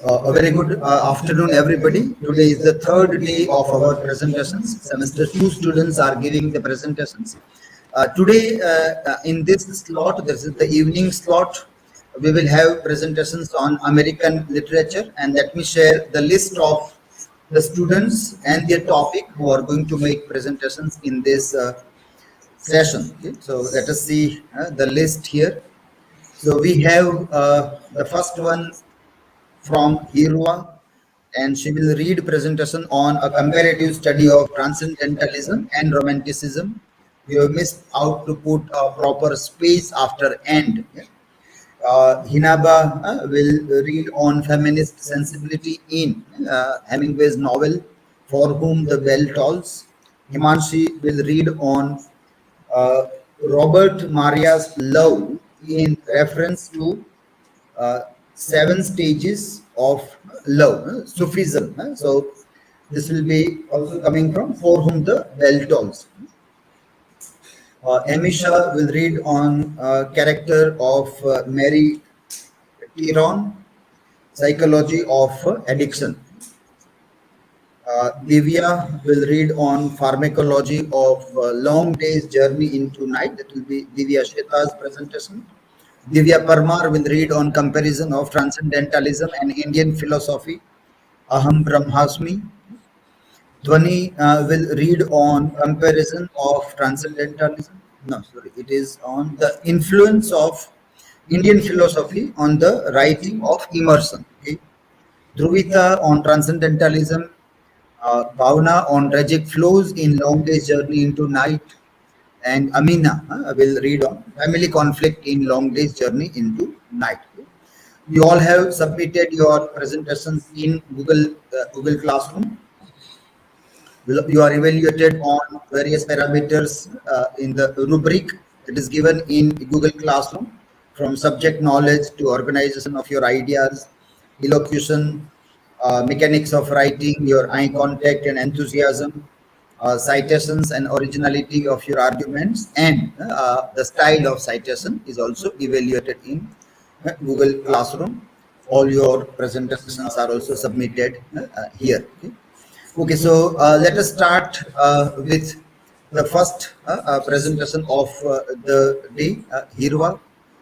A very good afternoon, everybody. Today is the third day of our presentations. Semester 2 students are giving the presentations. Today, in this slot, this is the evening slot, we will have presentations on American literature, and let me share the list of the students and their topic who are going to make presentations in this session. Okay? So let us see the list here. So we have the first one from Hirva, and she will read presentation on a comparative study of Transcendentalism and Romanticism. We have missed out to put a proper space after end. Hinaba will read on feminist sensibility in Hemingway's novel For Whom the Bell Tolls. Himanshi will read on uh, Robert Maria's love in reference to uh, 7 stages of love, Sufism. So this will be also coming from For Whom the Bell Tolls. Emisha will read on character of Mary Tyrone, psychology of addiction. Divya will read on pharmacology of long day's journey into night. That will be Divya Sheta's presentation. Divya Parmar will read on comparison of transcendentalism and Indian philosophy, Aham Brahmasmi. Dhvani will read on comparison of transcendentalism. No, sorry, it is on the influence of Indian philosophy on the writing of Emerson. Okay? Dhruvita on transcendentalism, Bhavna on tragic flows in long day's journey into night, and Aamena will read on family conflict in long day's journey into night. You all have submitted your presentations in Google Classroom. You are evaluated on various parameters in the rubric that is given in Google Classroom, from subject knowledge to organization of your ideas, elocution, mechanics of writing, your eye contact and enthusiasm, citations and originality of your arguments, and the style of citation is also evaluated in Google Classroom. All your presentations are also submitted here. Okay, so let us start with the first presentation of the day, Hirva.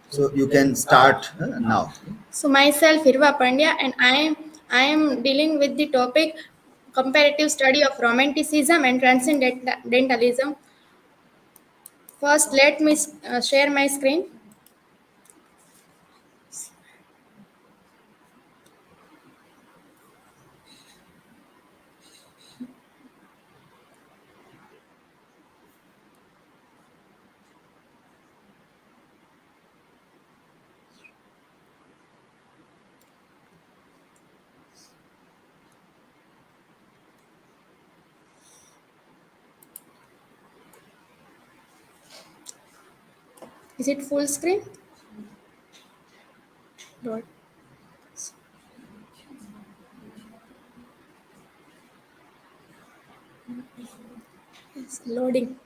So you can start now. So myself Hirva Pandya, and I am dealing with the topic comparative study of Romanticism and Transcendentalism. First, let me share my screen. Is it full screen? Dot. It's loading.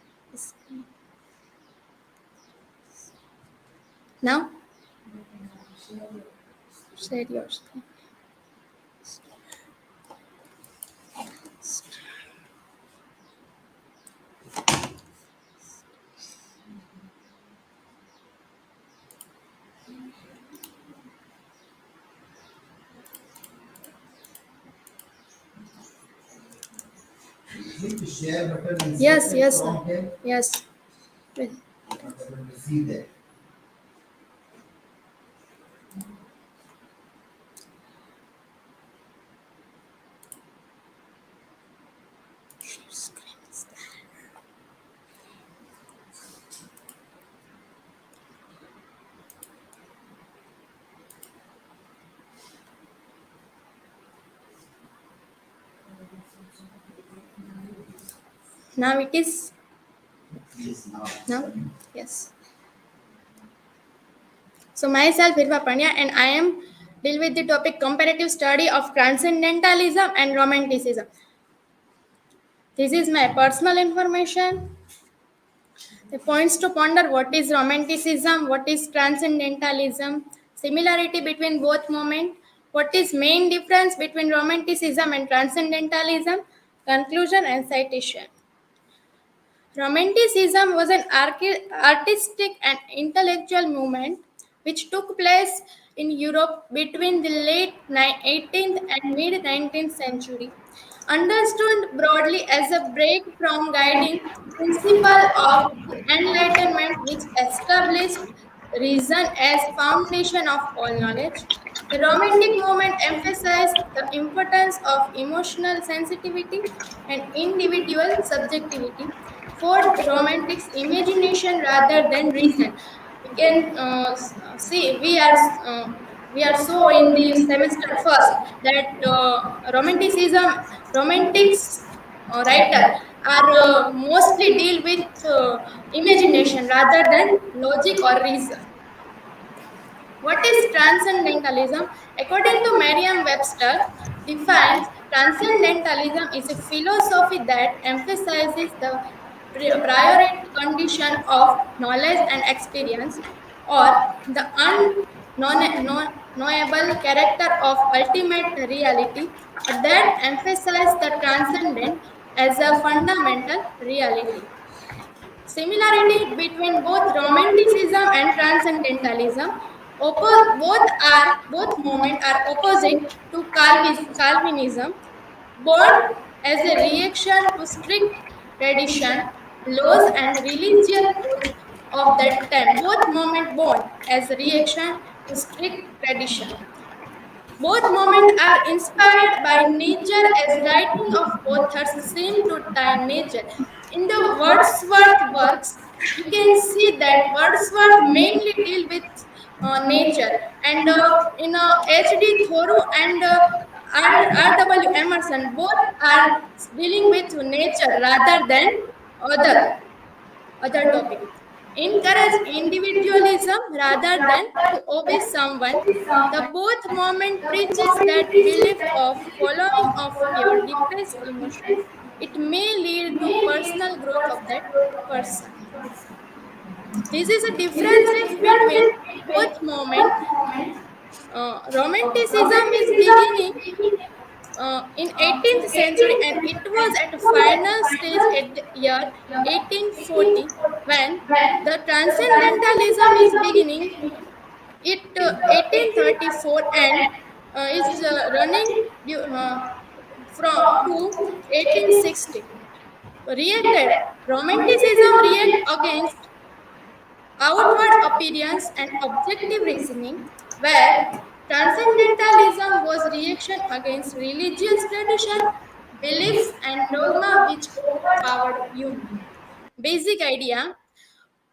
Now, share your screen. Yes, yes, yes. See that. Now it is. Yes, now. Now, yes. So myself Hirva Pandya, and I am deal with the topic comparative study of Transcendentalism and Romanticism. This is my personal information. The points to ponder: what is Romanticism, what is Transcendentalism, similarity between both movements, What is main difference between Romanticism and Transcendentalism? Conclusion and citation. Romanticism was an artistic and intellectual movement which took place in Europe between the late 18th and mid 19th century, understood broadly as a break from guiding principle of the Enlightenment which established reason as foundation of all knowledge. The Romantic movement emphasized the importance of emotional sensitivity and individual subjectivity for romantics imagination rather than reason. We can see we are so in the semester first that romantics writer are mostly deal with imagination rather than logic or reason. What is transcendentalism? According to Merriam-Webster, defines transcendentalism is a philosophy that emphasizes the prior condition of knowledge and experience, or the unknowable character of ultimate reality, or that emphasizes the transcendent as a fundamental reality. Similarity between both Romanticism and Transcendentalism. Both movements are opposite to Calvinism, born as a reaction to strict tradition, laws, and religious rules of that time. Both movements born as a reaction to strict tradition. Both moments are inspired by nature as writing of authors seem to tie nature. In the Wordsworth works, we can see that Wordsworth mainly deal with nature, and in H.D. Thoreau and R.W. Emerson both are dealing with nature rather than other other topic. Encourage individualism rather than to obey someone. The both movement preaches that belief of following of your deepest emotion. It may lead to personal growth of that person. This is a differences between both movement. Romanticism is beginning in 18th century, and it was at a final stage at the year 1840 when the transcendentalism is beginning. It 1834 and is running from to 1860. Reacted Romanticism react against outward appearance and objective reasoning, where transcendentalism was reaction against religious tradition, beliefs, and dogma which overpowered human. Basic idea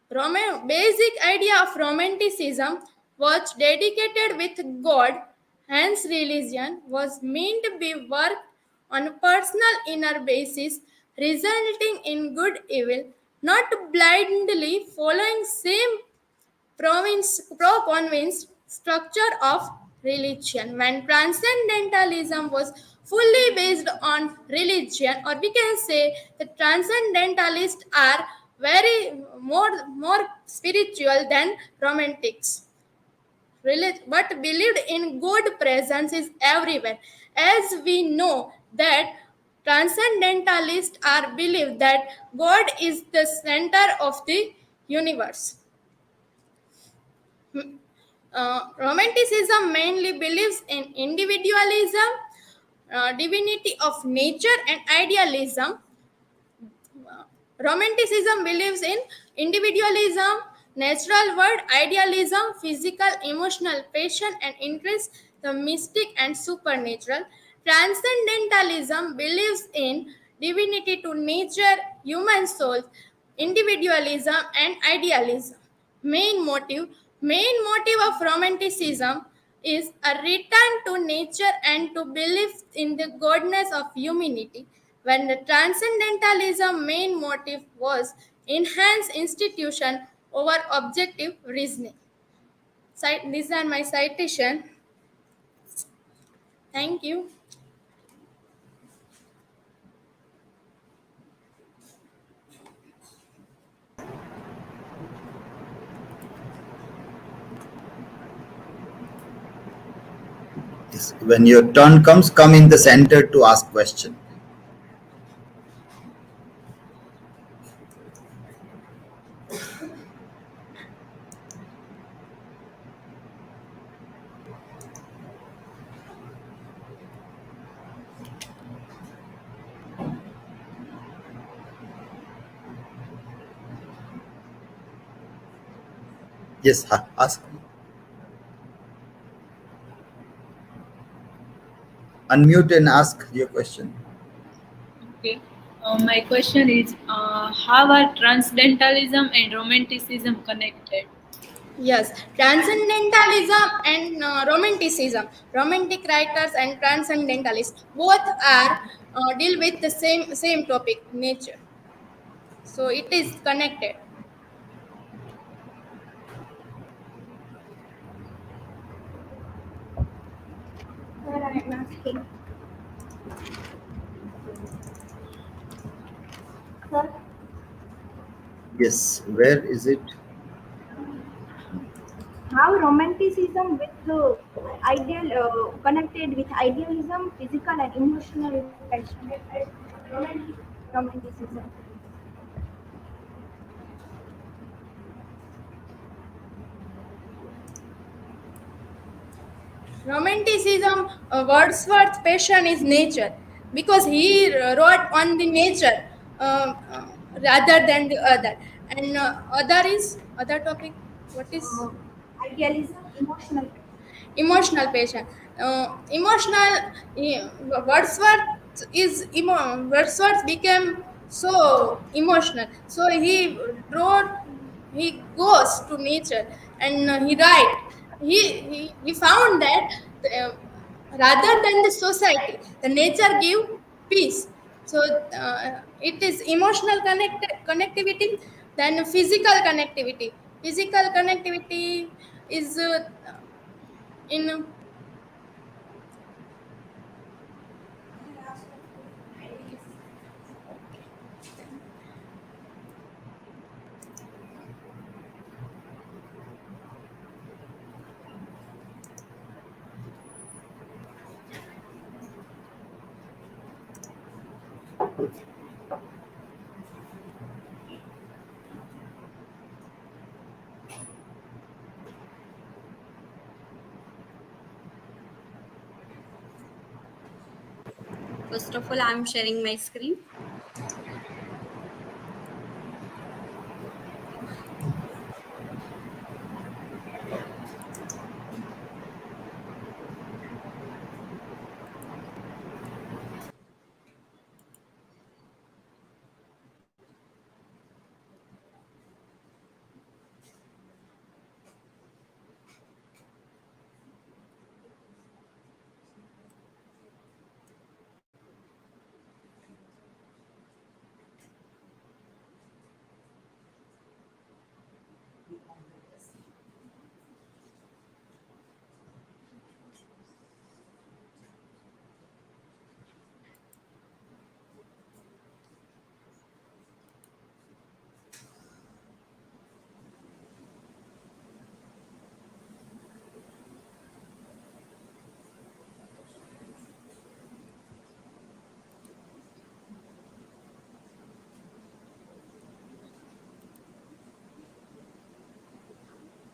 Basic idea of Romanticism was dedicated with God, hence religion was meant to be worked on a personal inner basis, resulting in good evil, not blindly following same pro-convinced structure of religion. When transcendentalism was fully based on religion, or we can say the transcendentalists are more spiritual than romantics. But believed in God presence is everywhere. As we know that transcendentalists are believe that God is the center of the universe. Romanticism mainly believes in individualism, divinity of nature, and idealism. Romanticism believes in individualism, natural world, idealism, physical, emotional, passion, and interest, the mystic and supernatural. Transcendentalism believes in divinity to nature, human souls, individualism, and idealism. Main motive Main motive of Romanticism is a return to nature and to belief in the godness of humanity, when the Transcendentalism main motive was enhance institution over objective reasoning. These are my citation. Thank you. Yes. When your turn comes, come in the center to ask question. Yes, ask. Unmute and ask your question. Okay. My question is how are Transcendentalism and Romanticism connected? Yes, transcendentalism and romanticism. Romantic writers and transcendentalists both are deal with the same topic, nature. So it is connected. Where I am asking. Sir, Yes, where is it? how romanticism with the ideal connected with idealism, physical and emotional passion. Romanticism. Romanticism, Wordsworth's passion is nature because he wrote on the nature rather than the other. And other is other topic. What is idealism? Emotional passion. Emotional. Wordsworth became so emotional. So he wrote. He goes to nature and he write. He found that rather than the society, the nature give peace. So it is emotional connectivity, then physical connectivity. Physical connectivity is in First of all, I'm sharing my screen.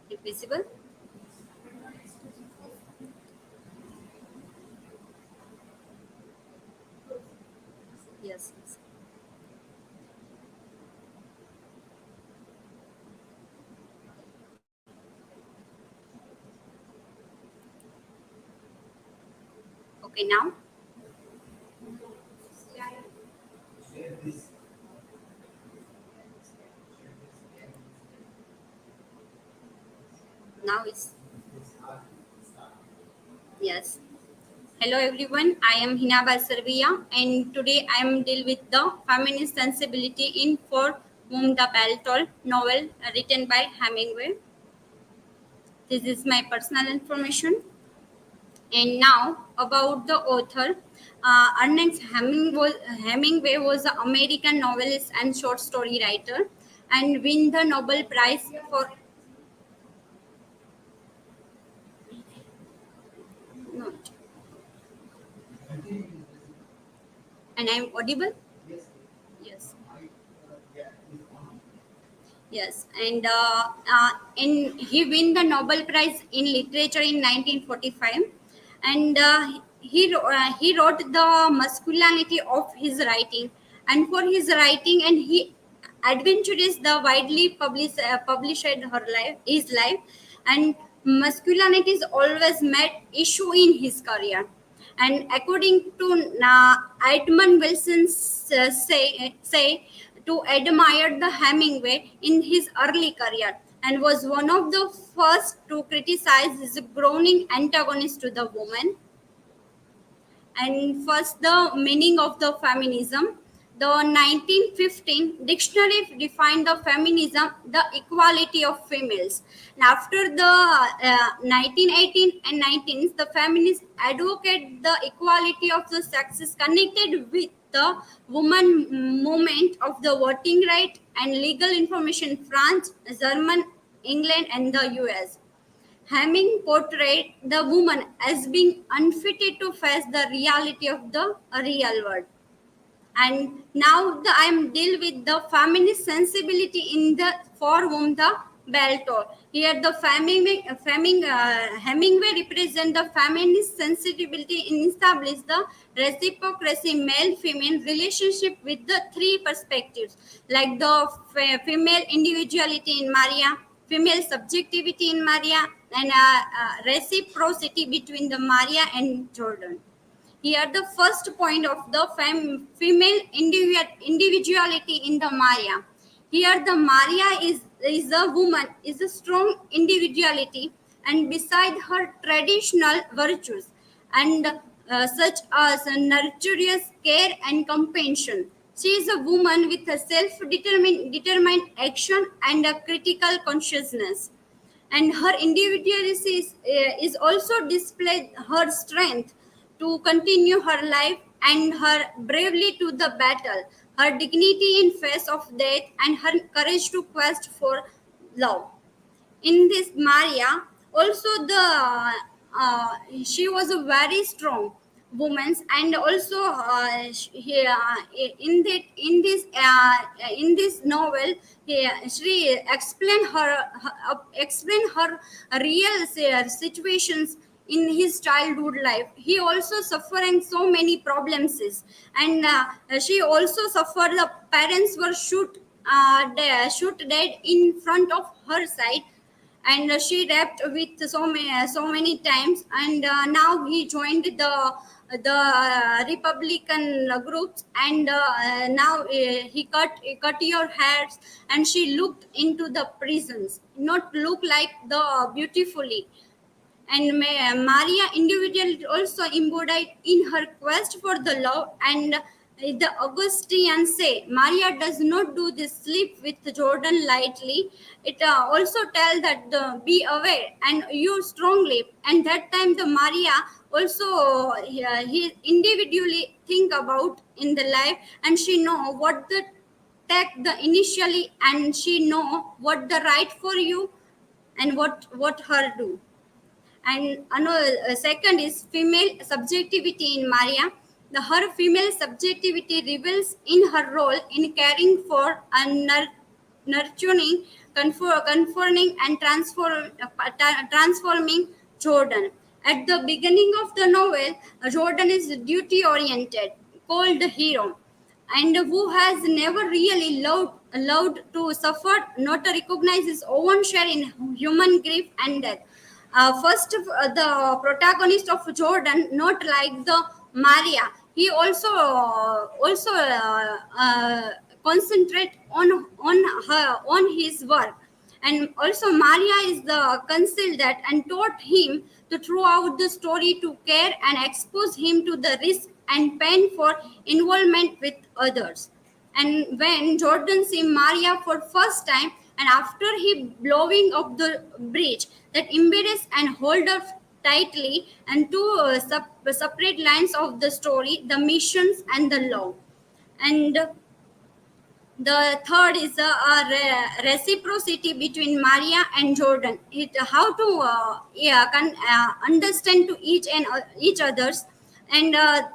Is visible? Yes. Okay, now? Now it's... Yes. Hello everyone, I am Hinaba Sarvaiya and today I am deal with the feminist sensibility in For Whom the Bell Toll novel written by Hemingway. This is my personal information. And now about the author. Ernest Hemingway was an American novelist and short story writer and win the Nobel Prize for... No. And I'm audible? Yes. Yes, and he won the Nobel Prize in Literature in 1945, and he wrote the masculinity of his writing, and for his writing, and he adventures the widely published his life, and masculinity is always met issue in his career. And according to Edmund Wilson say to admire the Hemingway in his early career and was one of the first to criticize his growing antagonist to the woman. And first, the meaning of the feminism. The 1915 dictionary defined the feminism the equality of females. And after the 1918 and 19s, the feminists advocate the equality of the sexes connected with the woman movement of the voting right and legal information France, German, England, and the US. Hemming portrayed the woman as being unfitted to face the reality of the real world. And now I'm deal with the feminist sensibility in the for whom the bell toll. Here the Hemingway represent the feminist sensibility in establish the reciprocity male-female relationship with the three perspectives like the female individuality in Maria, female subjectivity in Maria, and reciprocity between the Maria and Jordan. Here, the first point of the female individuality in the Maria. Here, the Maria is a woman, is a strong individuality, and beside her traditional virtues, and such as nurturous care and compassion. She is a woman with a determined action and a critical consciousness, and her individuality is also displayed her strength to continue her life and her bravely to the battle, her dignity in face of death, and her courage to quest for love. In this Maria, also the she was a very strong woman, and also in this novel, she explain her real situations in his childhood life. He also suffering so many problems, and she also suffered the parents were shoot dead in front of her side, and she rapped with so many times, and now he joined the Republican groups, and now he cut your hairs, and she looked into the prisons, not look like the beautifully. And Maria individual also embodied in her quest for the love, and the Augustinians say Maria does not do this sleep with Jordan lightly. It also tell that be aware and you strongly. And that time the Maria also he individually think about in the life, and she know what the take the initially, and she know what the right for you and what her do. And another second is female subjectivity in Maria. Her female subjectivity reveals in her role in caring for and nurturing, conforming, and transforming Jordan. At the beginning of the novel, Jordan is duty oriented, called the hero, and who has never really allowed to suffer, not to recognize his own share in human grief and death. First, the protagonist of Jordan, not like the Maria, he also concentrate on his work, and also Maria is the concealed that and taught him to throughout the story to care and expose him to the risk and pain for involvement with others. And when Jordan see Maria for first time, and after he blowing up the bridge, that embrace and hold her tightly, and two separate lines of the story, the missions and the law. And the third is reciprocity between Maria and Jordan. How to understand to each others. and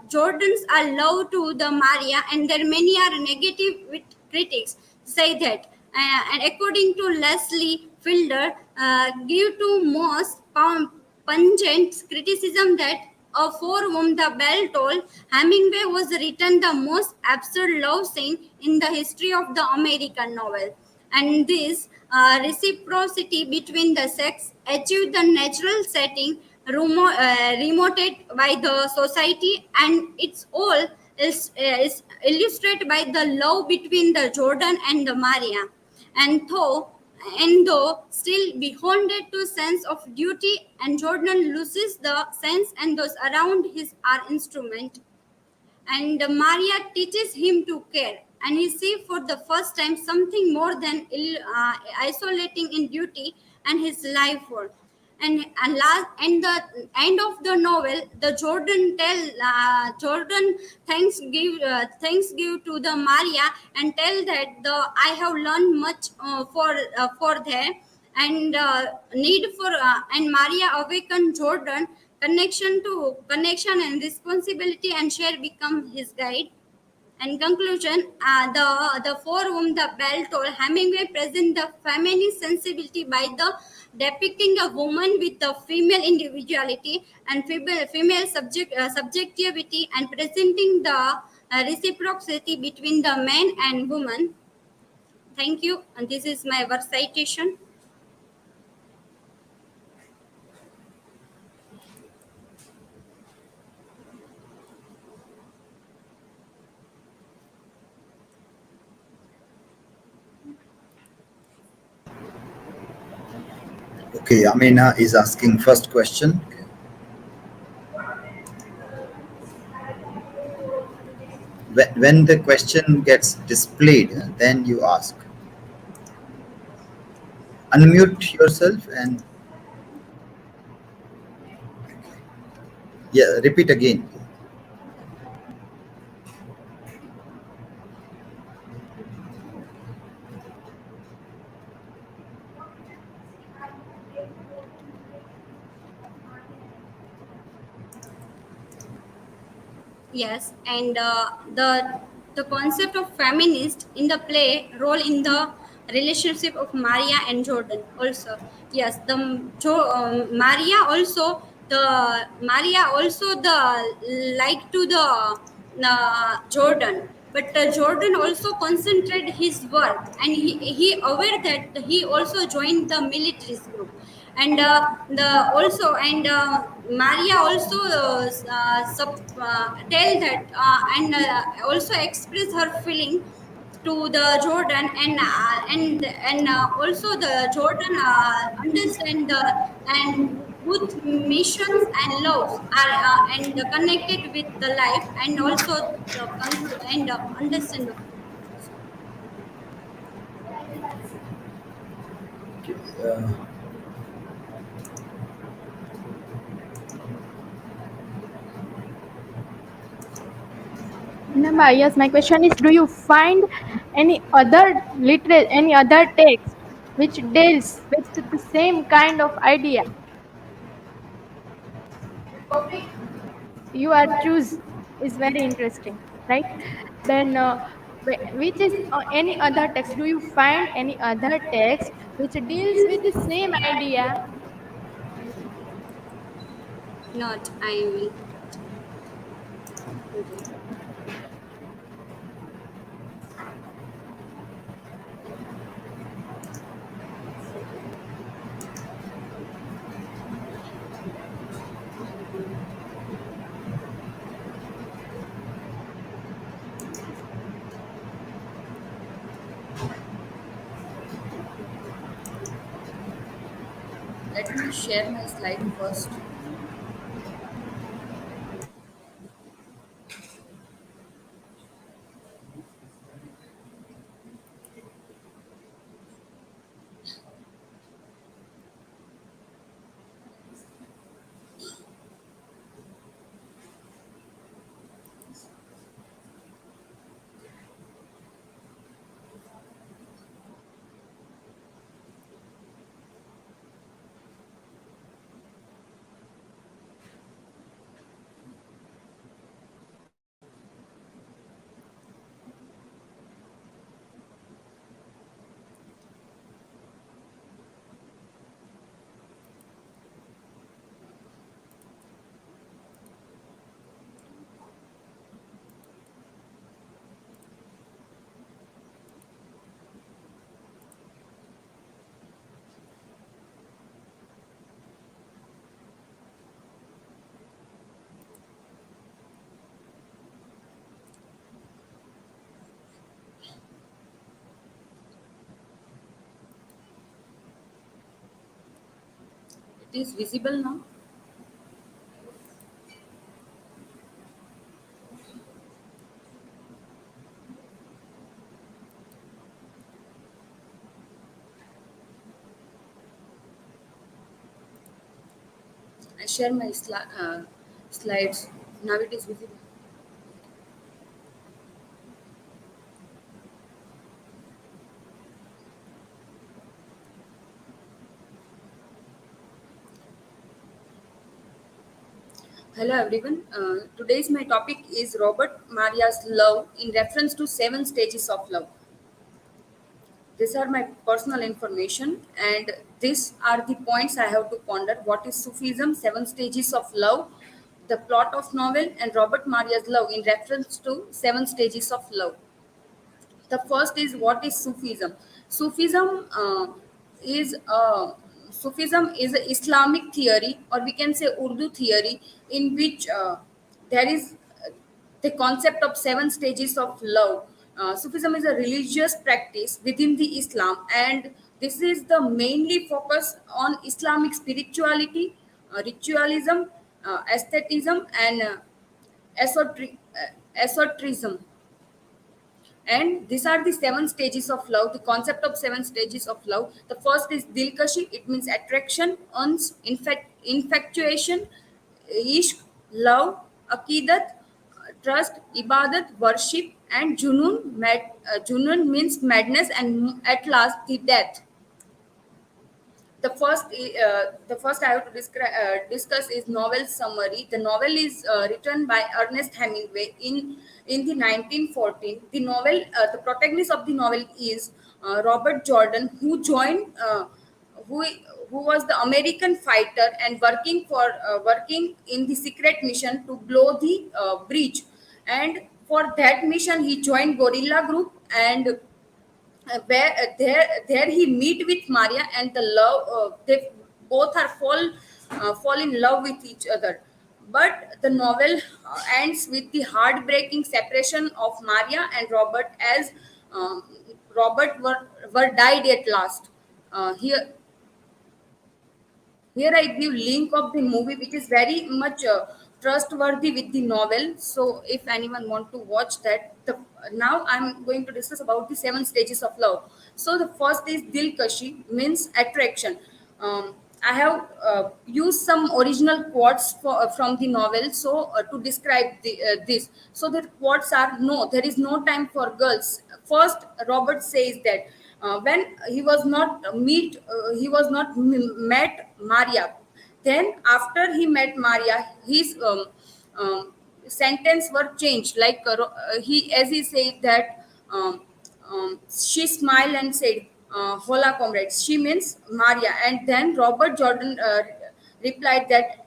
Jordans are love to the Maria, and there many are negative with critics say that. And according to Leslie Fielder, give to most pungent criticism that for whom the bell toll, Hemingway was written the most absurd love scene in the history of the American novel. And this reciprocity between the sex achieved the natural setting remoted by the society, and it's all is illustrated by the love between the Jordan and the Maria. And though still beholden to sense of duty, and Jordan loses the sense, and those around his are instrument, and Maria teaches him to care, and he sees for the first time something more than isolating in duty and his life for. And the end of the novel, the Jordan thanks give to the Maria and tell that the I have learned much for there, and need for and Maria awakened Jordan connection and responsibility, and share become his guide. And conclusion, the for whom the bell toll, Hemingway present the feminist sensibility by the depicting a woman with a female individuality and female subjectivity, and presenting the reciprocity between the man and woman. Thank you, and this is my work citation. Okay, Aamena is asking first question. When the question gets displayed, then you ask. Unmute yourself and yeah, repeat again. Yes, and the concept of feminist in the play role in the relationship of Maria and Jordan also. Yes, Maria also the like to the Jordan, but Jordan also concentrated his work, and he aware that he also joined the military group, and the also and Maria also tell that also express her feeling to the Jordan, and also the Jordan understand the and both missions and loves are and connected with the life, and also the and understand the Uh, Hinaba, yes, my question is: do you find any other text which deals with the same kind of idea? You are choose is very interesting, right? Then, which is any other text? Do you find any other text which deals with the same idea? not I will. Let me share my slide first. It is visible now. I share my slides. Now it is visible. Hello everyone. Today's my topic is Robert Maria's love in reference to 7 stages of love. These are my personal information, and these are the points I have to ponder. What is Sufism, 7 stages of love, the plot of novel, and Robert Maria's love in reference to 7 stages of love. The first is, what is Sufism? Sufism is Sufism is a Islamic theory, or we can say Urdu theory, in which there is the concept of 7 stages of love. Sufism is a religious practice within the Islam, and this is the mainly focus on Islamic spirituality, ritualism, aestheticism, and esotericism. And these are the 7 stages of love, the concept of 7 stages of love. The first is dilkashi, it means attraction, uns, infatuation, ishq, love, akidat, trust, ibadat, worship, and junun. Junun means madness, and at last the death. The first I have to discuss is novel summary. The novel is written by Ernest Hemingway in the 1914. The novel, the protagonist of the novel is Robert Jordan, who joined who who was the American fighter and working in the secret mission to blow the bridge. And for that mission, he joined guerrilla group, and there he meet with Maria, and the love, they both are fall in love with each other. But the novel ends with the heartbreaking separation of Maria and Robert, as um, Robert were died at last. Here I give link of the movie, which is very much trustworthy with the novel. So if anyone want to watch that, now I'm going to discuss about the 7 stages of love. So the first is dilkashi, means attraction. I have used some original quotes from the novel, so to describe this. So the quotes are: no, there is no time for girls. First, Robert says that when he was not met Maria. Then after he met Maria, his sentence were changed. Like he, as he said that she smiled and said, "Hola, comrades." She means Maria. And then Robert Jordan replied that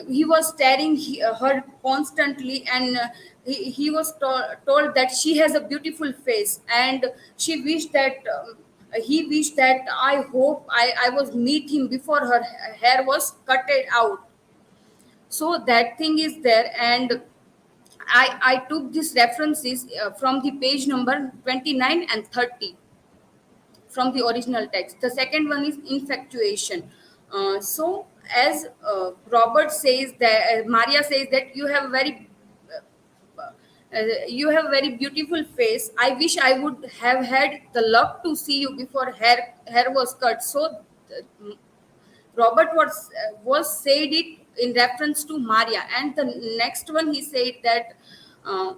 he was staring her constantly, and he was told that she has a beautiful face, and she wished that he wished that I hope I was meet him before her hair was cutted out. So that thing is there, and I took these references from the page number 29 and 30 from the original text. The second one is infatuation. So as Robert says that Maria says that you have very beautiful face. I wish I would have had the luck to see you before hair was cut. So Robert was said it in reference to Maria. And the next one, he said that uh,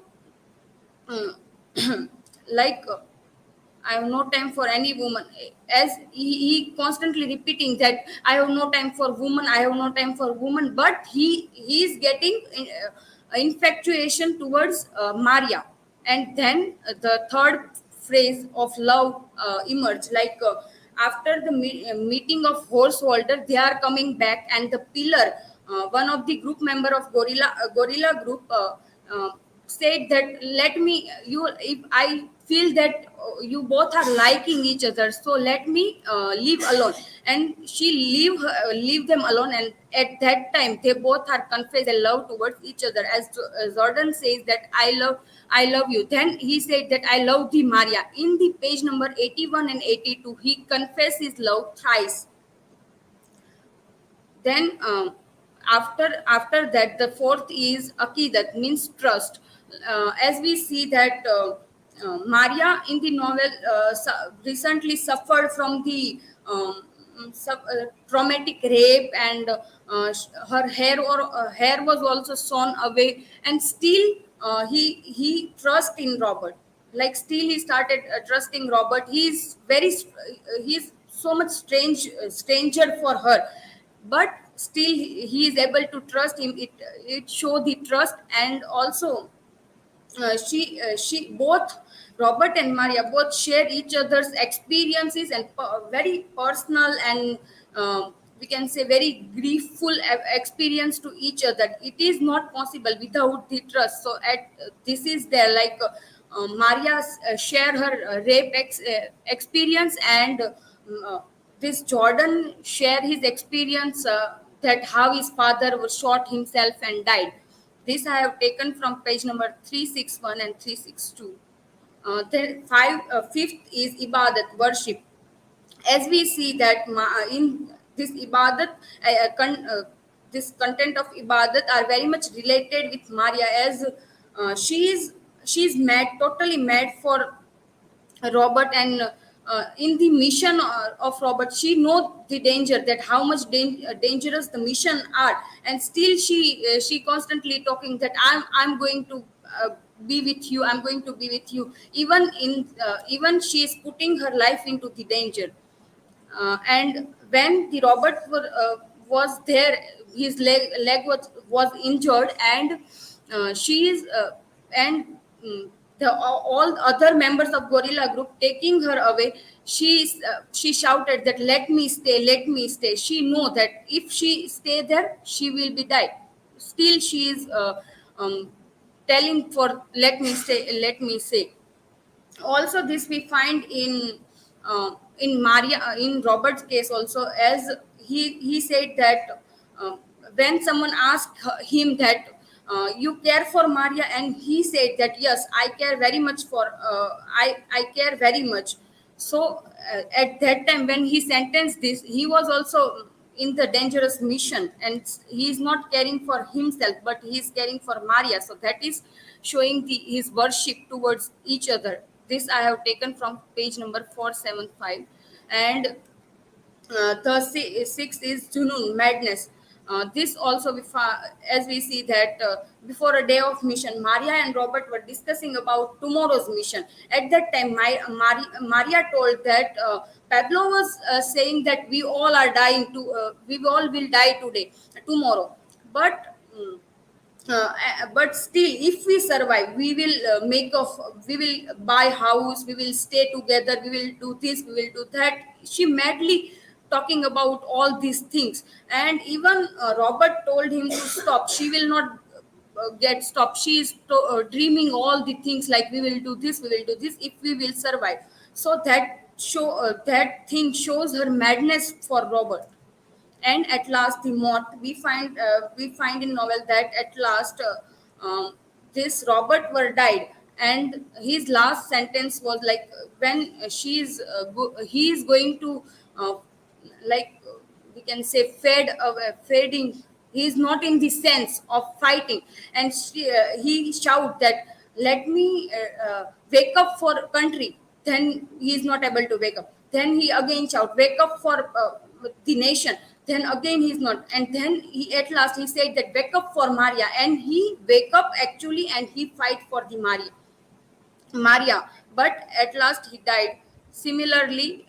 like I have no time for any woman. As he constantly repeating that I have no time for woman, I have no time for woman, but he is getting infatuation towards Maria. And then the third phrase of love emerged, like after the meeting of Horseholder, they are coming back, and the pillar, one of the group member of gorilla group. Said that, let me you if I feel that you both are liking each other, so let me leave alone. And she leave them alone, and at that time they both are confessed their love towards each other. As Jordan says that I love you, then he said that I love thee, Maria. In the page number 81 and 82, he confessed his love thrice. then after that, the fourth is akidat, means trust. As we see that Maria in the novel recently suffered from the traumatic rape, and her hair was also sewn away, and still he trust in Robert. Like still he started trusting Robert. He's so much stranger for her, but still he is able to trust him. It show the trust. And also she both Robert and Maria both share each other's experiences, and very personal, and we can say very griefful experience to each other. It is not possible without the trust. So at this is there, like Maria share her experience, and this Jordan share his experience, that how his father was shot himself and died. This I have taken from page number 361 and 362. Fifth is ibadat, worship. As we see that in this ibadat, this content of ibadat are very much related with Maria, as she's mad, totally mad for Robert, and in the mission of Robert, she know the danger, that how much dangerous the mission are, and still she constantly talking that I'm going to be with you, I'm going to be with you, even she is putting her life into the danger. And when the Robert was there, his leg was injured, and she is and the all other members of gorilla group taking her away. She shouted that let me stay. She know that if she stay there, she will be died. Still she is telling for let me stay. Also this we find in Maria, in Robert's case also, as he said that when someone asked him that you care for Maria, and he said that yes, I care very much for I care very much. So at that time when he sentenced this, he was also in the dangerous mission, and he is not caring for himself, but he is caring for Maria. So that is showing his worship towards each other. This I have taken from page number 475. And the sixth is Junun, madness. This also, as we see that before a day of mission, Maria and Robert were discussing about tomorrow's mission. At that time, Maria told that Pablo was saying that we all are dying we all will die tomorrow. But but still if we survive, we will we will buy house, we will stay together, we will do this, we will do that. She madly talking about all these things, and even Robert told him to stop. She will not get stopped. She is dreaming all the things like we will do this, we will do this if we will survive. So that thing shows her madness for Robert. And at last the moth, we find in novel that at last this Robert were died, and his last sentence was like when he is going to like we can say fading. He is not in the sense of fighting, and he shout that let me wake up for country. Then he is not able to wake up. Then he again shout wake up for the nation. Then again he's not, and then he at last he said that wake up for Maria, and he wake up actually, and he fight for the Maria, but at last he died. Similarly,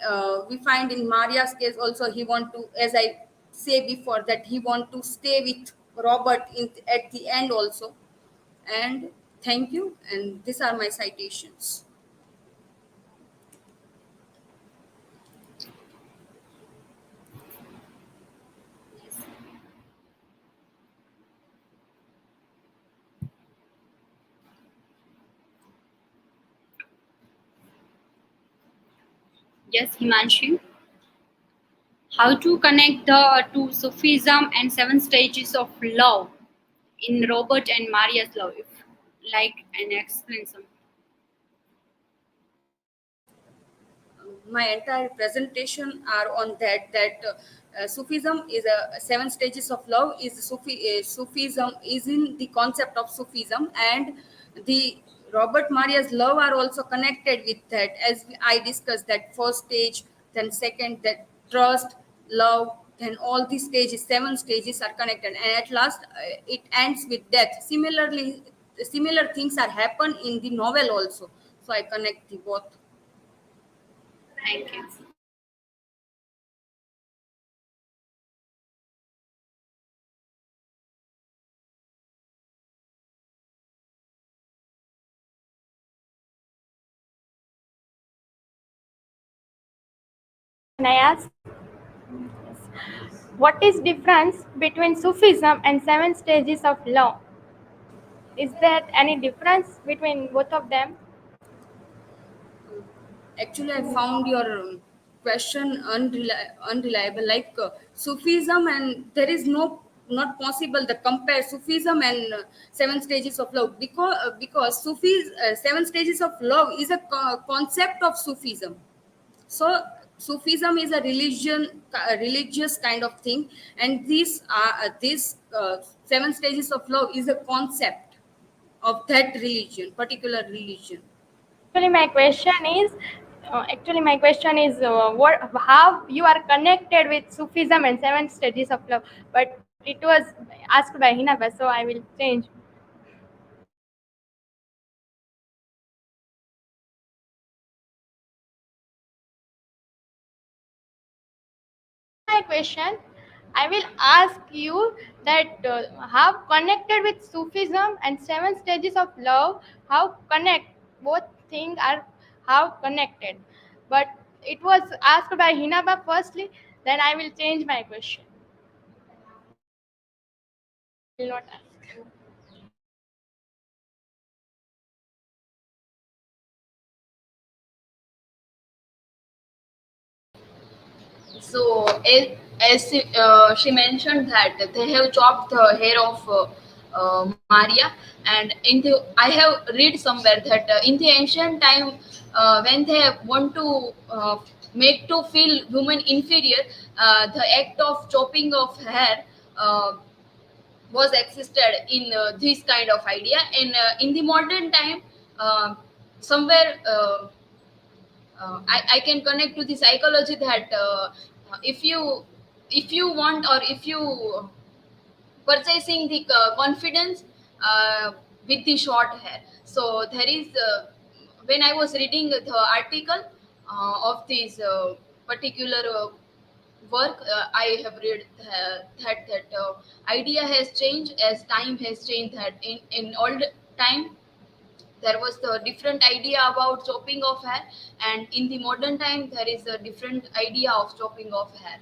we find in Maria's case also, he want to, as I say before, that he want to stay with Robert at the end also. And thank you, and these are my citations. Yes, Himanshi. How to connect the two Sufism and seven stages of love in Robert and Maria's love, if like and explain some. My entire presentation are on that Sufism is a seven stages of love. Sufism is in the concept of Sufism, and the Robert Maria's love are also connected with that. As I discussed, that first stage, then second, that trust, love, then all these stages, seven stages are connected, and at last it ends with death. Similarly, similar things are happen in the novel also. So I connect the both. Thank you. Can I ask? What is difference between Sufism and seven stages of love? Is there any difference between both of them? Actually, I found your question unreliable. Like Sufism, and there is not possible the compare Sufism and seven stages of love, because seven stages of love is a concept of Sufism. So Sufism is a religious kind of thing, and this seven stages of love is a concept of that religion, particular religion. Actually, my question is how you are connected with Sufism and seven stages of love. But it was asked by Hinaba, so I will change. My question, I will ask you that how connected with Sufism and seven stages of love, how connect both things are how connected. But it was asked by Hinaba firstly, then I will change my question. I will not ask. So, she mentioned that they have chopped the hair of Maria, and I have read somewhere that in the ancient time, when they want to make to feel women inferior, the act of chopping of hair was existed in this kind of idea. And in the modern time, somewhere. I can connect to the psychology that if you want, or if you purchasing the confidence with the short hair. So there is when I was reading the article of this particular work, I have read that idea has changed as time has changed. That in old time there was the different idea about chopping of hair, and in the modern time there is a different idea of chopping of hair.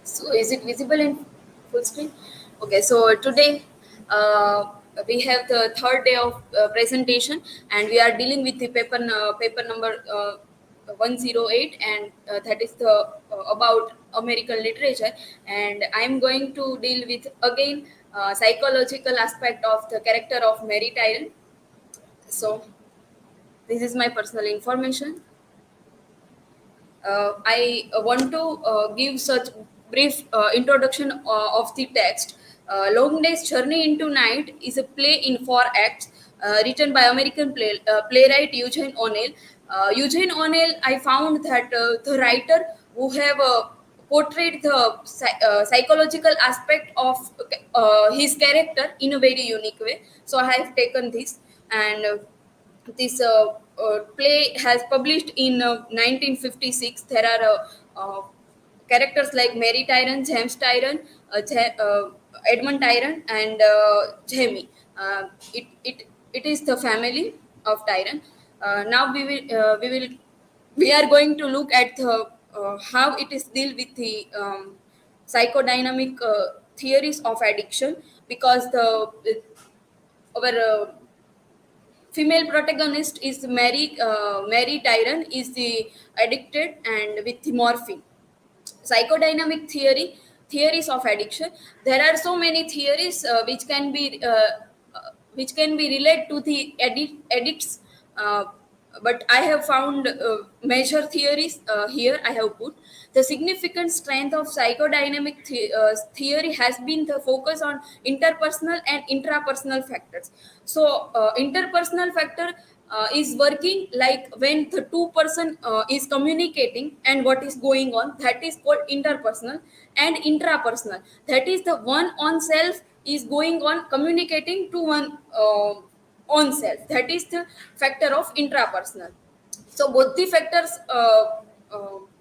So is it visible in full screen? Okay, so today we have the third day of presentation, and we are dealing with the paper number 108, and that is the about American literature. And I am going to deal with again psychological aspect of the character of Mary Tyrone. So this is my personal information. I want to give such brief introduction of the text. Long Day's Journey into Night is a play in four acts written by American playwright Eugene O'Neill. Eugene O'Neill, I found that the writer who have portrayed the psychological aspect of his character in a very unique way. So I have taken this, and this play has published in 1956. There are characters like Mary Tyrone, James Tyrone, Edmund Tyrone, and Jamie. It is the family of Tyrone. Now we are going to look at the how it is deal with the psychodynamic theories of addiction, because the our female protagonist is Mary Tyrone is the addicted and with the morphine. Psychodynamic theories of addiction. There are so many theories which can be related to the addicts, uh, but I have found major theories here. I have put the significant strength of psychodynamic theory has been the focus on interpersonal and intrapersonal factors. So interpersonal factor is working like when the two person is communicating and what is going on, that is called interpersonal. And intrapersonal, that is the one on self is going on communicating to one on self, that is the factor of intrapersonal. So both the factors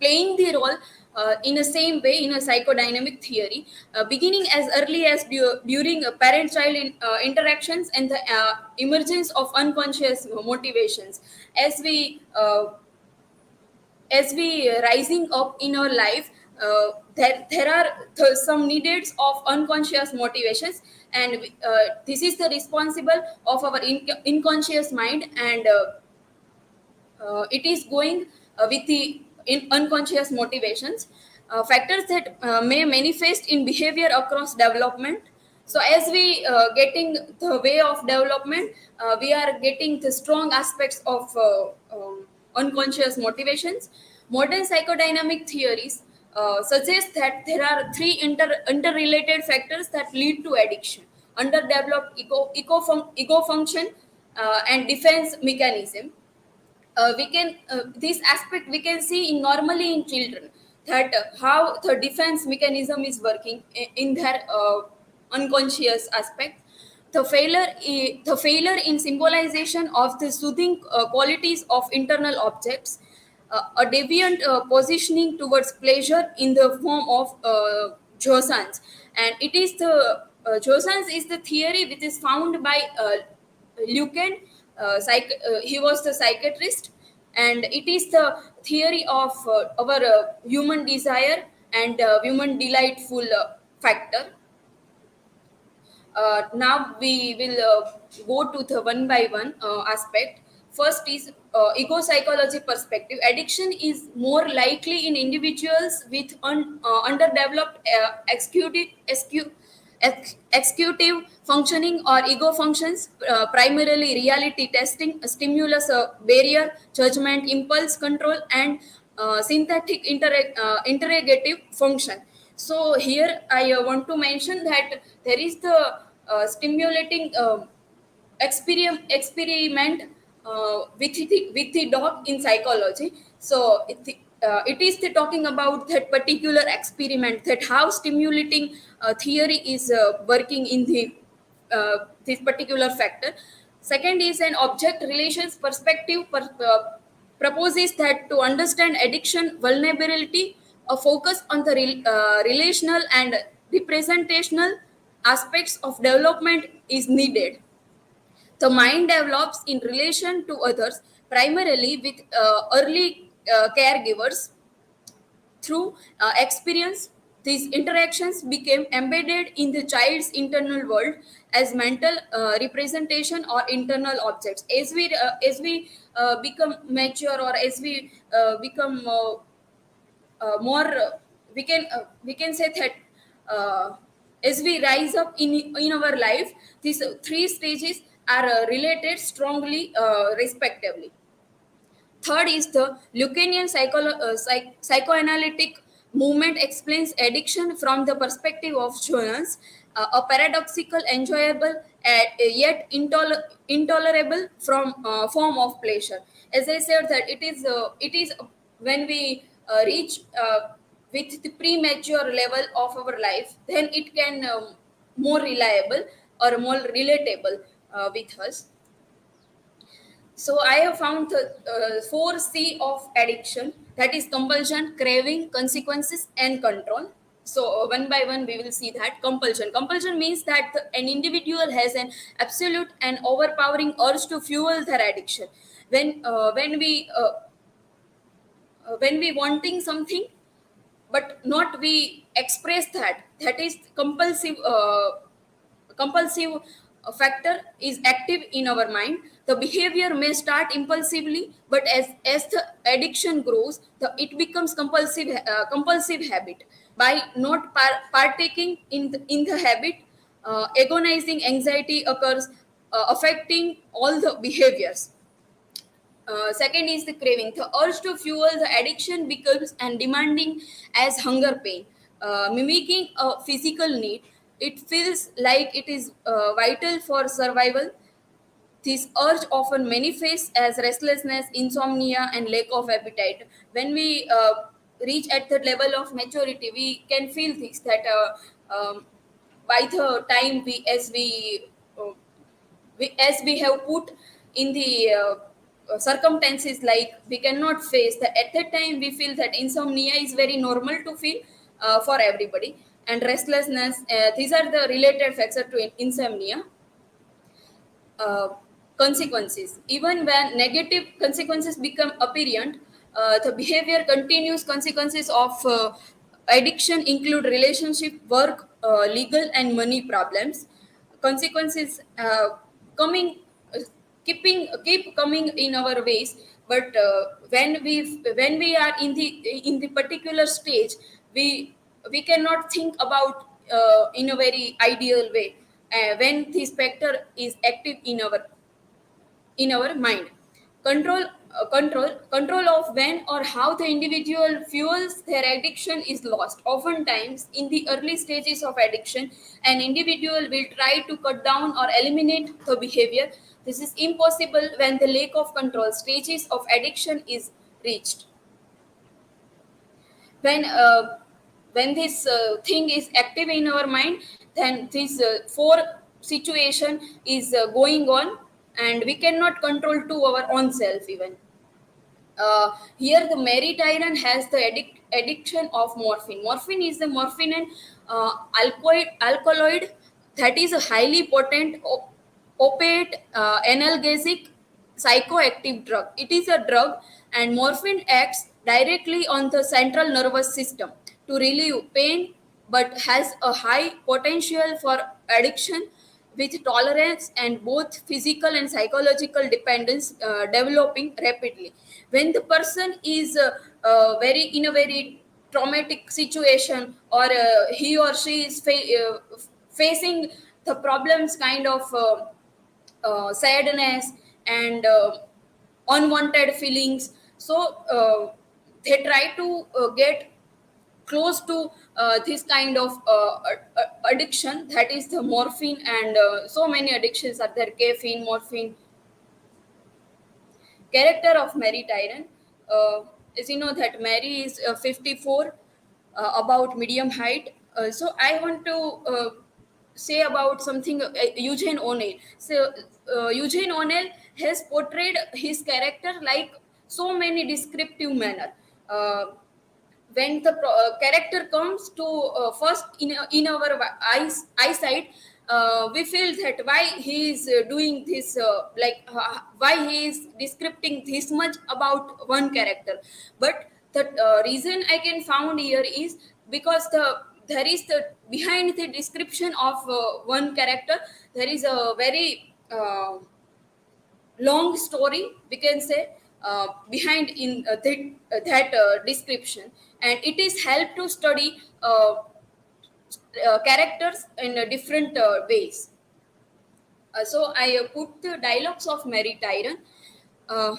playing the role in the same way in a psychodynamic theory, beginning as early as during parent-child interactions and the emergence of unconscious motivations. As we rising up in our life, there are some needs of unconscious motivations, and this is the responsible of our unconscious mind, and it is going with the unconscious motivations, factors that may manifest in behavior across development. So as we getting the way of development, we are getting the strong aspects of unconscious motivations. Modern psychodynamic theories suggest that there are three interrelated factors that lead to addiction: underdeveloped ego function and defense mechanism. We can this aspect we can see in normally in children, that how the defense mechanism is working in their unconscious aspect. The failure in symbolization of the soothing qualities of internal objects, a deviant positioning towards pleasure in the form of Josans. And it is the Josans is the theory which is found by Lucan. He was the psychiatrist, and it is the theory of our human desire and human delightful factor. Now we will go to the one by one aspect. First is ego psychology perspective. Addiction is more likely in individuals with underdeveloped executive functioning or ego functions, primarily reality testing, stimulus barrier, judgment, impulse control, and synthetic interrogative function. So here I want to mention that there is the stimulating experiment with the dog in psychology. So it is the talking about that particular experiment, that how stimulating theory is working in the this particular factor. Second is an object relations perspective proposes that to understand addiction vulnerability, a focus on the relational and representational aspects of development is needed. The mind develops in relation to others, primarily with early caregivers, through experience, These interactions became embedded in the child's internal world as mental representation or internal objects. As we become mature, or as we become more, we can say that as we rise up in our life, these three stages are related strongly, respectively. Third is the Lacanian psychoanalytic movement explains addiction from the perspective of Jonas, a paradoxical, enjoyable, yet intolerable form of pleasure. As I said, that it is when we reach with the premature level of our life, then it can more reliable or more relatable with us. So I have found the 4C of addiction, that is compulsion, craving, consequences, and control. So one by one we will see that. Compulsion means that an individual has an absolute and overpowering urge to fuel their addiction. When we wanting something, but not we express that is compulsive factor is active in our mind. The behavior may start impulsively, but as the addiction grows, it becomes compulsive habit. By not partaking in the habit, agonizing anxiety occurs, affecting all the behaviors. Second is the craving. The urge to fuel the addiction becomes and demanding as hunger pain, mimicking a physical need. It feels like it is vital for survival. This urge often manifests as restlessness, insomnia, and lack of appetite. When we reach at the level of maturity, we can feel this, that by the time uh, as we have put in the circumstances, like we cannot face that, at that time we feel that insomnia is very normal to feel for everybody, and restlessness, these are the related factors to insomnia. uh, Consequences, even when negative consequences become apparent, the behavior continues. Consequences of addiction include relationship, work, legal and money problems. Consequences coming keep coming in our ways, but when we are in the particular stage, we cannot think about in a very ideal way when this factor is active in our mind. Control of when or how the individual fuels their addiction is lost. Oftentimes in the early stages of addiction, an individual will try to cut down or eliminate the behavior. This is impossible when the lack of control stages of addiction is reached. When uh, when this thing is active in our mind, then this four situation is going on, and we cannot control to our own self even. Here the Mary Tyrone has the addiction of morphine. Morphine is the morphine and alkaloid, that is a highly potent opiate, analgesic, psychoactive drug. It is a drug, and morphine acts directly on the central nervous system to relieve pain, but has a high potential for addiction, with tolerance and both physical and psychological dependence developing rapidly. When the person is very in a very traumatic situation, or he or she is facing the problems, kind of sadness and unwanted feelings, so they try to get close to this kind of addiction, that is the morphine. And so many addictions are there: caffeine, morphine. Character of Mary Tyrone, as you know that Mary is 54, about medium height. So I want to say about something, Eugene O'Neill. So Eugene O'Neill has portrayed his character like so many descriptive manner. Uh, when the character comes to first in our eyesight, we feel that why he is doing this, why he is descripting this much about one character. But the reason I can found here is because the there is the behind the description of one character, there is a very long story, we can say, behind in that description, and it is help to study characters in different ways. So I put the dialogues of Mary Tyrone. Uh,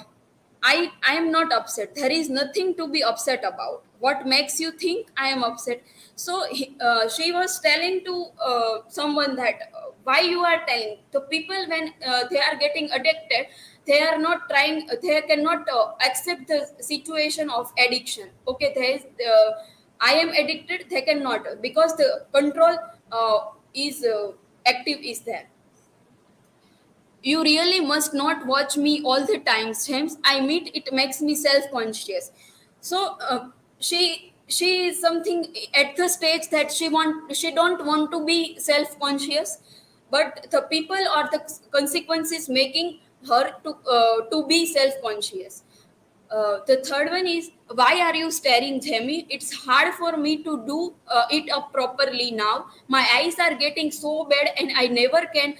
I am not upset. There is nothing to be upset about. What makes you think I am upset? So she was telling to someone that why you are telling the people when they are getting addicted, they are not trying. They cannot accept the situation of addiction. Okay, there is. I am addicted. They cannot because the control is active is there. You really must not watch me all the time, James. I meet it makes me self-conscious. So she is something at the stage that she don't want to be self-conscious, but the people or the consequences making her to be self-conscious. The third one is, why are you staring, Jamie? It's hard for me to do it up properly now. My eyes are getting so bad and I never can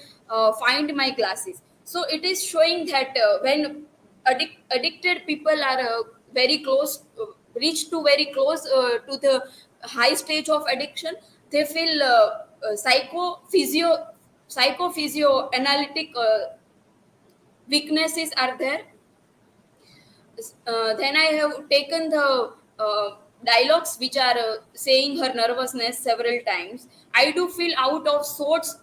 find my glasses. So it is showing that when addicted people are very close, reach to very close to the high stage of addiction, they feel psychophysio analytic weaknesses are there. Then I have taken the dialogues which are saying her nervousness several times. I do feel out of sorts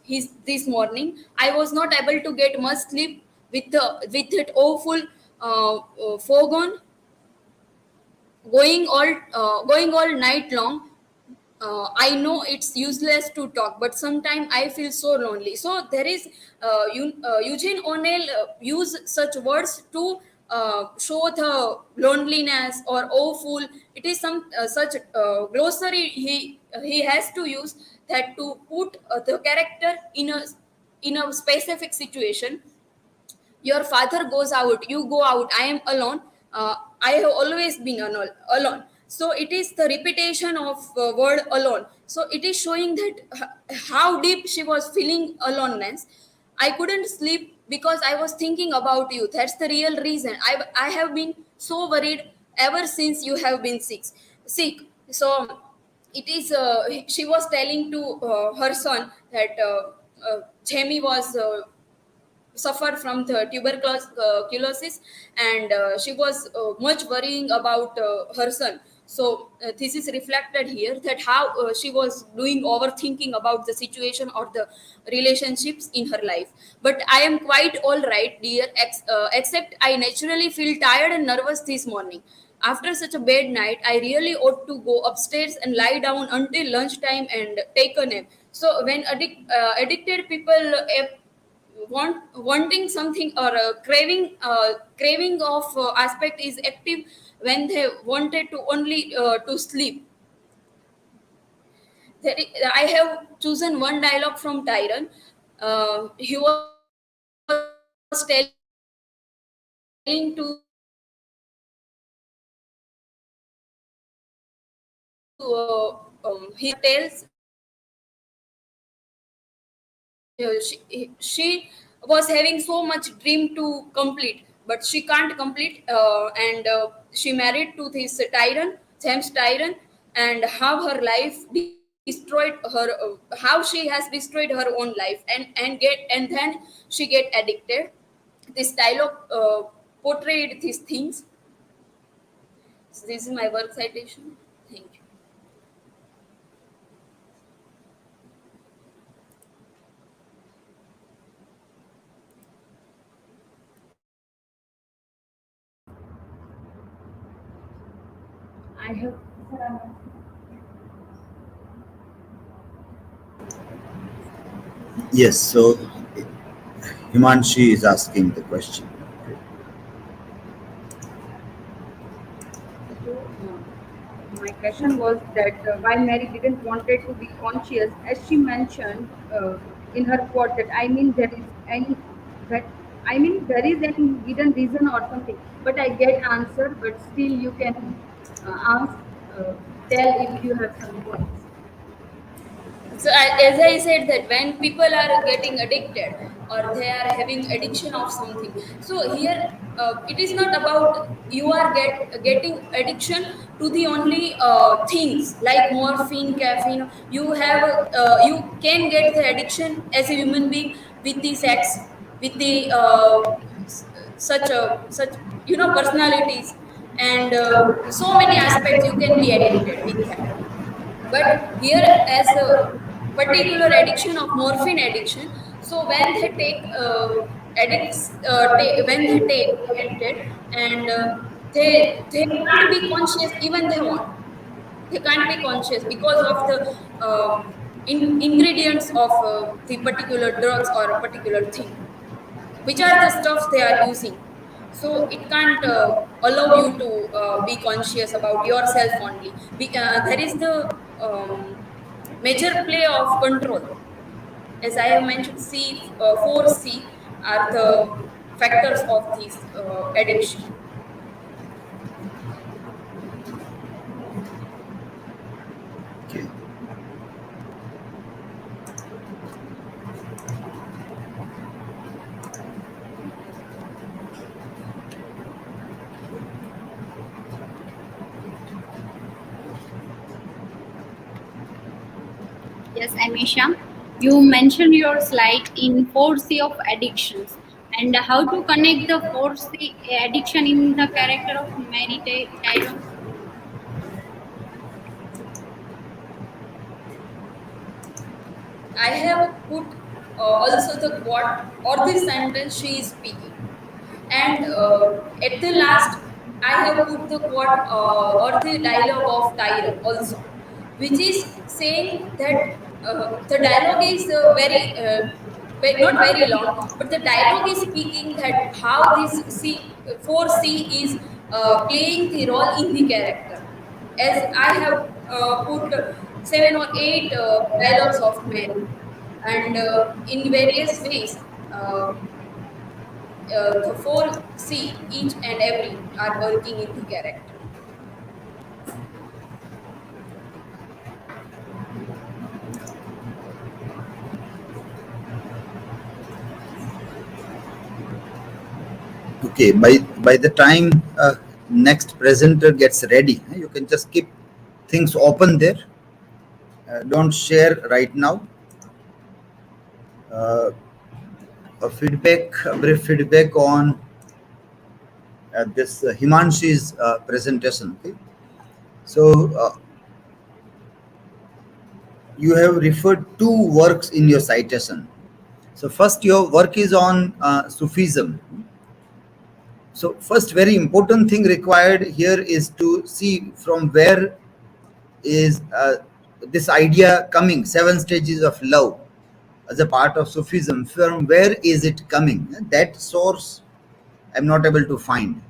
this morning. I was not able to get much sleep with it awful fog on, going all night long. I know it's useless to talk, but sometimes I feel so lonely. So there is Eugene O'Neill use such words to show the loneliness or awful. It is some such glossary he has to use that to put the character in a specific situation. Your father goes out, you go out, I am alone. I have always been alone. So it is the repetition of word alone. So it is showing that how deep she was feeling aloneness. I couldn't sleep because I was thinking about you. That's the real reason. I have been so worried ever since you have been sick. So it is she was telling to her son that Jamie was suffered from the tuberculosis, and she was much worrying about her son. So this is reflected here, that how she was doing overthinking about the situation or the relationships in her life. But I am quite all right, dear, except I naturally feel tired and nervous this morning. After such a bad night, I really ought to go upstairs and lie down until lunchtime and take a nap. So when addicted people wanting something or craving of aspect is active when they wanted to only to sleep. I have chosen one dialogue from Tyrone. He was telling to he tells she was having so much dream to complete, but she can't complete, and she married to this Tyrone, James Tyrone, and how her life destroyed her, how she has destroyed her own life, and then she get addicted. This dialogue portrayed these things. So this is my work citation. Thank you. I have Yes, so Himanshi is asking the question. So, my question was that while Mary didn't wanted to be conscious, as she mentioned in her quote that that I mean there is any hidden reason or something, but I get answer, but still you can ask, tell if you have some points. So as I said, that when people are getting addicted or they are having addiction of something, so here it is not about you are getting addiction to the only things like morphine, caffeine. You have you can get the addiction as a human being with the sex, with the s- such personalities, and so many aspects you can be addicted with that. But here as a particular addiction of morphine addiction, so when they take when they take addicted, and they can't be conscious even they want. They can't be conscious because of the ingredients of the particular drugs or a particular thing, which are the stuffs they are using. So it can't allow you to be conscious about yourself only. There is the major play of control. As I have mentioned, 4C are the factors of this addiction. Okay. Yes, Emisha, you mentioned your slide in 4C of addictions and how to connect the 4C addiction in the character of Mary Tyrone. I have put also the quote or the sentence she is speaking, and at the last I have put the quote or the dialogue of Tyrone also, which is saying that the dialogue is not very long, but the dialogue is speaking that how this 4C is playing the role in the character. As I have put 7 or 8 dialogues of Mary, and in various ways, the 4C, each and every, are working in the character. Okay, by the time next presenter gets ready, you can just keep things open there. Don't share right now. Uh, a brief feedback on this Himanshi's presentation. Okay? So you have referred two works in your citation. So first, your work is on Sufism. So first, very important thing required here is to see from where is this idea coming, 7 stages of love as a part of Sufism. From where is it coming? That source I'm not able to find.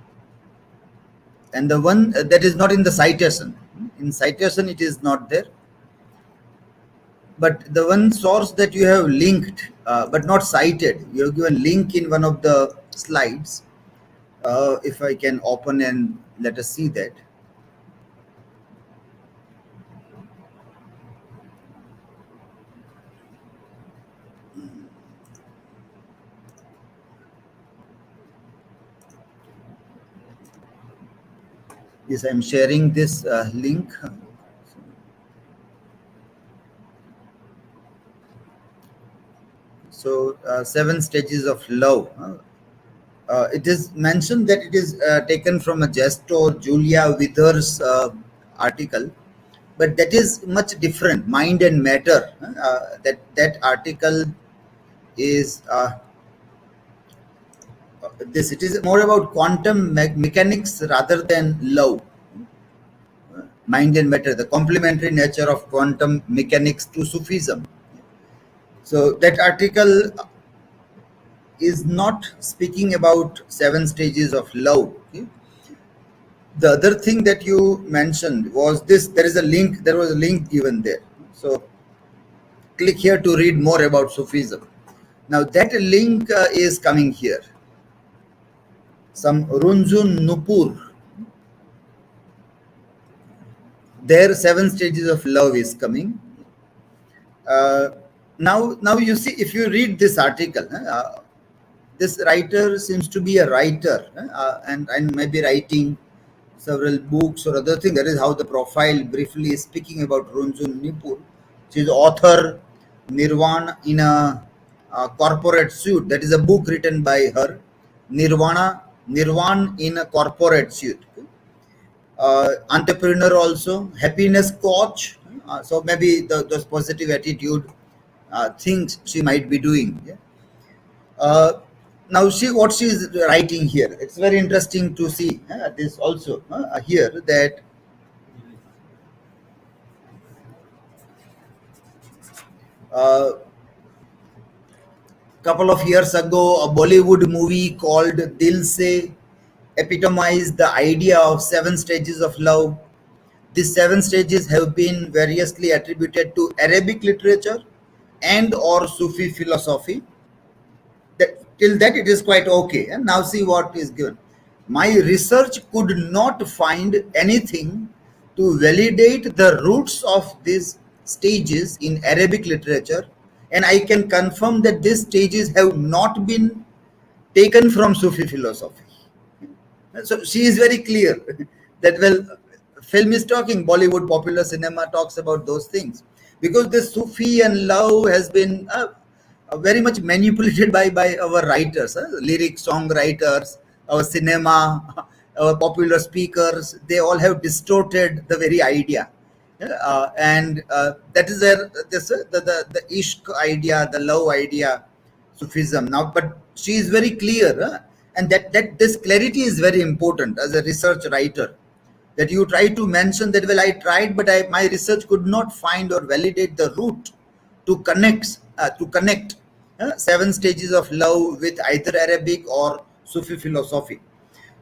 And the one that is not in the citation. In citation, it is not there. But the one source that you have linked, but not cited, you have given link in one of the slides. If I can open and let us see that. Yes, I'm sharing this link. So, 7 stages of love. It is mentioned that it is taken from a gestor Julia Withers article, but that is much different. Mind and matter. That article is this. It is more about quantum mechanics rather than love. Mind and matter, the complementary nature of quantum mechanics to Sufism. So that article is not speaking about 7 stages of love. Okay? The other thing that you mentioned was this. There is a link. There was a link given there. So click here to read more about Sufism. Now that link is coming here. Some Runzun Nupur. Their 7 stages of love is coming. Uh, now you see, if you read this article, this writer seems to be a writer, and maybe writing several books or other thing. That is how the profile briefly is speaking about Runjun Nipur. She is author Nirvana in a corporate suit. That is a book written by her, Nirvana in a corporate suit. Entrepreneur also, happiness coach. So maybe those positive attitude things she might be doing. Yeah? Now see what she is writing here. It's very interesting to see this also here, that couple of years ago, a Bollywood movie called Dil Se epitomized the idea of 7 stages of love. These 7 stages have been variously attributed to Arabic literature and or Sufi philosophy. Till that it is quite okay. And now see what is given. My research could not find anything to validate the roots of these stages in Arabic literature, and I can confirm that these stages have not been taken from Sufi philosophy. So she is very clear that, well, film is talking, Bollywood popular cinema talks about those things, because the Sufi and love has been very much manipulated by our writers, lyric songwriters, our cinema, our popular speakers. They all have distorted the very idea. And that is where this the ishq idea, the love idea, Sufism. Now, but she is very clear, and that this clarity is very important as a research writer. That you try to mention that, well, I tried, but my research could not find or validate the route to connect 7 stages of love with either Arabic or Sufi philosophy,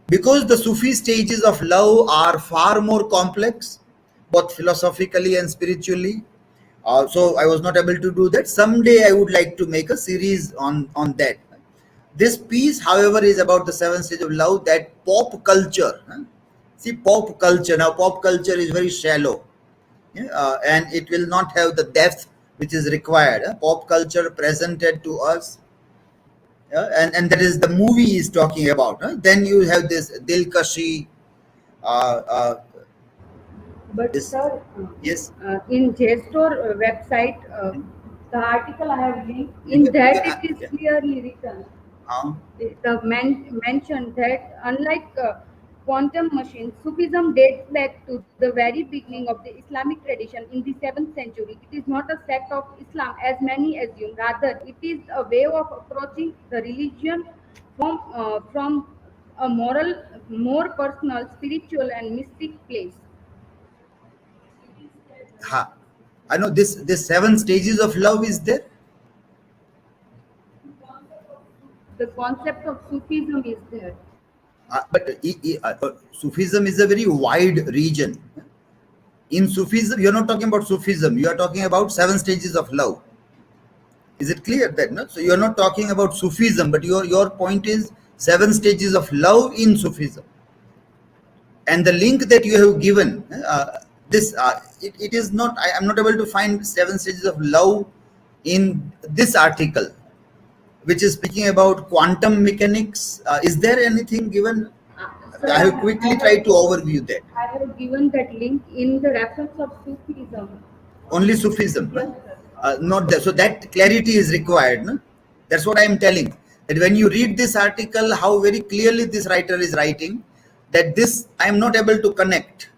because the Sufi stages of love are far more complex, both philosophically and spiritually. So I was not able to do that. Someday I would like to make a series on that. This piece, however, is about the 7 stages of love that pop culture. See, pop culture. Now, pop culture is very shallow, and it will not have the depth which is required. Pop culture presented to us, and that is the movie is talking about. Then you have this Dilkashi, But this, sir, yes. in JSTOR website, the article I have linked, You in can, that you can, it is clearly written. uh, Mentioned that unlike quantum machines, Sufism dates back to the very beginning of the Islamic tradition in the 7th century. It is not a sect of Islam as many assume. Rather, it is a way of approaching the religion from a moral, more personal, spiritual, and mystic place. ha. I know this 7 stages of love is there. The concept of Sufism is there. But Sufism is a very wide region. In Sufism, you're not talking about Sufism. You are talking about 7 stages of love. Is it clear that, no? So you're not talking about Sufism, but your point is 7 stages of love in Sufism. And the link that you have given, it is not. I am not able to find 7 stages of love in this article, which is speaking about quantum mechanics. Is there anything given? Sir, I have quickly tried to overview that. I have given that link in the reference of Sufism. Only Sufism, Yes, huh? sir. Not that. So that clarity is required. No? That's what I am telling. That when you read this article, how very clearly this writer is writing, that this I am not able to connect.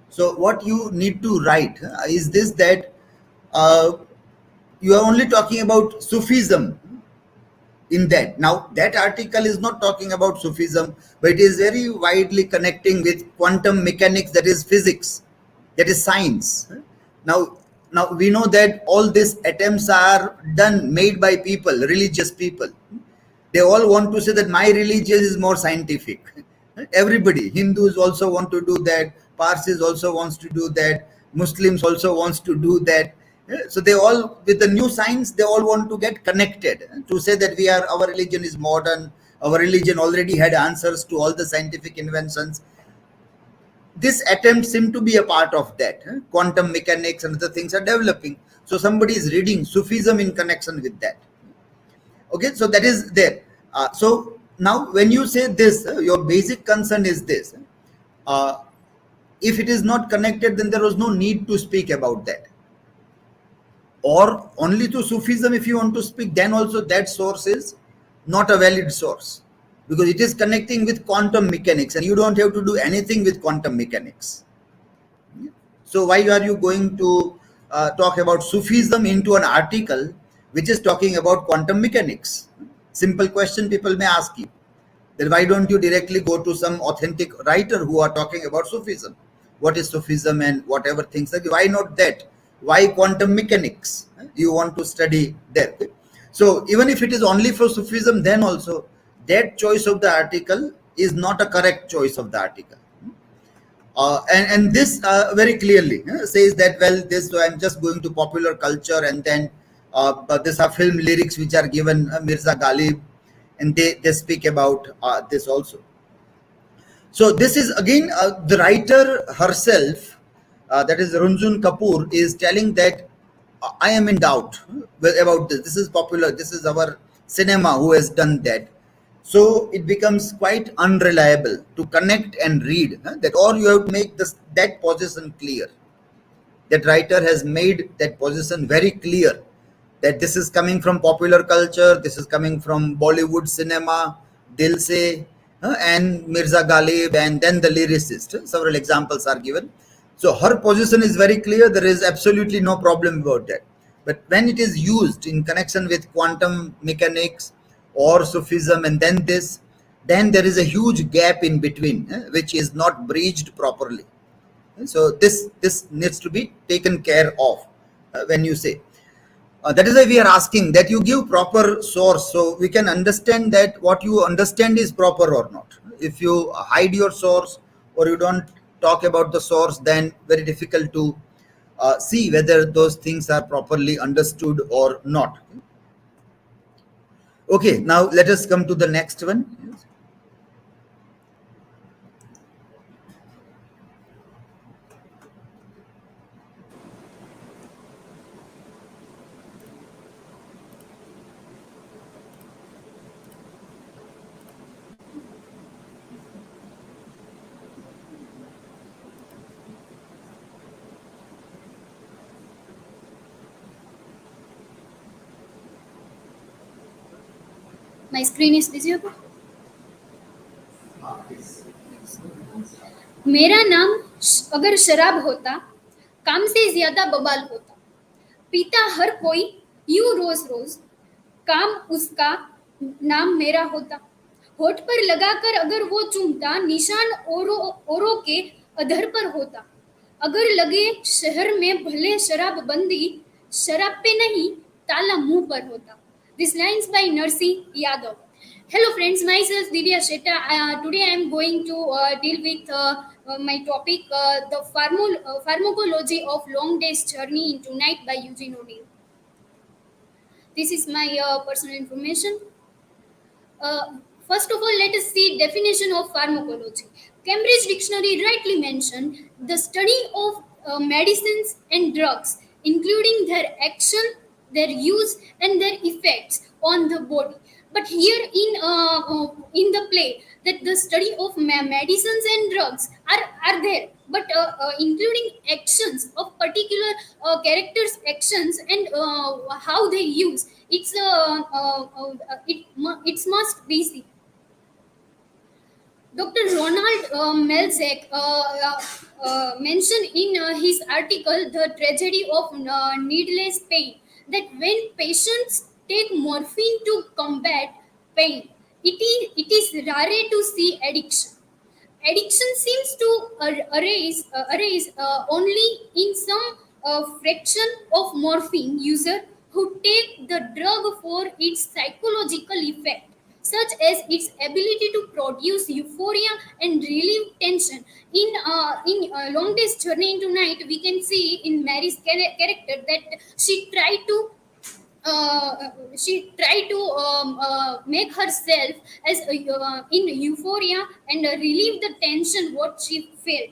So what you need to write is this, that uh, you are only talking about Sufism in that. Now, that article is not talking about Sufism, but it is very widely connecting with quantum mechanics, that is physics, that is science. Now we know that all these attempts are made by people, religious people. They all want to say that my religion is more scientific. Everybody, Hindus also want to do that, Parsis also wants to do that, Muslims also wants to do that. So they all, with the new science, they all want to get connected to say that our religion is modern, our religion already had answers to all the scientific inventions. this attempt seem to be a part of that. Quantum mechanics and other things are developing. So somebody is reading Sufism in connection with that. Okay, so that is there. So now when you say this, your basic concern is this. Uh, if it is not connected, then there was no need to speak about that. Or only to Sufism if you want to speak, then also that source is not a valid source, because it is connecting with quantum mechanics and you don't have to do anything with quantum mechanics. So why are you going to talk about Sufism into an article which is talking about quantum mechanics? Simple question people may ask you. Then why don't you directly go to some authentic writer who are talking about Sufism? What is Sufism and whatever things like, why not that? Why quantum mechanics? You want to study there. So even if it is only for Sufism, then also that choice of the article is not a correct choice of the article. And this very clearly says that, well, this, so I'm just going to popular culture, and then these are film lyrics which are given Mirza Ghalib, and they speak about this also. So this is again the writer herself, that is Runjun Kapoor, is telling that I am in doubt about this. This is popular. This is our cinema who has done that. So it becomes quite unreliable to connect and read that, or you have to make that position clear. That writer has made that position very clear, that this is coming from popular culture, this is coming from Bollywood cinema, Dil Se, and Mirza Ghalib, and then the lyricist. Several examples are given. So her position is very clear. There is absolutely no problem about that. But when it is used in connection with quantum mechanics or Sufism, and then this, then there is a huge gap in between, which is not bridged properly. So this needs to be taken care of when you say. That is why we are asking that you give proper source, so we can understand that what you understand is proper or not. If you hide your source or you don't talk about the source, then very difficult to see whether those things are properly understood or not. Okay, now let us come to the next one. My screen is visible. मेरा नाम अगर शराब होता, काम से ज्यादा बवाल होता, पीता हर कोई यूं रोज रोज, काम उसका नाम मेरा होता, होठ पर लगाकर अगर वो चूमता, निशान औरों के अधर पर होता, अगर लगे शहर में भले शराब बंदी, शराब पे नहीं ताला मुंह पर होता. This lines by Narsi Yadav. Hello friends, myself Divya Sheta. Today I am going to deal with my topic, the pharmacology of long day's journey into night by Eugene O'Neill. This is my personal information. First of all, let us see definition of pharmacology. Cambridge Dictionary rightly mentioned the study of medicines and drugs, including their action, their use, and their effects on the body. But here in the play, that the study of medicines and drugs are there, but including actions of particular characters' actions and how they use. It must be seen. Dr. Ronald Melzek mentioned in his article, The Tragedy of Needless Pain, that when patients take morphine to combat pain, it is rare to see addiction. Addiction seems to arise only in some fraction of morphine user who take the drug for its psychological effect, such as its ability to produce euphoria and relieve tension. In Long Day's Journey into Night, we can see in Mary's character that she tried to make herself as in euphoria and relieve the tension what she felt.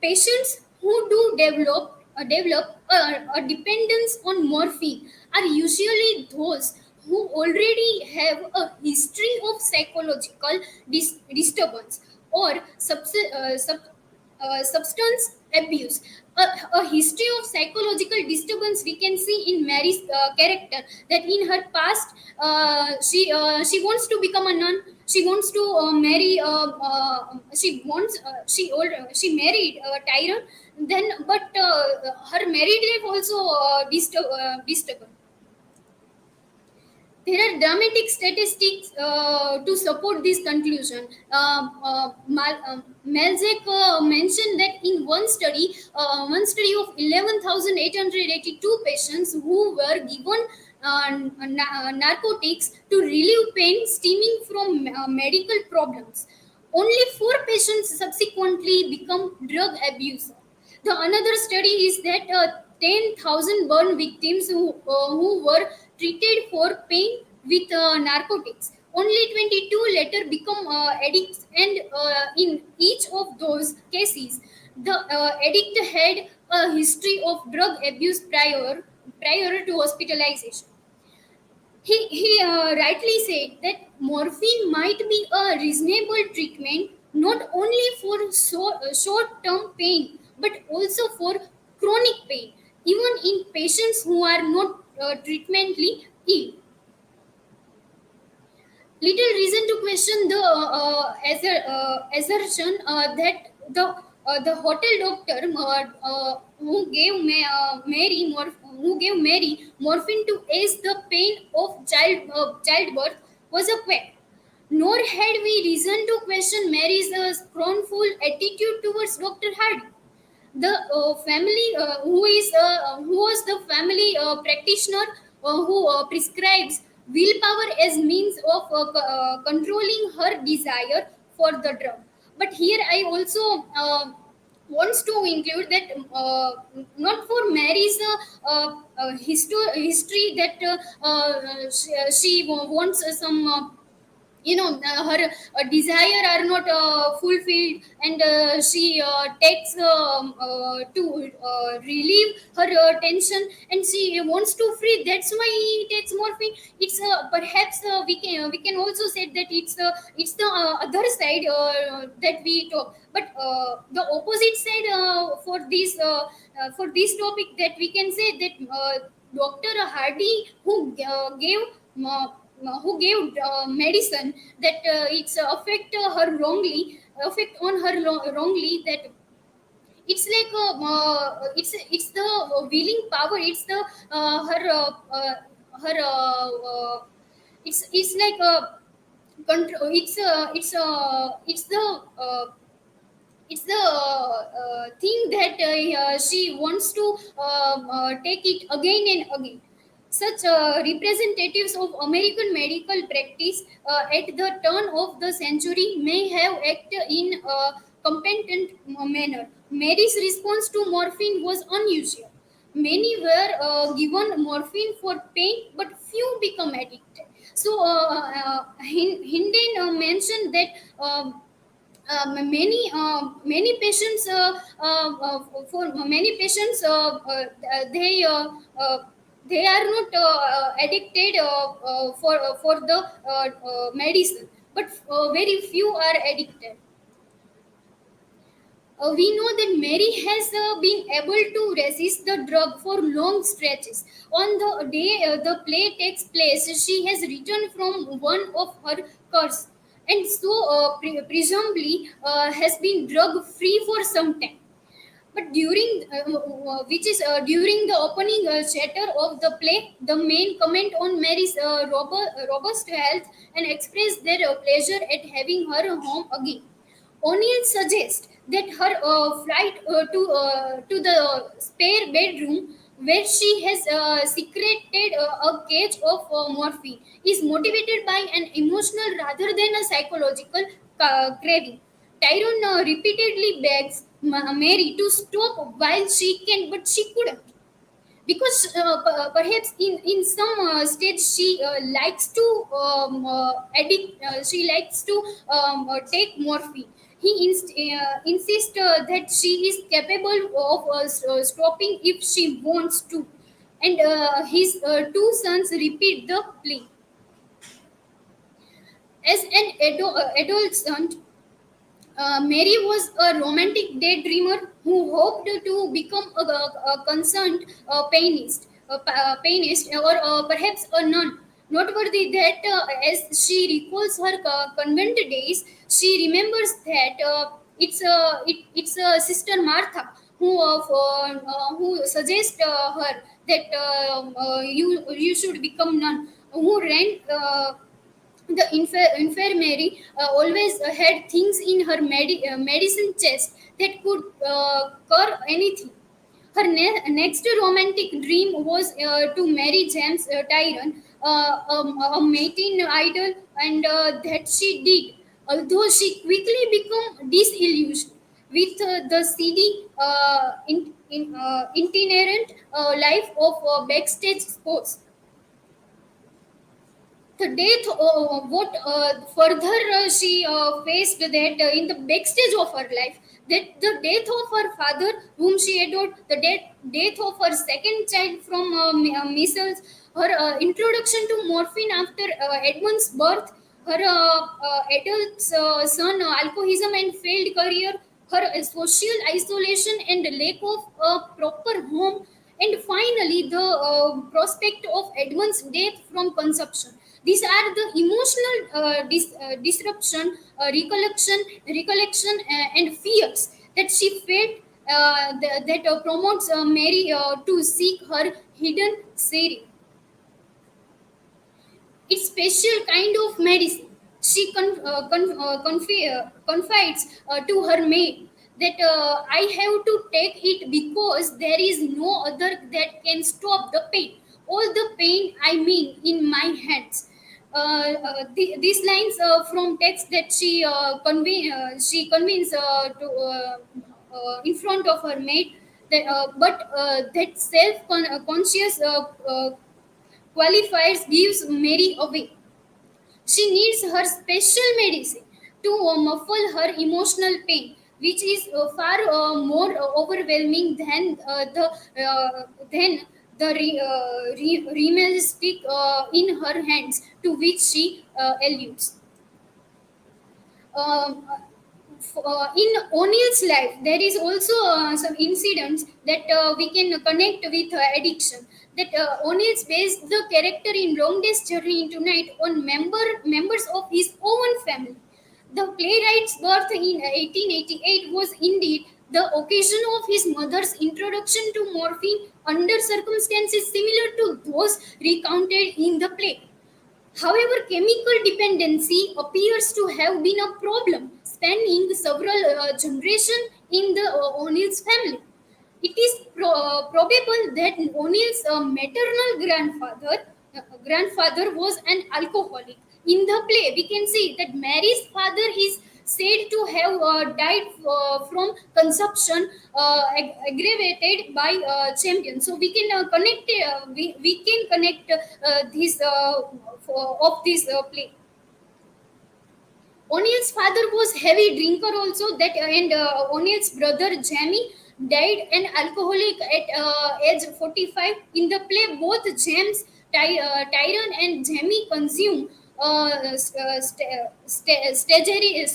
Patients who do develop a dependence on morphine are usually those who already have a history of psychological disturbance or substance abuse. A history of psychological disturbance we can see in Mary's character, that in her past she wants to become a nun. She wants to marry she married Tyrone, then but her married life also disturbed. There are dramatic statistics to support this conclusion. Melzek mentioned that in one study of 11,882 patients who were given narcotics to relieve pain stemming from medical problems, only 4 patients subsequently become drug abusers. The another study is that 10,000 burn victims who were treated for pain with narcotics. Only 22 later become addicts, and in each of those cases, the addict had a history of drug abuse prior to hospitalization. He rightly said that morphine might be a reasonable treatment not only for short term pain but also for chronic pain, even in patients who are not treatmentally ill. Little reason to question the assertion that the hotel doctor who gave Mary morphine to ease the pain of childbirth was a quack. Nor had we reason to question Mary's scornful attitude towards Dr. Hardy. The family who was the family practitioner who prescribes willpower as means of controlling her desire for the drug. But here I also wants to include that not for Mary's history that she wants some her desire are not fulfilled, and she takes to relieve her tension, and she wants to free, that's why he takes morphine. It's perhaps we can also say that it's the other side that we talk, but the opposite side for this topic, that we can say that Dr. Hardy who gave medicine that it's affect on her wrongly, that it's like it's the willing power, it's the her it's like a control, it's the thing that she wants to take it again and again. Such representatives of American medical practice at the turn of the century may have acted in a competent manner. Mary's response to morphine was unusual. Many were given morphine for pain, but few become addicted. So, Hinden mentioned that many patients for many patients they are not addicted for the medicine, but very few are addicted. We know that Mary has been able to resist the drug for long stretches. On the day the play takes place, she has returned from one of her cures, and so presumably has been drug free for some time. But during the opening chatter of the play, the main comment on Mary's robust health and express their pleasure at having her home again. O'Neill suggests that her flight to the spare bedroom, where she has secreted a cage of morphine, is motivated by an emotional rather than a psychological craving. Tyrone repeatedly begs Mary to stop while she can, but she couldn't, because perhaps in some stage she likes to she likes to take morphine. insists that she is capable of stopping if she wants to, and his two sons repeat the plea. As an adolescent, Mary was a romantic daydreamer who hoped to become a concerned pianist, or perhaps a nun. Noteworthy that as she recalls her convent days, she remembers that it's Sister Martha who suggests her that you should become nun, who ran. The infirmary always had things in her medicine chest that could cure anything. Her next romantic dream was to marry James Tyrone, a maiden idol, and that she did. Although she quickly became disillusioned with the seedy, itinerant life of backstage sports. The death what further she faced that in the backstage of her life, that the death of her father whom she adored, the death of her second child from measles, her introduction to morphine after Edmund's birth, her adult son alcoholism and failed career, her social isolation and lack of a proper home, and finally the prospect of Edmund's death from consumption. These are the emotional disruption, recollection, and fears that she felt, that promotes Mary to seek her hidden Siri. It's special kind of medicine. She confides to her maid that I have to take it because there is no other that can stop the pain. All the pain, I mean, in my hands. These lines from text that she convenes to in front of her maid, that, but that self-conscious qualifiers gives Mary away. She needs her special medicine to muffle her emotional pain, which is far more overwhelming than the remel stick in her hands, to which she alludes. Um, in O'Neill's life, there is also some incidents that we can connect with addiction. That O'Neill based the character in Long Day's Journey into Night on members of his own family. The playwright's birth in 1888 was indeed the occasion of his mother's introduction to morphine under circumstances similar to those recounted in the play. However, chemical dependency appears to have been a problem spanning several generations in the O'Neill's family. It is probable that O'Neill's maternal grandfather was an alcoholic. In the play, we can see that Mary's father is said to have died from consumption aggravated by champion. So we can we can connect this of this play. O'Neill's father was heavy drinker also, that and O'Neill's brother Jamie died an alcoholic at age 45. In the play, both James Tyrone and Jamie consume staggering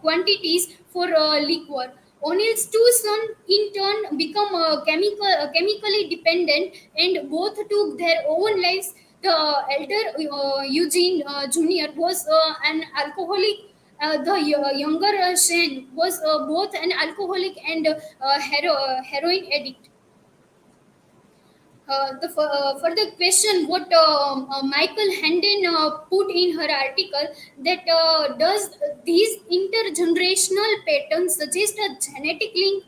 quantities for liquor. O'Neill's two sons, in turn, become chemically dependent, and both took their own lives. The elder Eugene Jr. was an alcoholic. The younger Shane was both an alcoholic and heroin addict. Further question what Michael Hendon put in her article, that does these intergenerational patterns suggest a genetic link?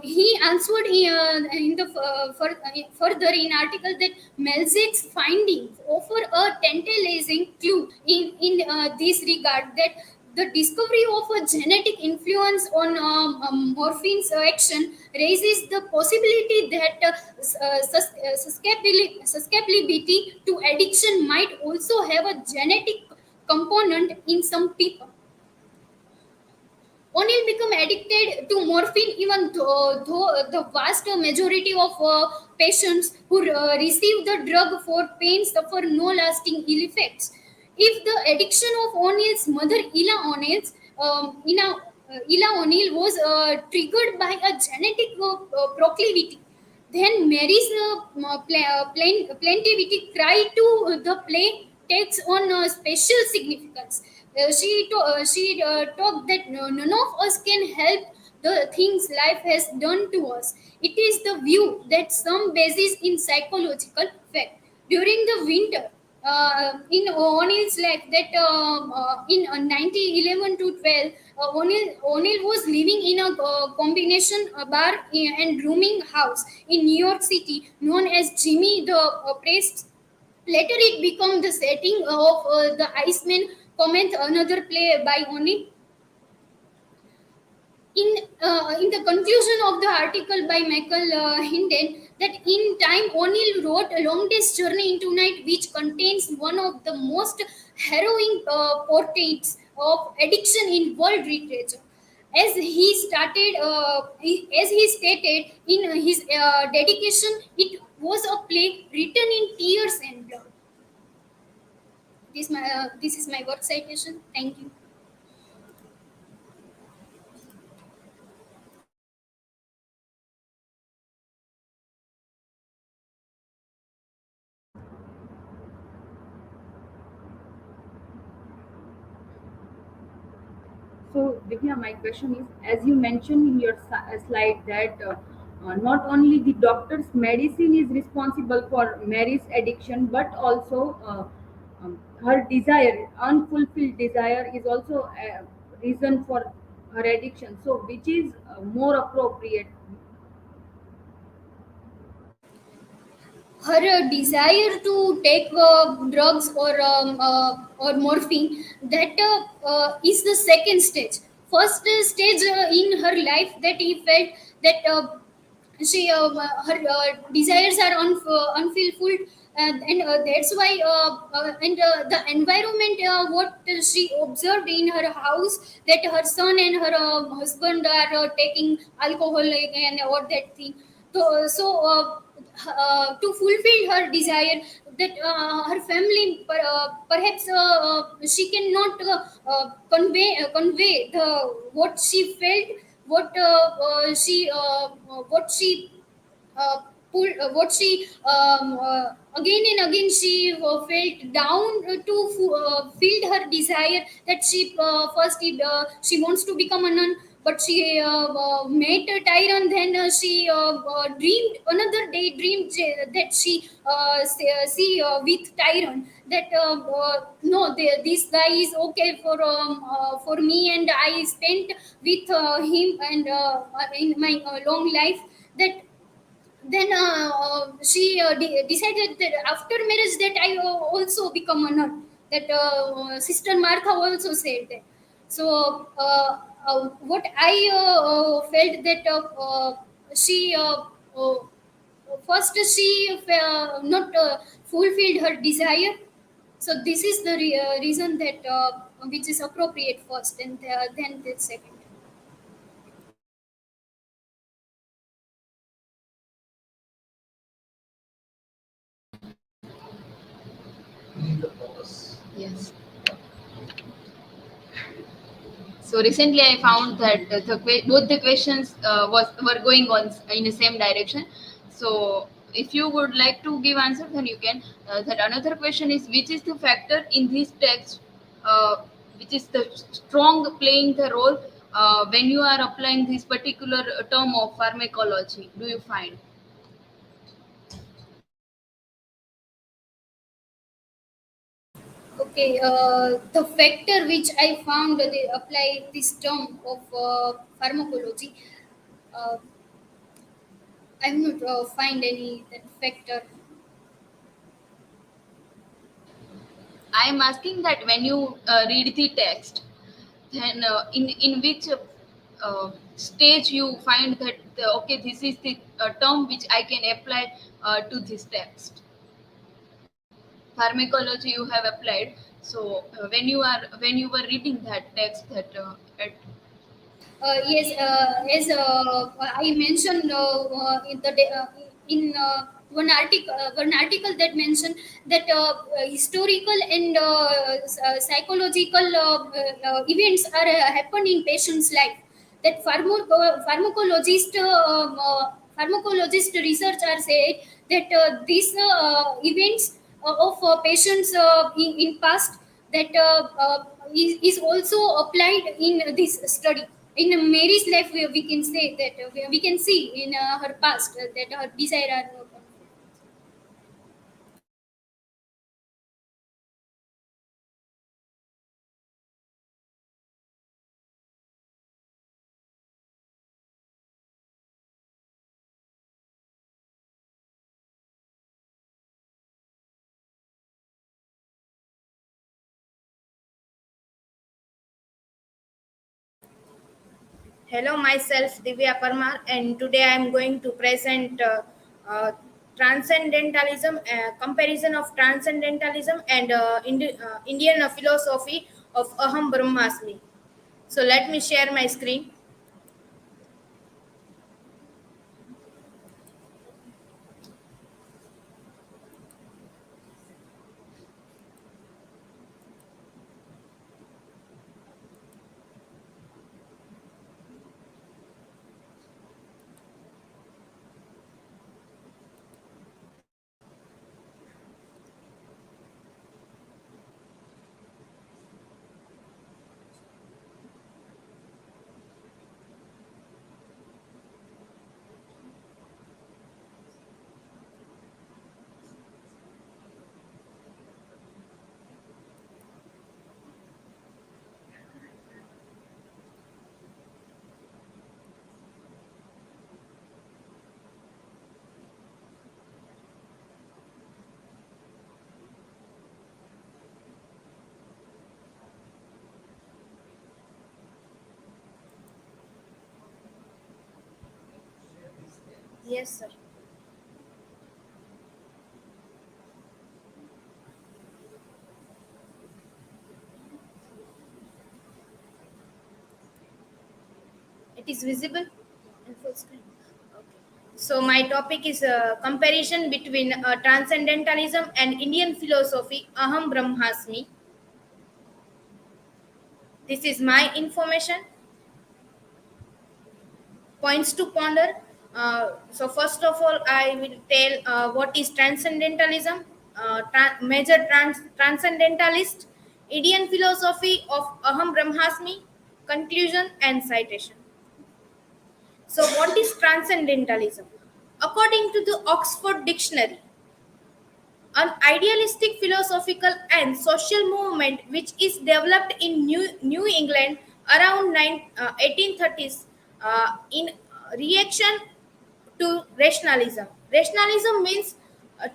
He answered in the further in article that Melzick's findings offer a tantalizing clue in this regard, that the discovery of a genetic influence on morphine's action raises the possibility that susceptibility to addiction might also have a genetic component in some people. O'Neill become addicted to morphine, even though the vast majority of patients who receive the drug for pain suffer no lasting ill effects. If the addiction of O'Neill's mother, Ella O'Neill, was triggered by a genetic proclivity, then Mary's plaintivity cry to the play takes on special significance. She talked that none of us can help the things life has done to us. It is the view that some basis in psychological fact. During the winter, in O'Neill's life, that in 1911 to 12, O'Neill was living in a combination bar and rooming house in New York City, known as Jimmy the Priest. Later, it became the setting of the Iceman comment, another play by O'Neill. In the conclusion of the article by Michael Hinden, that in time O'Neill wrote a long day's journey into night, which contains one of the most harrowing portraits of addiction in world literature. As he stated in his dedication, it was a play written in tears and blood. This is my work citation. Thank you. So, Divya, my question is, as you mentioned in your slide that not only the doctor's medicine is responsible for Mary's addiction, but also her desire, unfulfilled desire, is also a reason for her addiction. So, which is more appropriate? Her desire to take drugs or morphine, that is the second stage. First stage in her life, that he felt that she her desires are unfulfilled, and that's why and the environment, what she observed in her house, that her son and her husband are taking alcohol and or that thing. To fulfill her desire, that her family perhaps she cannot convey the what she felt, what she uh, what she again and again she felt down to feel her desire, that she wants to become a nun, but she met Tyrone. Then she dreamed another day, dreamed that she see with Tyrone, that no, this guy is okay for me, and I spent with him and in my long life. That then she decided that after marriage, that I also become a nun. That Sister Martha also said that. So what I felt, that she first she not fulfilled her desire. So this is the reason that which is appropriate first, and then the second. Yes. So recently, I found that both the questions were going on in the same direction. So if you would like to give answer, then you can. That another question is, which is the factor in this text, which is the strong playing the role when you are applying this particular term of pharmacology? Do you find? Okay, the factor which I found they apply this term of pharmacology, uh, I have not find any that factor. I am asking that when you read the text, then in which stage you find that okay, this is the term which I can apply to this text. Pharmacology you have applied. So when you were reading that text, that yes, as I mentioned in one article that mentioned that historical and psychological events are happen in patient's life. That pharmacologist research are said that these events of patients in past that is also applied in this study. In Mary's life, we can say that we can see in her past that her desire are not. Hello, myself Divya Parmar, and today I am going to present transcendentalism, comparison of transcendentalism and Indian philosophy of Aham Brahmasmi. So let me share my screen. Yes, sir. It is visible in full screen. Okay. So my topic is comparison between transcendentalism and Indian philosophy Aham Brahmasmi. This is my information. Points to ponder. So first of all, I will tell what is transcendentalism. Transcendentalist, Indian philosophy of Aham Brahmasmi, conclusion and citation. So what is transcendentalism? According to the Oxford Dictionary, an idealistic philosophical and social movement which is developed in New England around 1830s in reaction to rationalism. Rationalism means uh,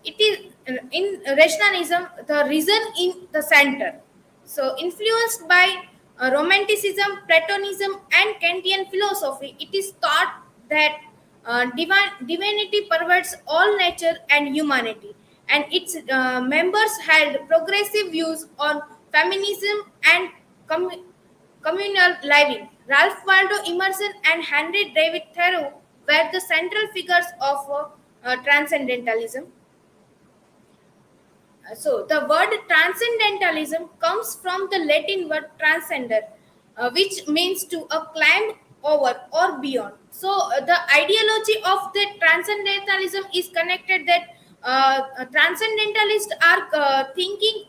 it is in rationalism the reason in the center. So influenced by Romanticism, Platonism, and Kantian philosophy, it is thought that divinity pervades all nature and humanity, and its members had progressive views on feminism and com- communal living. Ralph Waldo Emerson and Henry David Thoreau were the central figures of transcendentalism. So the word transcendentalism comes from the Latin word transcender, which means to climb over or beyond. So the ideology of the transcendentalism is connected that transcendentalists are thinking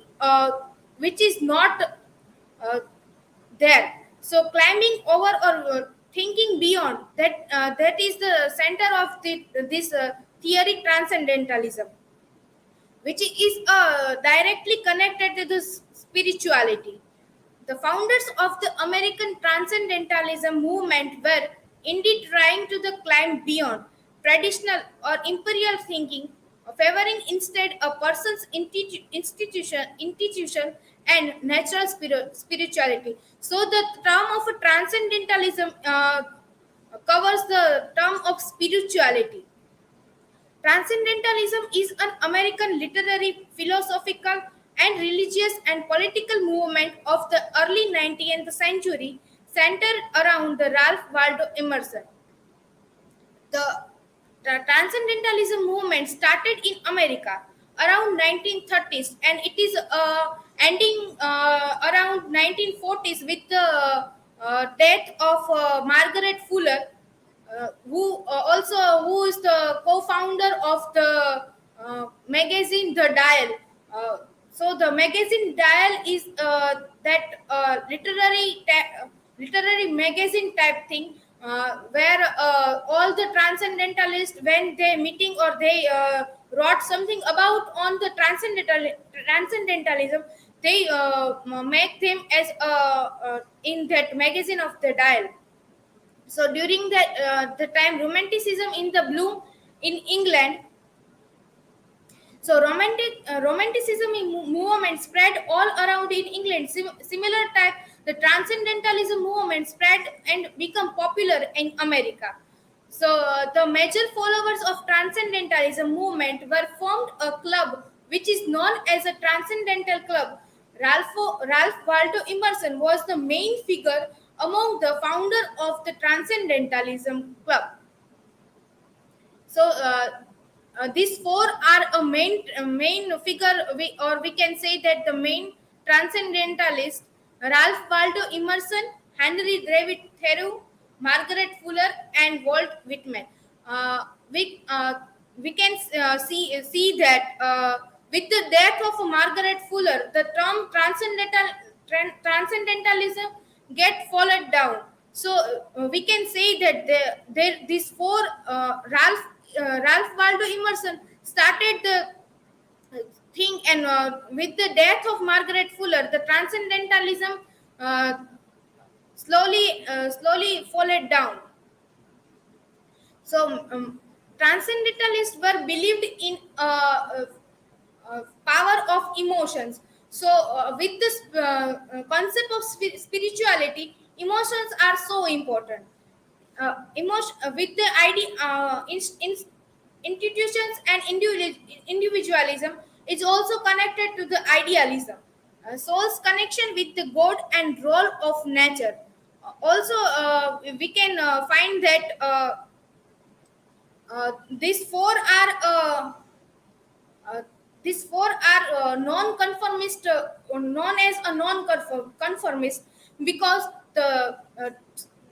which is not there. So climbing over or thinking beyond that, that is the center of this theory transcendentalism, which is directly connected to the spirituality. The founders of the American Transcendentalism movement were indeed trying to the climb beyond traditional or imperial thinking, favoring instead a person's institution and natural spirituality. So the term of transcendentalism covers the term of spirituality. Transcendentalism is an American literary, philosophical, and religious and political movement of the early 19th century, centered around the Ralph Waldo Emerson. The Transcendentalism movement started in America around 1930s, and it is ending around 1940s with the death of Margaret Fuller, who is the co-founder of the magazine The Dial. So the magazine Dial is that literary magazine type thing, where all the transcendentalists, when they meeting or they wrote something about on the transcendentalism, they make them as in that magazine of The Dial. So during the time Romanticism in the bloom in England, so Romanticism movement spread all around in England. Similar type, the Transcendentalism movement spread and become popular in America. So the major followers of Transcendentalism movement were formed a club which is known as a Transcendental Club. Ralph Waldo Emerson was the main figure among the founder of the Transcendentalism Club. So these four are a main figure, or we can say that the main transcendentalist: Ralph Waldo Emerson, Henry David Thoreau, Margaret Fuller, and Walt Whitman. Uh, we uh, we can see that with the death of Margaret Fuller, the term transcendentalism get followed down. So we can say that these four Ralph Waldo Emerson started the thing, and with the death of Margaret Fuller, the transcendentalism uh, slowly followed down. So transcendentalists were believed in power of emotions. So with this concept of spirituality, emotions are so important. With the idea institutions and individualism is also connected to the idealism. Soul's connection with the god and role of nature. Also we can find that these four are non-conformist, known as a non-conformist, because the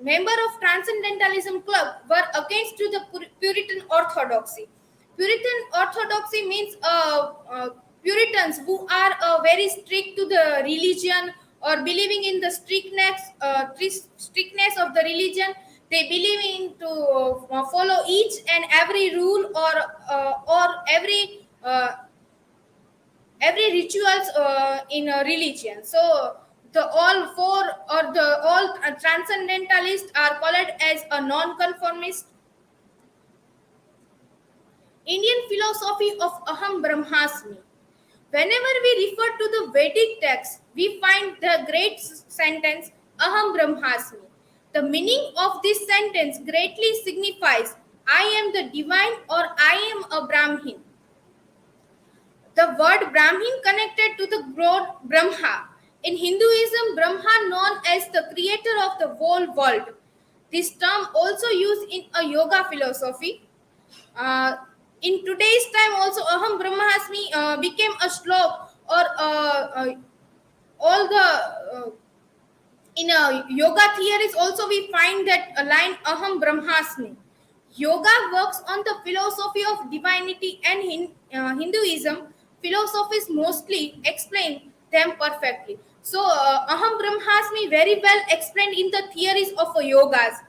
member of Transcendentalism Club were against to the Puritan orthodoxy. Puritan orthodoxy means Puritans who are very strict to the religion, or believing in the strictness of the religion. They believe in to follow each and every rule, or every rituals in a religion. So the all four, or the all transcendentalists are called as a non-conformist. Indian philosophy of Aham Brahmasmi. Whenever we refer to the Vedic text, we find the great sentence Aham Brahmasmi. The meaning of this sentence greatly signifies I am the divine, or I am a Brahmin. The word Brahmin connected to the god Brahma. In Hinduism, Brahma known as the creator of the whole world. This term also used in a yoga philosophy. Uh, in today's time, also Aham Brahmasmi became a slok, or all the in yoga theories also we find that a line Aham Brahmasmi. Yoga works on the philosophy of divinity, and Hinduism philosophies mostly explain them perfectly. So Aham Brahmasmi very well explained in the theories of yogas.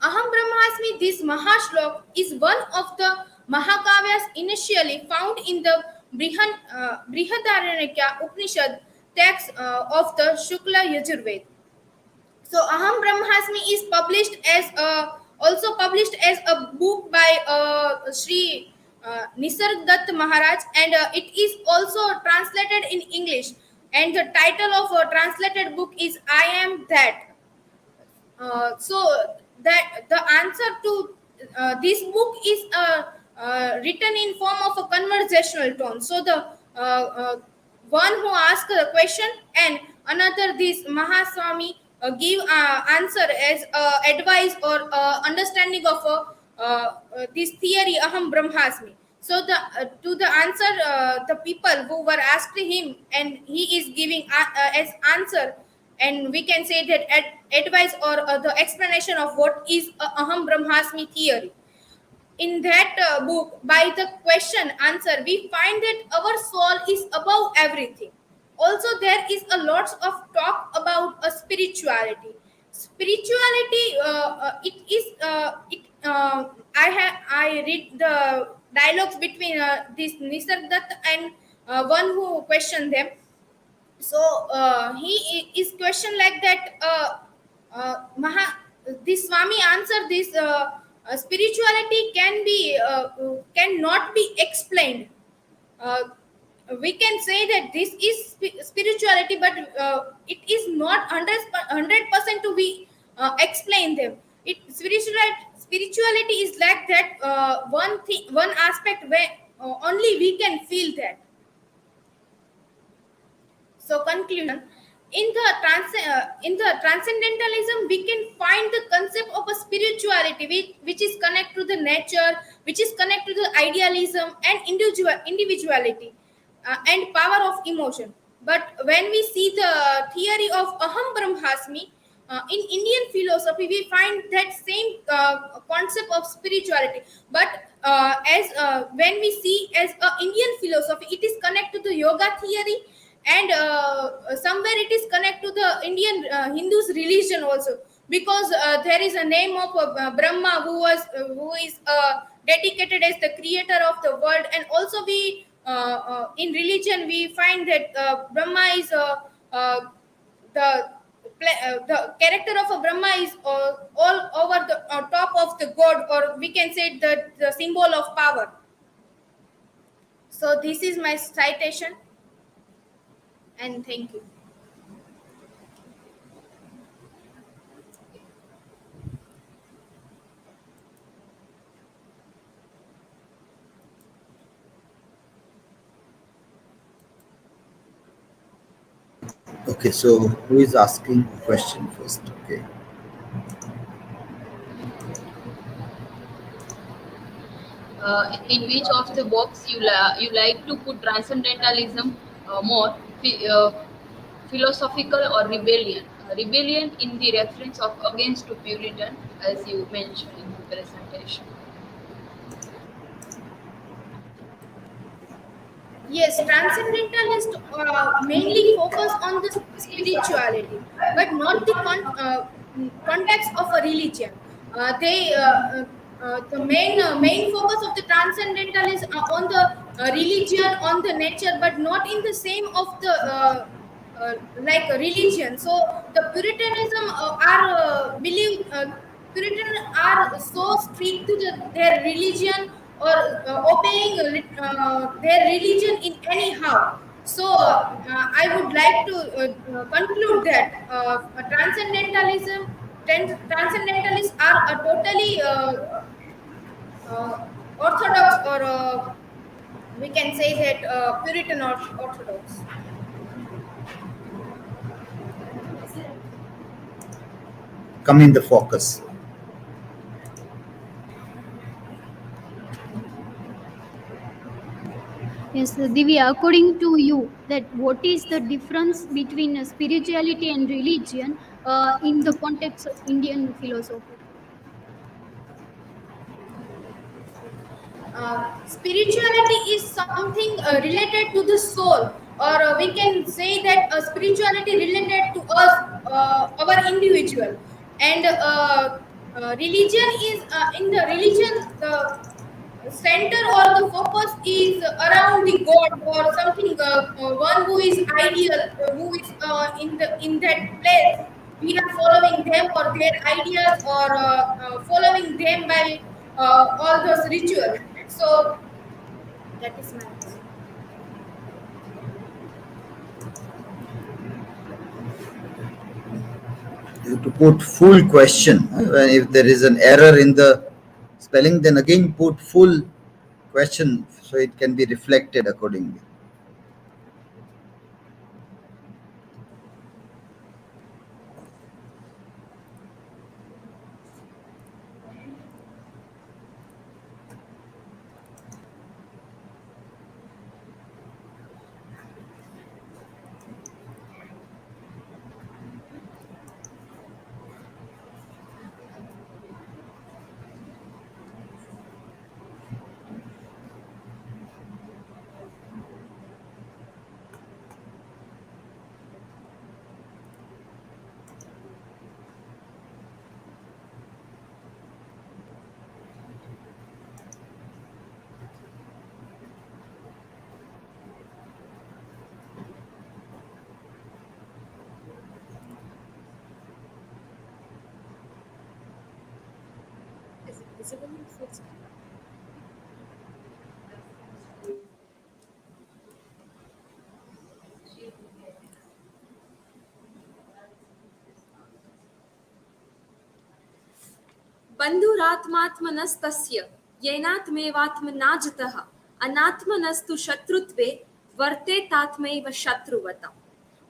Aham Brahmasmi, this Mahashlok, is one of the Mahakavyas initially found in the Brihadaranyaka Upanishad text of the Shukla Yajurveda. So Aham Brahmasmi is also published as a book by Sri Nisarg Dutt Maharaj, and it is also translated in English. And the title of a translated book is I Am That. So that the answer to this book is written in form of a conversational tone. So the one who ask the question and another this Mahaswami give answer as advice or understanding of this theory aham brahmasmi. So the to the answer the people who were asked him and he is giving as answer, and we can say that advice or the explanation of what is aham brahmasmi theory. In that book, by the question answer, we find that our soul is above everything. Also there is a lot of talk about a spirituality. Spirituality it is it I read the dialogues between this Nisargadatta and one who questioned them. So is questioned like that this Swami answered this spirituality cannot be explained. uh, we can say that this is spirituality, but it is not 100% to be explain them. Spirituality is like that one thing, one aspect where only we can feel that. So conclusion, in the transcendentalism, we can find the concept of a spirituality which is connected to the nature, which is connected to the idealism and individuality and power of emotion. But when we see the theory of aham brahmasmi, in Indian philosophy, we find that same concept of spirituality. But as when we see as Indian philosophy, it is connected to the yoga theory, and somewhere it is connected to the Indian Hindus religion also, because there is a name of Brahma who is dedicated as the creator of the world, and also we in religion we find that Brahma is the the character of a Brahma is all over the top of the god, or we can say the symbol of power. So this is my citation, and thank you. Okay, so who is asking question first? Okay. In which of the box you like to put transcendentalism more philosophical or rebellion? Rebellion in the reference of against to Puritan, as you mentioned in the presentation. Yes, transcendentalists mainly focus on the spirituality, but not the context of a religion. The main focus of the transcendentalists are on the religion, on the nature, but not in the same of the like a religion. So the Puritanism are believe Puritan are so strict to their religion, or obeying their religion in anyhow. So I would like to conclude that transcendentalists are a totally orthodox, or we can say that Puritan orthodox. Come in the focus. Yes, Divya, according to you, that what is the difference between spirituality and religion in the context of Indian philosophy? Spirituality is something related to the soul, or we can say that spirituality related to us, our individual, and religion is in the religion the center or the focus is around the god, or something one who is ideal, who is in that place. We are following them or their ideas, or following them by all those rituals. So that is my answer. You have to put full question. If there is an error in the spelling, then again put full question so it can be reflected accordingly. बन्धुरात्मात्मनस्तस्य येनात्मेवात्मनाजितः अनात्मनस्तु शत्रुत्वे वर्तेतात्मैव शत्रुवता.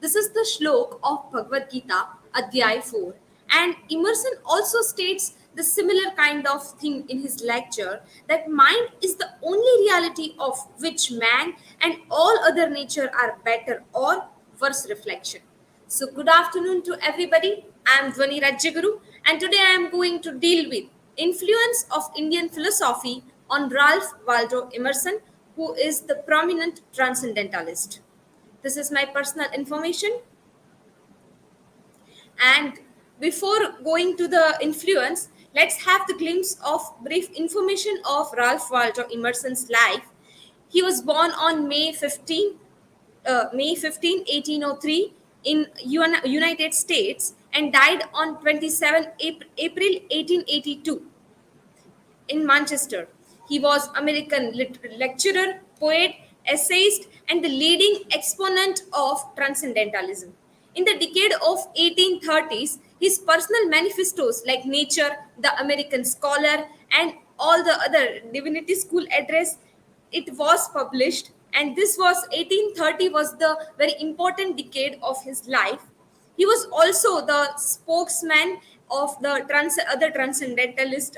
This is the shlok of Bhagavad Gita, Adhyay 4. And Emerson also states the similar kind of thing in his lecture, that mind is the only reality of which man and all other nature are better or worse reflection. So good afternoon to everybody. I am Dhvani Rajyaguru, and today I am going to deal with influence of Indian philosophy on Ralph Waldo Emerson, who is the prominent transcendentalist. This is my personal information. And before going to the influence, let's have the glimpse of brief information of Ralph Waldo Emerson's life. He was born on May 15, 1803 in United States and died on 27 April 1882 in Manchester. He was American lecturer, poet, essayist, and the leading exponent of Transcendentalism. In the decade of 1830s, his personal manifestos like Nature, The American Scholar, and all the other Divinity School Address, it was published, and this was 1830 was the very important decade of his life. He was also the spokesman of the other transcendentalist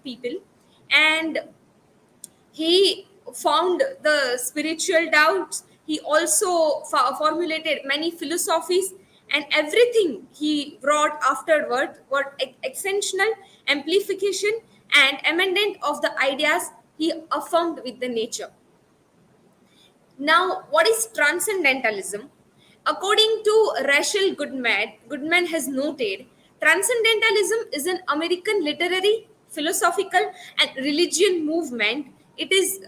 people, and he found the spiritual doubts. He also formulated many philosophies, and everything he brought afterward were extensional amplification and amendment of the ideas he affirmed with the nature. Now, what is transcendentalism? According to Rachel Goodman has noted, transcendentalism is an American literary, philosophical, and religion movement. It is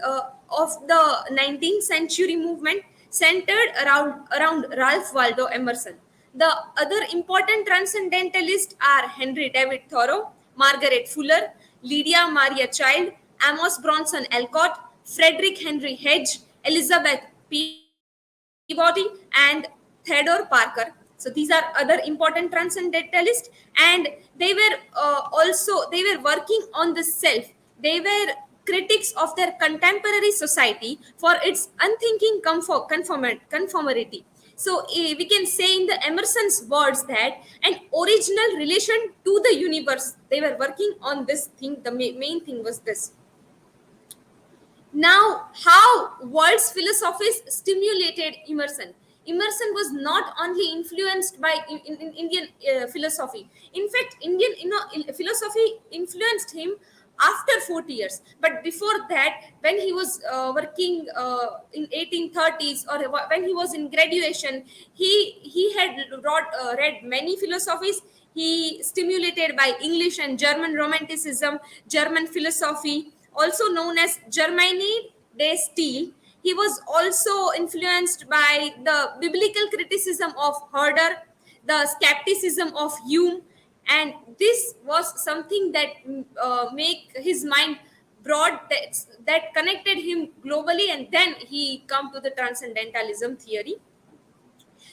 of the 19th century movement centered around Ralph Waldo Emerson. The other important transcendentalists are Henry David Thoreau, Margaret Fuller, Lydia Maria Child, Amos Bronson Alcott, Frederick Henry Hedge, Elizabeth Peabody, and Theodore Parker. So these are other important transcendentalists, and they were working on the self. They were critics of their contemporary society for its unthinking conformity. So we can say in the Emerson's words that an original relation to the universe. They were working on this thing. The main thing was this. Now, how world's philosophies stimulated Emerson? Emerson was not only influenced by Indian philosophy. In fact, Indian philosophy influenced him after 40 years. But before that, when he was working in 1830s, or when he was in graduation, he had read many philosophies. He stimulated by English and German Romanticism, German philosophy, also known as Germanie des Stils. He was also influenced by the biblical criticism of Herder, the skepticism of Hume, and this was something that make his mind broad, that connected him globally, and then he come to the transcendentalism theory.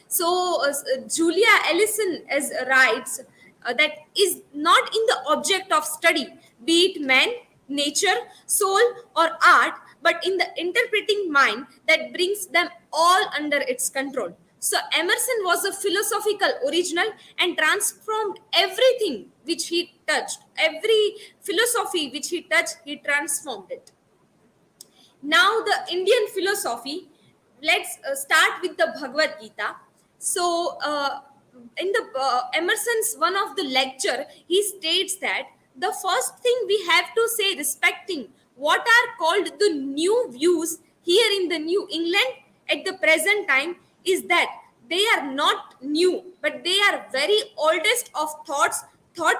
So Julia Ellison writes that is not in the object of study, be it man, nature, soul, or art, but in the interpreting mind that brings them all under its control. So Emerson was a philosophical original and transformed everything which he touched. Every philosophy which he touched, he transformed it. Now the Indian philosophy, let's start with the Bhagavad Gita. So in the Emerson's one of the lecture, he states that the first thing we have to say respecting what are called the new views here in the New England at the present time is that they are not new, but they are very oldest of thoughts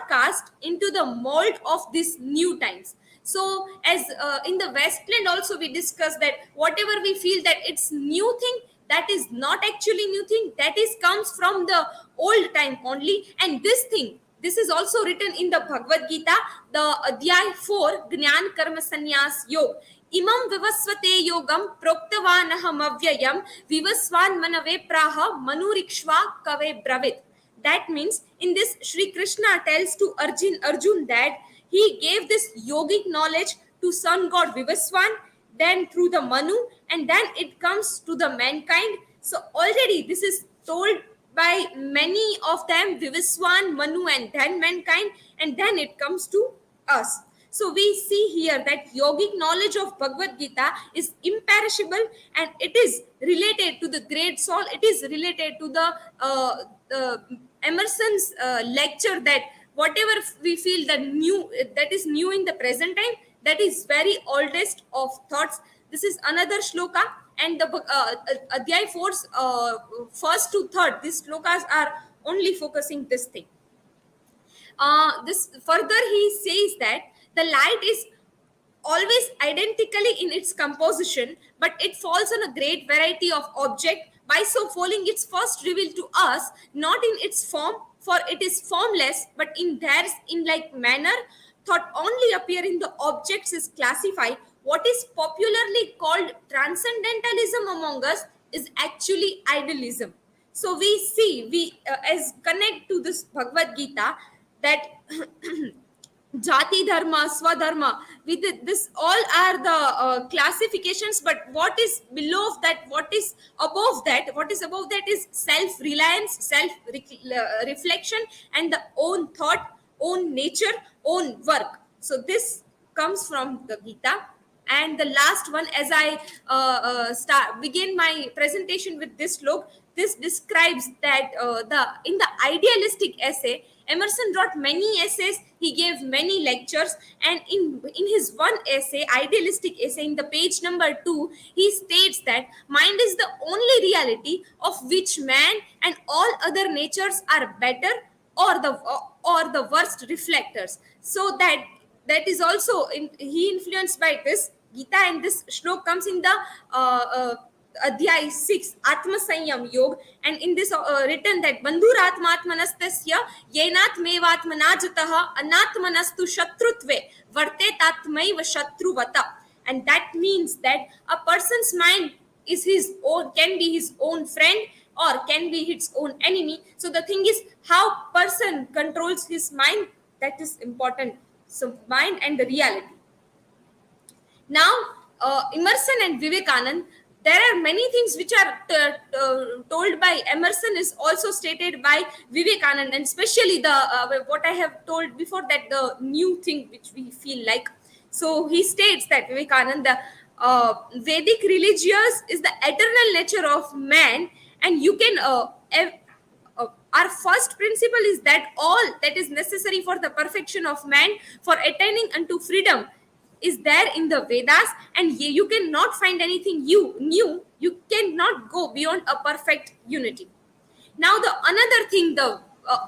cast into the mold of these new times. So as in the Westland also we discussed that whatever we feel that it's new thing, that is not actually new thing, that is comes from the old time only, and this thing This is also written in the Bhagavad Gita, the Adhyay 4, Gnan Karma Sannyas Yog. Imam vivasvate yogam proktavanaham avyayam vivasvan manave praha manurikshva kave bravit. That means in this Sri Krishna tells to Arjun that he gave this yogic knowledge to sun god Vivaswan, then through the Manu, and then it comes to the mankind. So already this is told by many of them, Vivaswan, Manu, and then mankind, and then it comes to us. So we see here that yogic knowledge of Bhagavad Gita is imperishable, and it is related to the great soul. It is related to the Emerson's lecture that whatever we feel that is new in the present time, that is very oldest of thoughts. This is another shloka, and the Adhyay 4's first to third, these shlokas are only focusing this thing. This further he says that the light is always identically in its composition, but it falls on a great variety of objects. By so falling, its first revealed to us, not in its form, for it is formless, but in theirs in like manner, thought only appear in the objects is classified. What is popularly called transcendentalism among us is actually idealism. So we see, as connect to this Bhagavad Gita, that jati dharma, swadharma, with this all are the classifications, but what is below that, what is above that is self-reliance, self-reflection, and the own thought, own nature, own work. So this comes from the Gita. And the last one, as I begin my presentation with this slok, this describes that in the idealistic essay, Emerson wrote many essays, he gave many lectures, and in his one essay, idealistic essay, in the page number 2, he states that mind is the only reality of which man and all other natures are better or the worst reflectors. So that is also he influenced by this Gita, and this shlok comes in the Adhyay 6, Atma Sanyam Yog, and in this written that Bandhuratmatmanastasya yenat mevatmanajataha anatmanastu shatrutve vartetatmaiva shatruvata. And that means that a person's mind is his own, can be his own friend or can be his own enemy. So the thing is how person controls his mind, that is important. So mind and the reality. Now, Emerson and Vivekanand, there are many things which are told by Emerson is also stated by Vivekanand, and especially the what I have told before, that the new thing which we feel like. So he states that Vivekanand, the Vedic religious is the eternal nature of man, and you can our first principle is that all that is necessary for the perfection of man, for attaining unto freedom, is there in the Vedas, and you cannot find anything new. You cannot go beyond a perfect unity. Now the another thing, the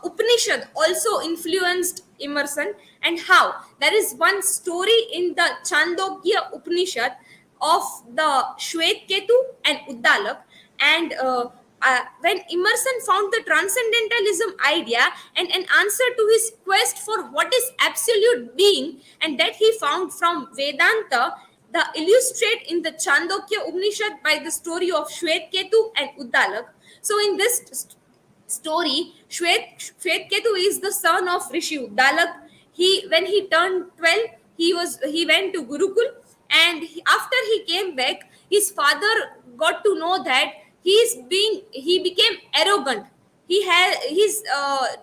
Upanishad also influenced Emerson, and how there is one story in the Chandogya Upanishad of the Shwetketu and Uddalak, and when Emerson found the transcendentalism idea and an answer to his quest for what is absolute being, and that he found from Vedanta, the illustrate in the Chandogya Upanishad by the story of Shwetketu and Uddalak. So in this story, Shwetketu is the son of Rishi Uddalak. When he turned 12, he went to Gurukul, and after he came back, his father got to know that he became arrogant. His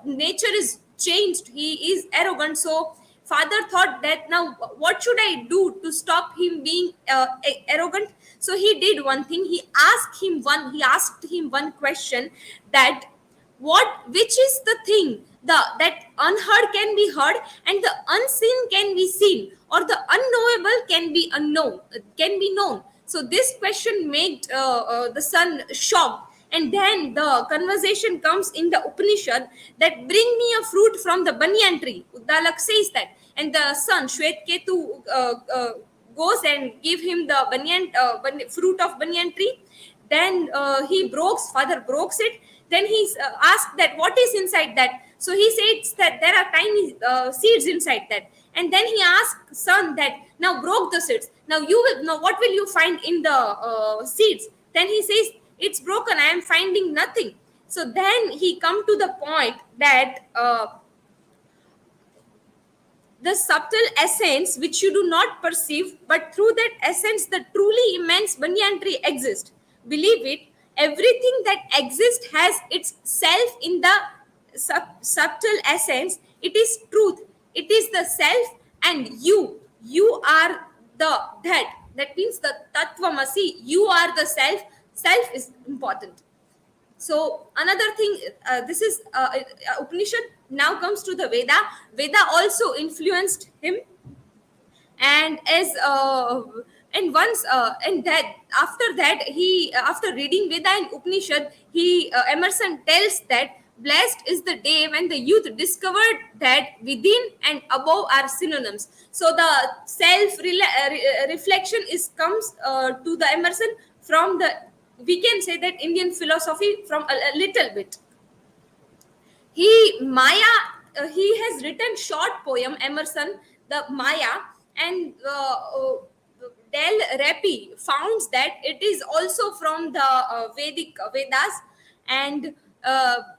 nature is changed. He is arrogant. So father thought that now what should I do to stop him being arrogant? So he did one thing. He asked him one question, that which is the thing that unheard can be heard and the unseen can be seen, or the unknowable can be known. So this question made the son shocked, and then the conversation comes in the Upanishad that bring me a fruit from the banyan tree. Uddalak says that, and the son Shwetketu goes and give him the fruit of banyan tree. Then father breaks it. Then he asked that what is inside that. So he says that there are tiny seeds inside that, and then he asks son that now broke the seeds. Now you will now what will you find in the seeds? Then he says it's broken. I am finding nothing. So then he come to the point that the subtle essence which you do not perceive, but through that essence the truly immense banyan tree exists. Believe it, everything that exists has its self in the subtle essence. It is truth, it is the self, and you are the that means the tattvamasi. You are the self. Self is important. So another thing, this is Upanishad. Now comes to the Veda. Veda also influenced him, and as and once and that after that he after reading Veda and Upanishad, he Emerson tells that blessed is the day when the youth discovered that within and above are synonyms. So the self reflection is comes to the Emerson from the, we can say that, Indian philosophy from a little bit. He Maya, he has written short poem Emerson, the Maya, and Del Repi founds that it is also from the Vedic Vedas, and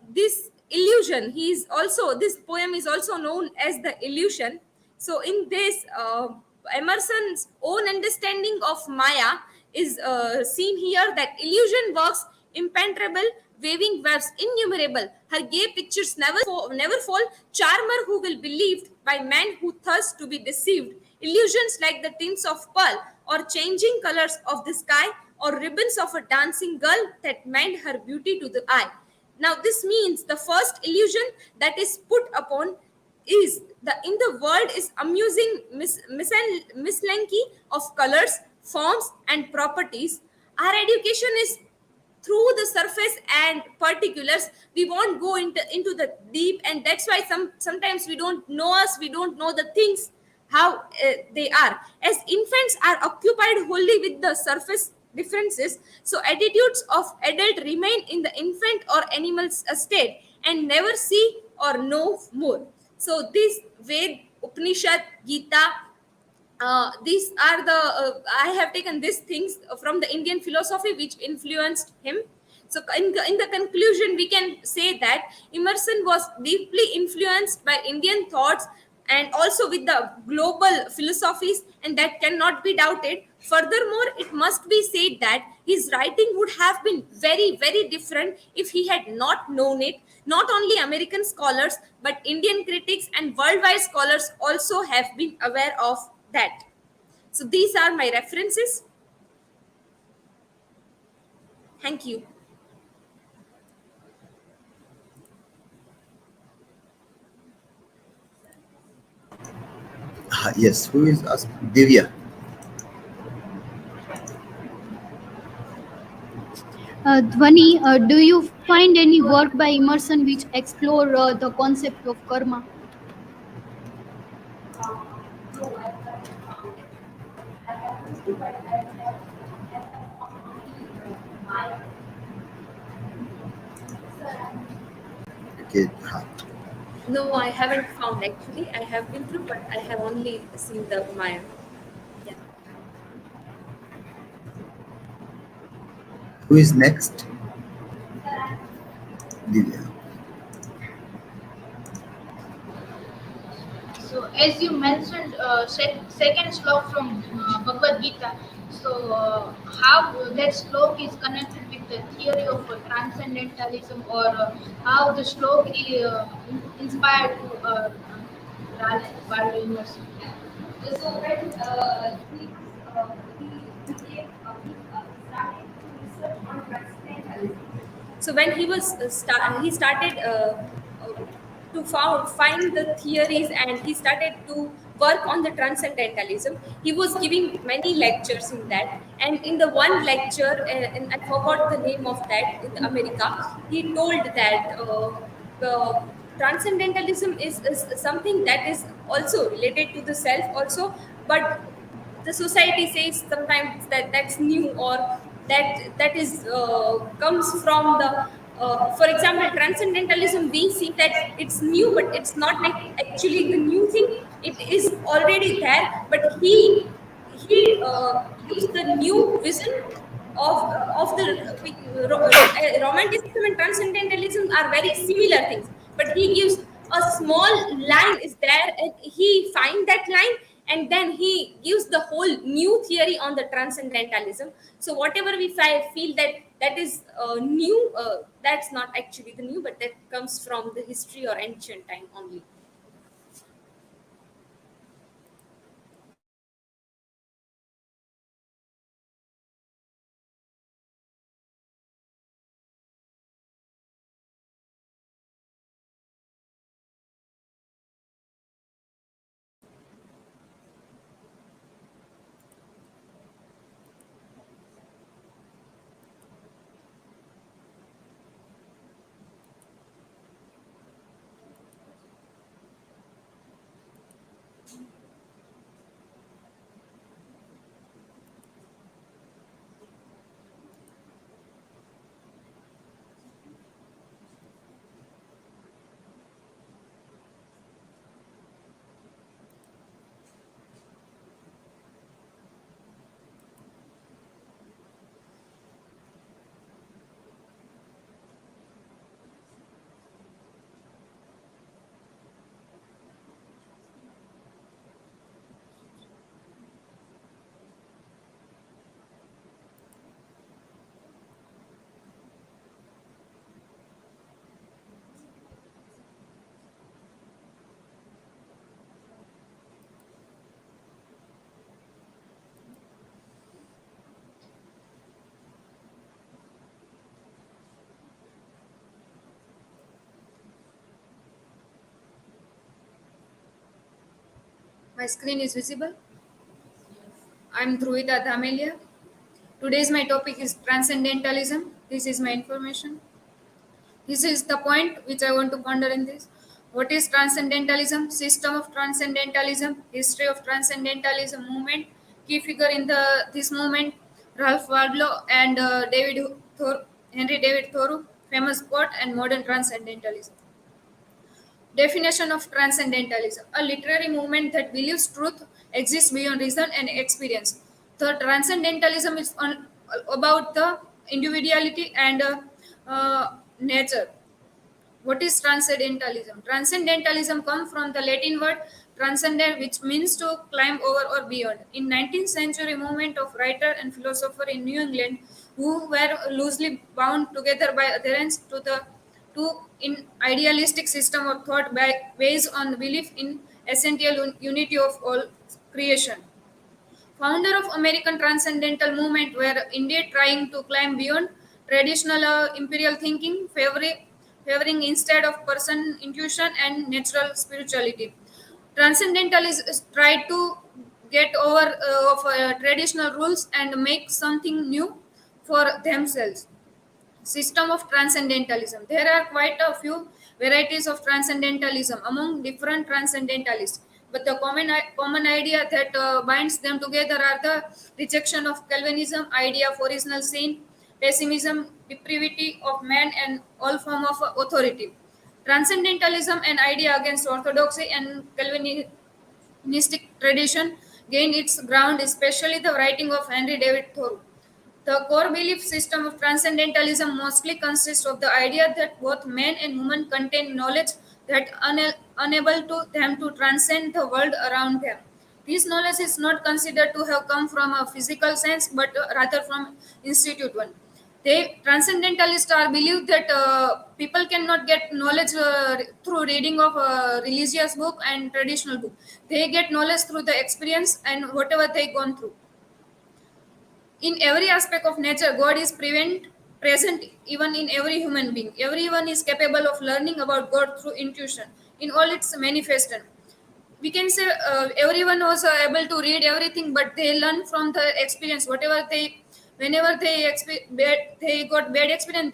this illusion, he is also, this poem is also known as the illusion. So in this Emerson's own understanding of Maya is seen here, that illusion works impenetrable, waving webs innumerable. Her gay pictures never fall. Charmer who will believed by men who thirst to be deceived. Illusions like the tints of pearl, or changing colors of the sky, or ribbons of a dancing girl that meant her beauty to the eye. Now this means the first illusion that is put upon is the in the world is amusing mislanky of colors, forms, and properties. Our education is through the surface and particulars. We won't go into the deep, and that's why sometimes we don't know us, we don't know the things how they are. As infants are occupied wholly with the surface differences, so attitudes of adult remain in the infant or animal's state and never see or know more. So this Ved, Upanishad, Gita, these are the I have taken these things from the Indian philosophy which influenced him. So in the conclusion, we can say that Emerson was deeply influenced by Indian thoughts and also with the global philosophies, and that cannot be doubted. Furthermore, it must be said that his writing would have been very, very different if he had not known it. Not only American scholars, but Indian critics and worldwide scholars also have been aware of that. So these are my references. Thank you. Yes, who is asking? Divya. Dhvani, do you find any work by Emerson which explore the concept of karma? Okay. No, I haven't found actually. I have been through, but I have only seen the Maya. Yeah. Who is next? Divya. So, as you mentioned, second slok from Bhagavad Gita. So, how that slok is connected with the theory of transcendentalism, or how the slok is inspired to Raleigh Emerson. So when he became started to research on transcendentalism. So when he was he started to find the theories, and he started to work on the transcendentalism. He was giving many lectures in that, and in the one lecture, and I forgot the name of that, in America, he told that the transcendentalism is something that is also related to the self also, but the society says sometimes that that's new, or that is comes from the For example, transcendentalism, we see that it's new, but it's not like actually the new thing. It is already there, but he gives the new vision of the romanticism and transcendentalism are very similar things, but he gives a small line is there, and he find that line, and then he gives the whole new theory on the transcendentalism. So whatever we feel that that is new, that's not actually the new, but that comes from the history or ancient time only. My screen is visible. I'm Dhruvita Dhameliya. Today's my topic is Transcendentalism. This is my information. This is the point which I want to ponder in this. What is Transcendentalism? System of Transcendentalism, history of Transcendentalism movement. Key figure in this movement, Ralph Waldo and Henry David Thoreau, famous quote and modern Transcendentalism. Definition of Transcendentalism: a literary movement that believes truth exists beyond reason and experience. The Transcendentalism is about the individuality and nature. What is Transcendentalism? Transcendentalism comes from the Latin word transcendent, which means to climb over or beyond. In 19th century movement of writer and philosopher in New England who were loosely bound together by adherence to in idealistic system of thought based on belief in essential unity of all creation. Founder of American Transcendental Movement were indeed trying to climb beyond traditional imperial thinking, favoring instead of person intuition and natural spirituality. Transcendentalists tried to get over of traditional rules and make something new for themselves. System of Transcendentalism. There are quite a few varieties of Transcendentalism among different Transcendentalists, but the common idea that binds them together are the rejection of Calvinism, idea of original sin, pessimism, depravity of man, and all form of authority. Transcendentalism, an idea against orthodoxy and Calvinistic tradition, gained its ground, especially the writing of Henry David Thoreau. The core belief system of Transcendentalism mostly consists of the idea that both man and woman contain knowledge that unable to them to transcend the world around them. This knowledge is not considered to have come from a physical sense, but rather from institute one. They transcendentalists are believe that people cannot get knowledge through reading of a religious book and traditional book. They get knowledge through the experience and whatever they gone through. In every aspect of nature, God is present even in every human being. Everyone is capable of learning about God through intuition in all its manifestation. We can say everyone was able to read everything, but they learn from the experience. Whenever they got bad experience,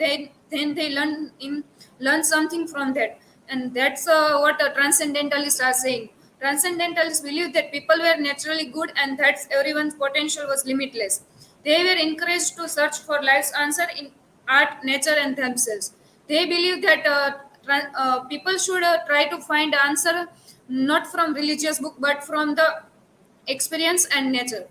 then they learn something from that, and that's what transcendentalists are saying. Transcendentalists believe that people were naturally good and that everyone's potential was limitless. They were encouraged to search for life's answer in art, nature, and themselves. They believe that people should try to find answer not from religious book but from the experience and nature.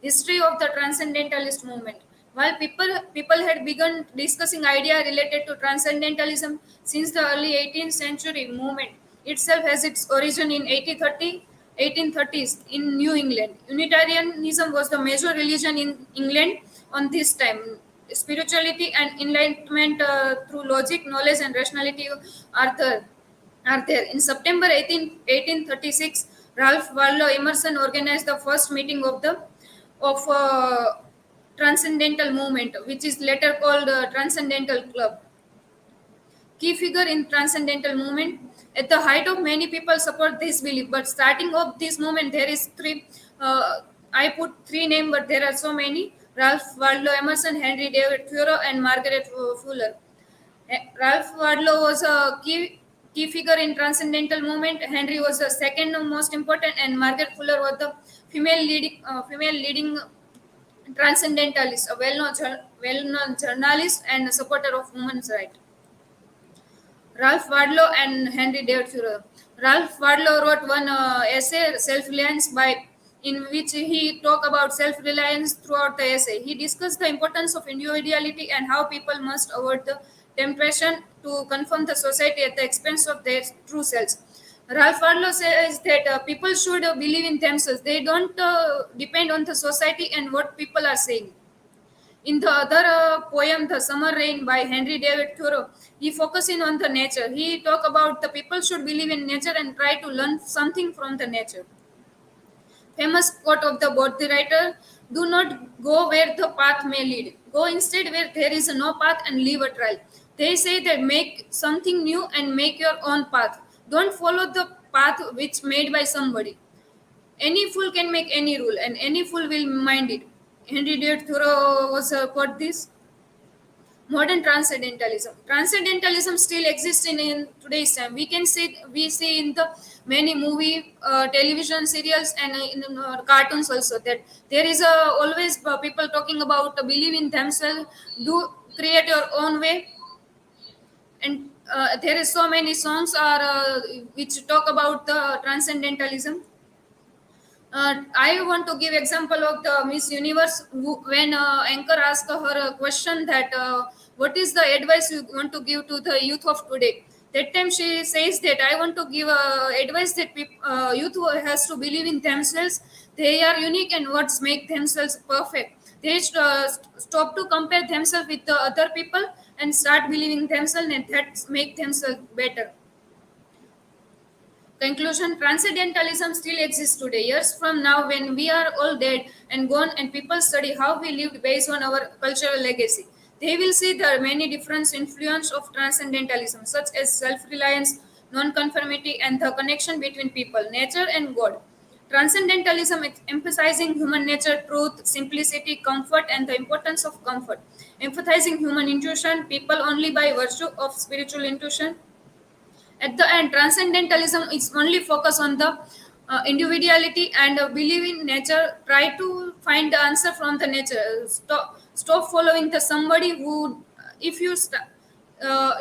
History of the transcendentalist movement. While people had begun discussing idea related to transcendentalism since the early 18th century, movement itself has its origin in 1830s in New England. Unitarianism was the major religion in England on this time. Spirituality and enlightenment through logic, knowledge, and rationality are there In September 1836, Ralph Waldo Emerson organized the first meeting of Transcendental Movement, which is later called Transcendental Club. Key figure in Transcendental Movement. At the height of many people support this belief, but starting of this movement, there is three. I put three names, but there are so many: Ralph Waldo Emerson, Henry David Thoreau, and Margaret Fuller. Ralph Waldo was a key figure in Transcendental Movement. Henry was the second most important, and Margaret Fuller was the female leading transcendentalist, a well-known journalist and a supporter of women's rights. Ralph Waldo and Henry David Thoreau. Ralph Waldo wrote one essay, Self-Reliance, in which he talked about self-reliance throughout the essay. He discussed the importance of individuality and how people must avoid the temptation to conform the society at the expense of their true selves. Ralph Waldo says that people should believe in themselves. They don't depend on the society and what people are saying. In the other poem, The Summer Rain by Henry David Thoreau, he focusing on the nature. He talk about the people should believe in nature and try to learn something from the nature. Famous quote of the Bodhi writer: "Do not go where the path may lead. Go instead where there is no path and leave a trail." They say that make something new and make your own path. Don't follow the path which made by somebody. Any fool can make any rule, and any fool will mind it. Henry David Thoreau was quote this. Modern transcendentalism. Transcendentalism still exists in today's time. We see in the many movie, television serials, and in cartoons also that there is always people talking about believe in themselves, do create your own way, and there is so many songs are which talk about the transcendentalism. I want to give example of the Miss Universe when anchor asked her a question that what is the advice you want to give to the youth of today. That time she says that I want to give advice that youth has to believe in themselves. They are unique and what's make themselves perfect. They stop to compare themselves with the other people and start believing themselves, and that make themselves better. Conclusion: Transcendentalism still exists today. Years from now, when we are all dead and gone, and people study how we lived based on our cultural legacy, they will see the many different influence of Transcendentalism, such as self-reliance, non-conformity, and the connection between people, nature, and God. Transcendentalism emphasizing human nature, truth, simplicity, comfort, and the importance of comfort. Emphasizing human intuition, people only by virtue of spiritual intuition. At the end, transcendentalism is only focus on the individuality and believe in nature. Try to find the answer from the nature. Stop following the somebody who, if you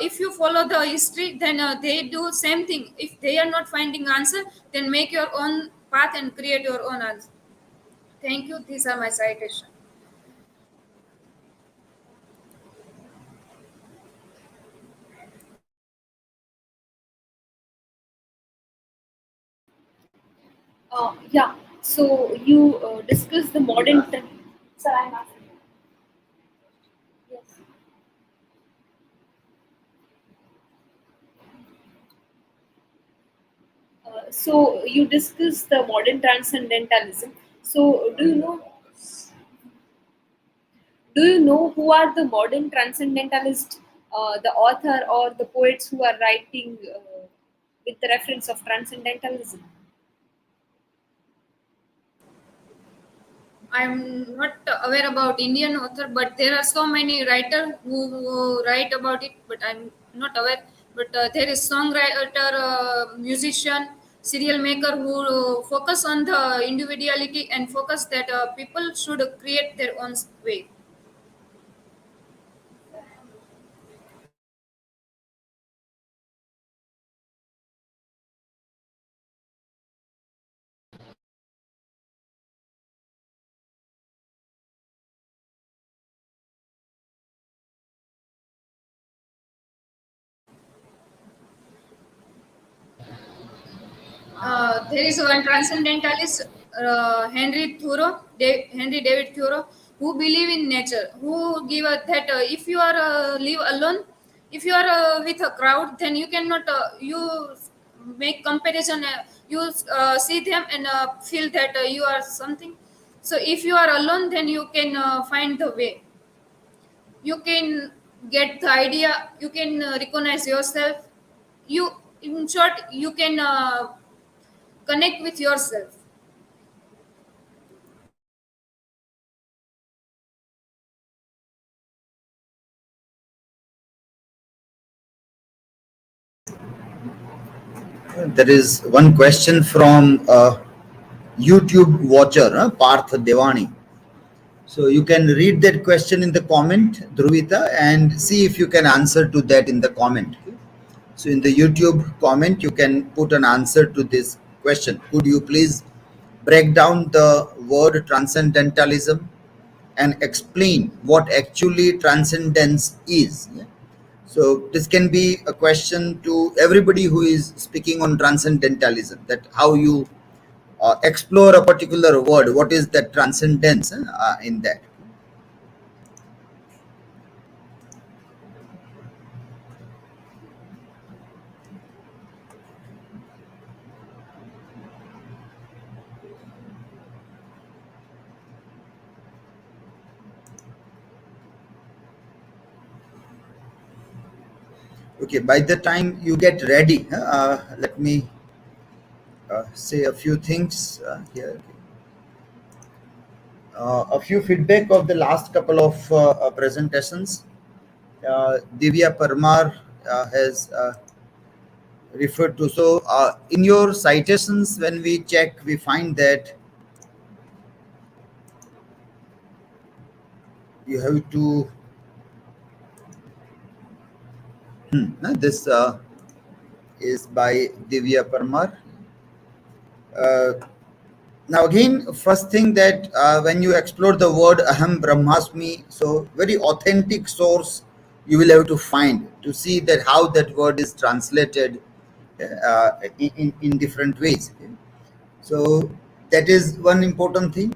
if you follow the history, then they do same thing. If they are not finding answer, then make your own path and create your own answer. Thank you. These are my citations. Yeah. So you discuss the modern. Sir, I'm asking. Yes. So you discuss the modern transcendentalism. So do you know who are the modern transcendentalists, the author or the poets who are writing with the reference of transcendentalism? I'm not aware about Indian author, but there are so many writers who write about it, but I'm not aware. But there is songwriter, musician, serial maker who focus on the individuality and focus that people should create their own way. There is one transcendentalist, Henry David Thoreau, who believe in nature, who give that if you are live alone, if you are with a crowd, then you cannot you make comparison. You see them and feel that you are something. So if you are alone, then you can find the way. You can get the idea. You can recognize yourself. You, in short, you can connect with yourself. There is one question from YouTube watcher, Parth Devani. So you can read that question in the comment, Dhruvita, and see if you can answer to that in the comment. So in the YouTube comment, you can put an answer to this question. Could you please break down the word transcendentalism and explain what actually transcendence is? Yeah. So this can be a question to everybody who is speaking on transcendentalism, that how you explore a particular word, what is that transcendence in that? Okay, by the time you get ready, let me say a few things here. A few feedback of the last couple of presentations. Divya Parmar has referred to. So in your citations, when we check, we find that you have to this is by Divya Parmar. Now again, first thing that when you explore the word Aham Brahmasmi, so very authentic source you will have to find to see that how that word is translated in different ways. So that is one important thing.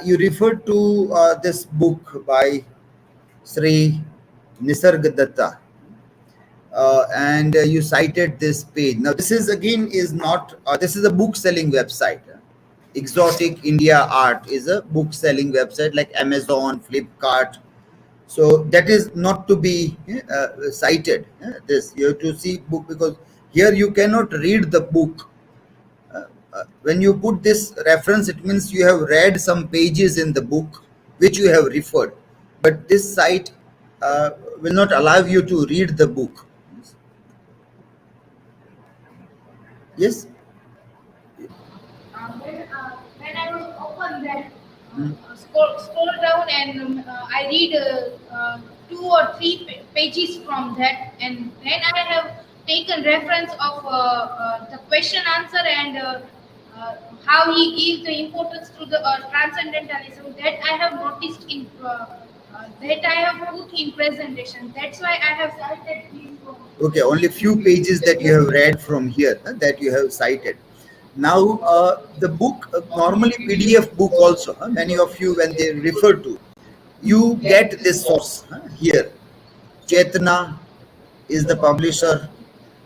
You referred to this book by Sri Nisargadatta, and you cited this page. Now this is again is not this is a book selling website. Exotic India Art is a book selling website like Amazon, Flipkart. So that is not to be cited. This you have to see book, because here you cannot read the book. When you put this reference, it means you have read some pages in the book which you have referred, but this site will not allow you to read the book. Yes. When I will open that, scroll down and I read two or three pages from that, and then I have taken reference of the question answer and how he gives the importance to the transcendentalism, that I have noticed in that I have put in presentation. That's why I have cited these. Okay, only few pages that you have read from here that you have cited. Now, the book, normally PDF book also, many of you when they refer to, you get this source here. Chetna is the publisher,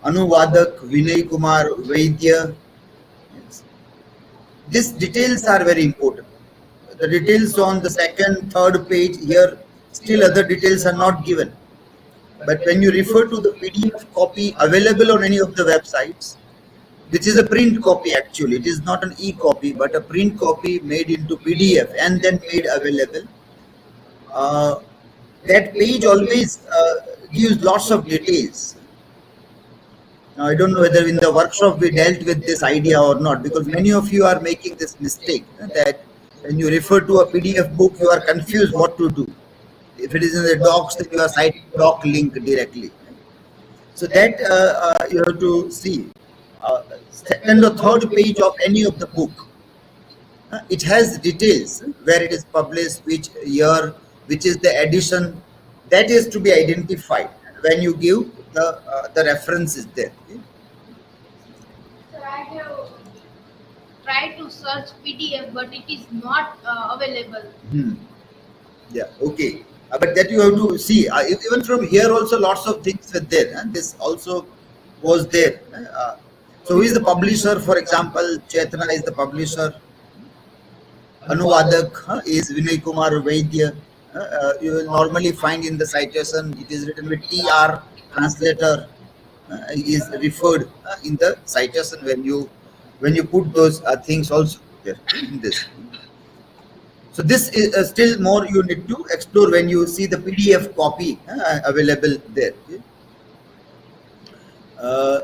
Anuvadak, Vinay Kumar, Vaidya. Yes. These details are very important. The details on the second, third page here, still other details are not given. But when you refer to the PDF copy available on any of the websites, which is a print copy actually, it is not an e-copy, but a print copy made into PDF and then made available. That page always gives lots of details. Now, I don't know whether in the workshop we dealt with this idea or not, because many of you are making this mistake that when you refer to a PDF book, you are confused what to do. If it is in the docs, then you are citing doc link directly. So that you have to see. Second or third page of any of the book, it has details where it is published, which year, which is the edition. That is to be identified when you give the reference is there. So I have tried to search PDF, but it is not available. Yeah, okay. But that you have to see. Even from here also, lots of things were there. And this also was there. So who is the publisher? For example, Chetna is the publisher. Anuvadak is Vinay Kumar Vaidya. You will normally find in the citation it is written with TR. Translator is referred in the citation when you put those things also there in this. So this is still more you need to explore when you see the PDF copy available there. Uh,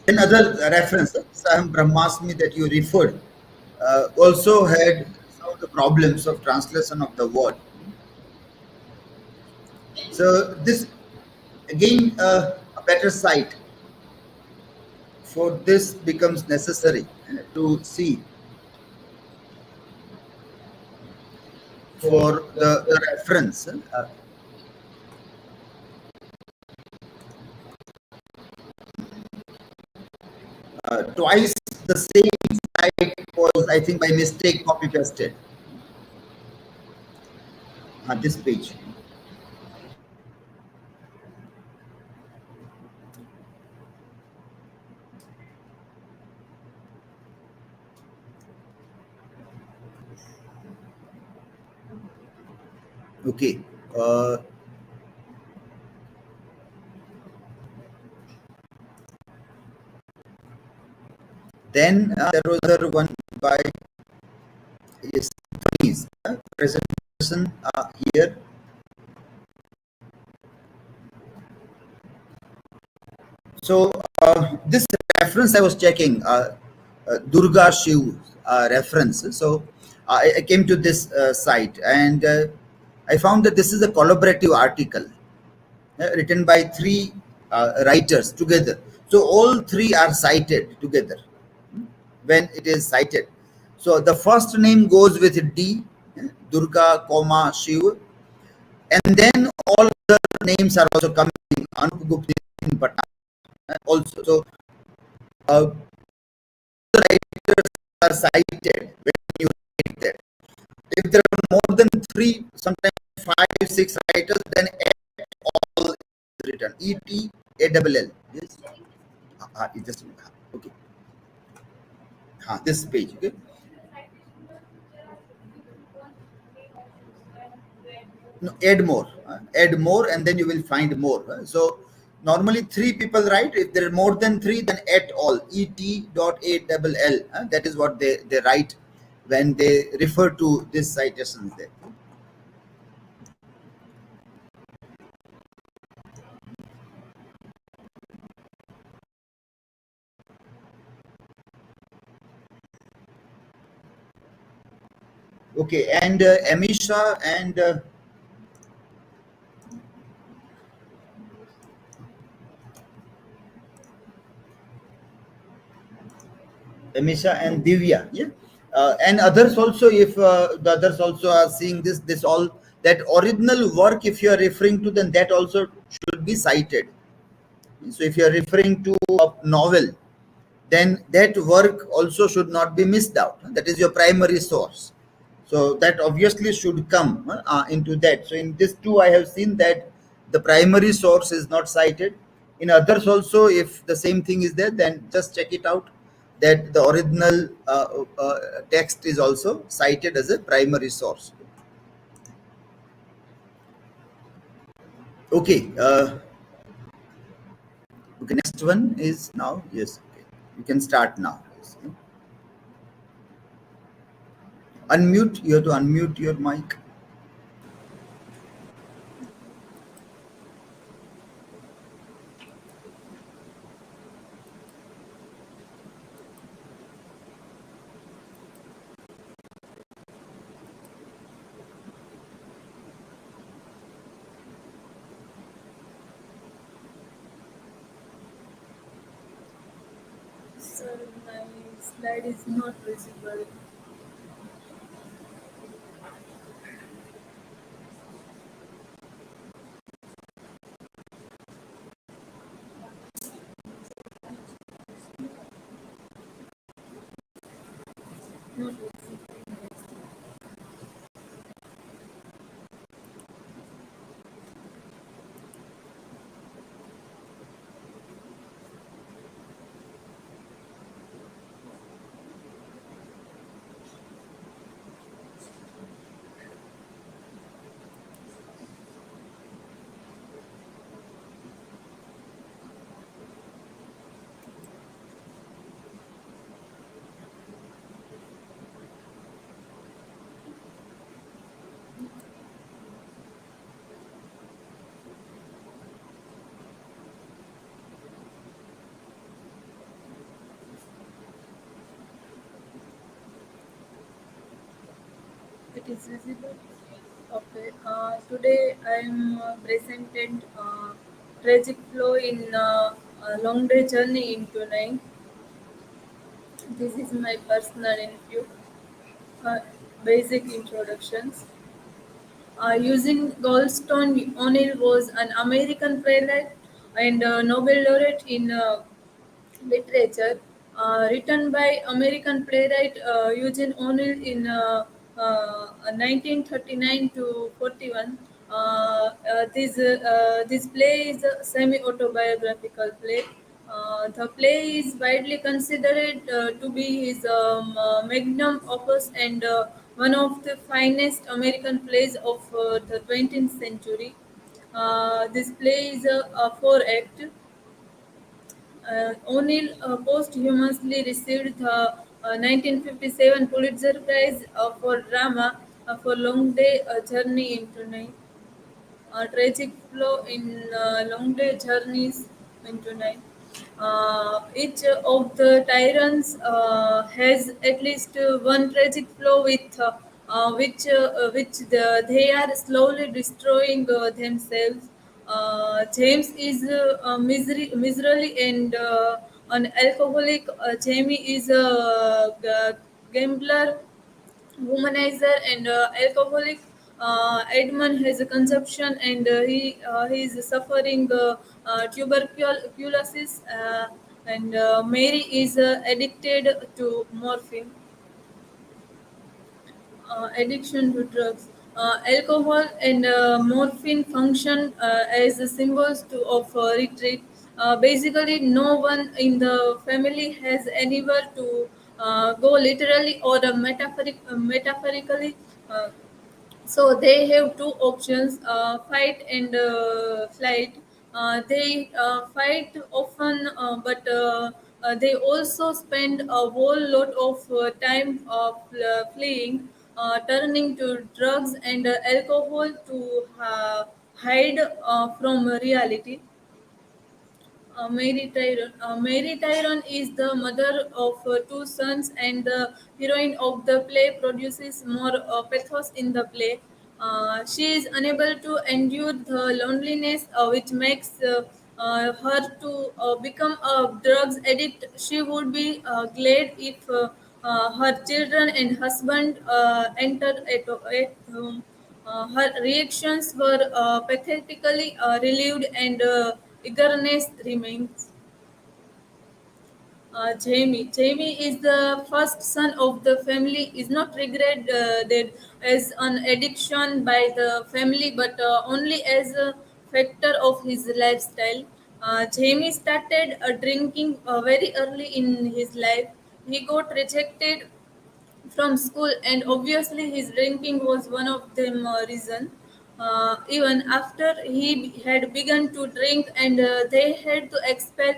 then other reference, Sam Brahmasmi that you referred, also had some of the problems of translation of the word. So this again a better site for this becomes necessary to see for the reference. Twice the same site was, I think, by mistake copy pasted. This page. Okay. Then there was another one by Dhvani's presentation here. So this reference I was checking, Durga Shiv reference. So I came to this site and I found that this is a collaborative article written by three writers together. So all three are cited together when it is cited. So the first name goes with D, Durga, comma, Shiv, and then all other names are also coming, Anup Gupta, Patna also. So the writers are cited when you read that. If there are more than three, sometimes 5, 6 writers, then all is written. ETALL. Yes. It just okay. This page. Okay. No, add more, and then you will find more. So normally 3 people write. If there are more than 3, then at all. ET.ALL. That is what they write when they refer to this citations there. Okay, and Emisha and Emisha and Divya, yeah, and others also. If the others also are seeing this all that original work, if you are referring to, then that also should be cited. So if you are referring to a novel, then that work also should not be missed out. That is your primary source. So that obviously should come into that. So in this too, I have seen that the primary source is not cited. In others also, if the same thing is there, then just check it out that the original text is also cited as a primary source. Okay. Okay. Next one is now. Yes. Okay. You can start now. Yes. Unmute. You have to unmute your mic. Sir, my slide is not visible. not visible. It is visible. Okay. Today I am presented tragic flow in a long day journey into night. This is my personal interview. Uh, Basic introductions. Using Goldstone, O'Neill was an American playwright and Nobel laureate in literature, written by American playwright Eugene O'Neill in 1939 to 41. This play is a semi-autobiographical play. The play is widely considered to be his magnum opus and one of the finest American plays of the 20th century. This play is a four-act. O'Neill posthumously received the 1957 Pulitzer Prize for drama for Long Day Journey into Night. Tragic flow in long day journeys into night. Each of the Tyrants has at least one tragic flow with they are slowly destroying themselves. James is miserly and an alcoholic. Jamie is a gambler, womanizer, and alcoholic. Edmund has a consumption and he is suffering tuberculosis, and Mary is addicted to morphine. Addiction to drugs. Alcohol and morphine function as the symbols of retreat. Basically, no one in the family has anywhere to go literally or metaphorically. Uh, so they have two options: fight and flight. They fight often, but they also spend a whole lot of time fleeing, turning to drugs and alcohol to hide from reality. Mary Tyrone is the mother of two sons and the heroine of the play produces more pathos in the play. She is unable to endure the loneliness which makes her to become a drugs addict. She would be glad if her children and husband entered at home. Her reactions were pathetically relieved and eagerness remains. Jamie is the first son of the family. Is not regarded as an addiction by the family, but only as a factor of his lifestyle. Jamie started drinking very early in his life. He got rejected from school, and obviously his drinking was one of them reason. Even after he had begun to drink and they had to expel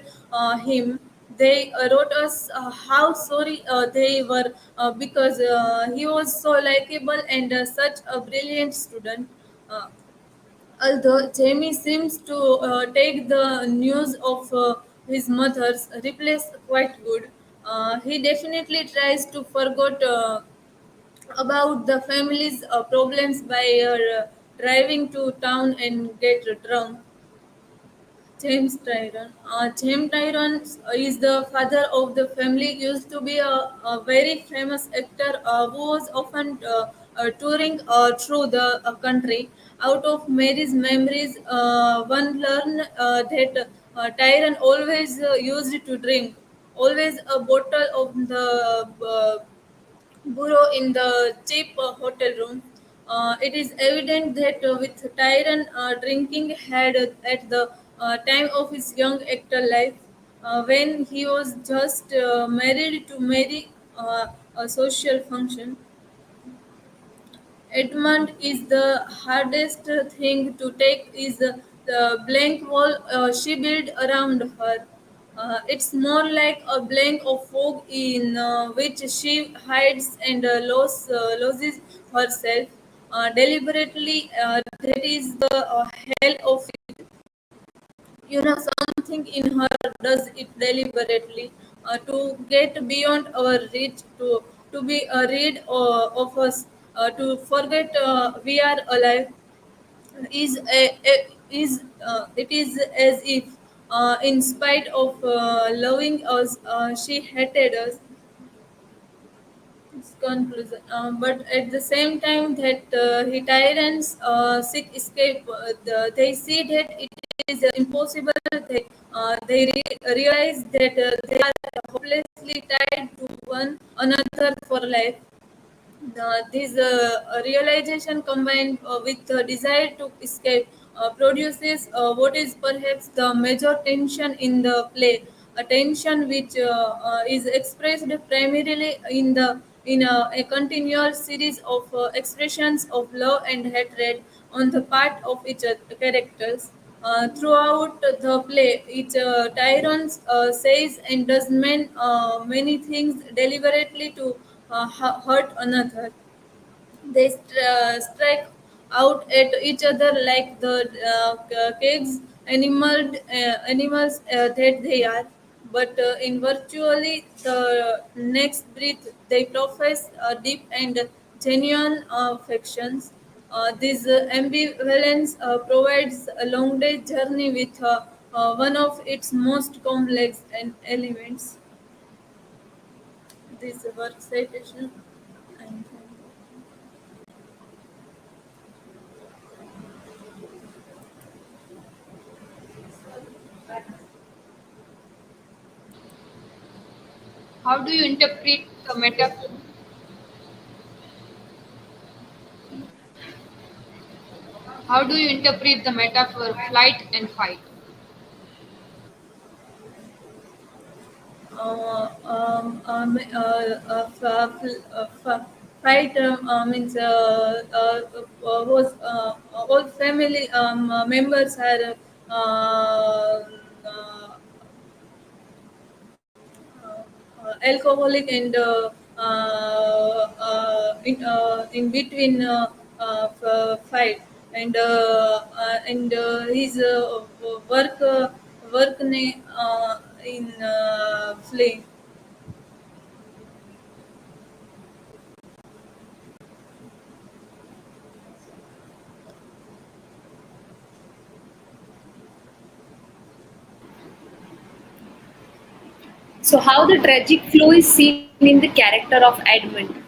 him, they wrote us how sorry they were because he was so likable and such a brilliant student. uh, Although Jamie seems to take the news of his mother's replace quite good, he definitely tries to forget about the family's problems by driving to town and get drunk. James Tyrone is the father of the family. Used to be a very famous actor who was often touring through the country. Out of Mary's memories, one learned that Tyrone always used to drink, always a bottle of the burrow in the cheap hotel room. It is evident that with Tyrone drinking had at the time of his young actor life, when he was just married to Mary, a social function, Edmund is the hardest thing to take is the blank wall she built around her. It's more like a blank of fog in which she hides and loses herself deliberately. That is the hell of something in her does it deliberately to get beyond our reach, to be rid of us, to forget we are alive it is as if in spite of loving us she hated us. Its conclusion. But at the same time that he tyrants seek escape, they see that it is impossible. They realize that they are hopelessly tied to one another for life. This realization combined with the desire to escape produces what is perhaps the major tension in the play, a tension which is expressed primarily in a continual series of expressions of love and hatred on the part of each characters. Throughout the play, each Tyrone says and does many things deliberately to hurt another. They strike out at each other like the caves animals that they are. But in virtually the next breath, they profess deep and genuine affections. This ambivalence provides a long day journey with one of its most complex and elements. This work citation. And How do you interpret the metaphor? How do you interpret the metaphor flight and fight? fight means was all family members are alcoholic and in between fight and his work in flee. So, how the tragic flow is seen in the character of Edmund.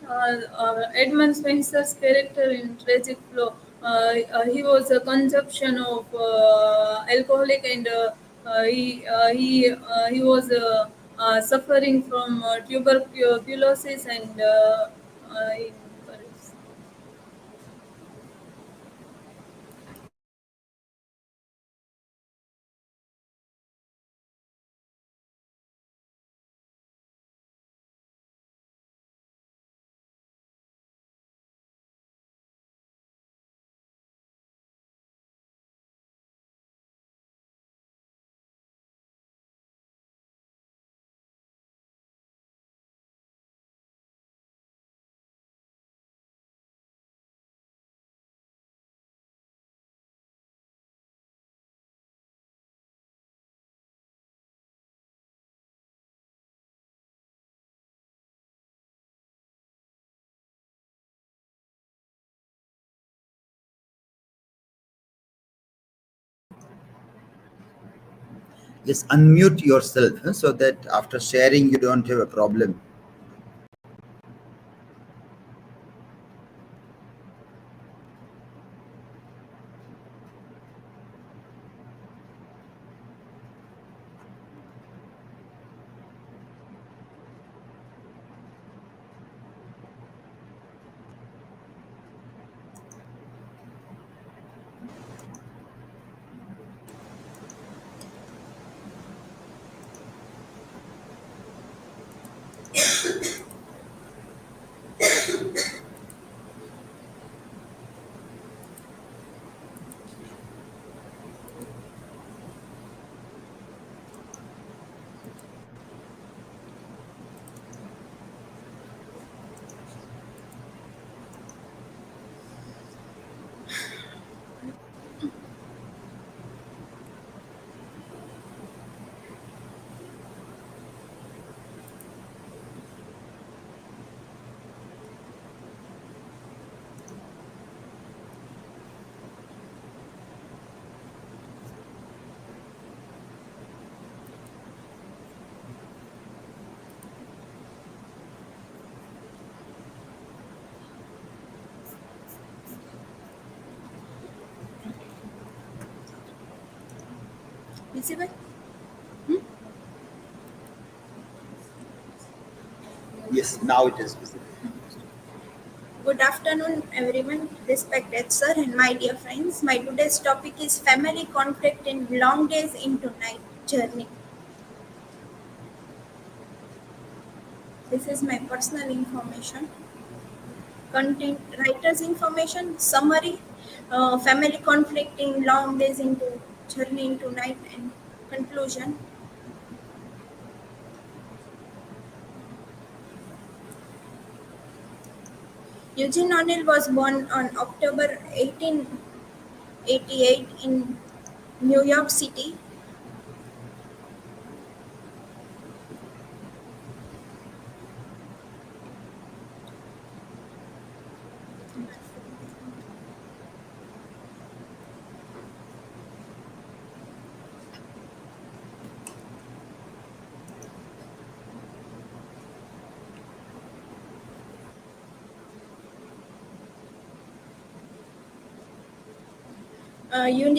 Uh, Edmund Spencer's character in Tragic Flow, he was a consumption of alcoholic and he was suffering from tuberculosis and he- Just unmute yourself so that after sharing you don't have a problem. visible? Yes, now it is visible. Good afternoon, everyone. Respected sir and my dear friends. My today's topic is family conflict in long days into night journey. This is my personal information. Content writer's information summary. Family conflict in long days into journey into night and conclusion. Eugene O'Neill was born on October 1888 in New York City.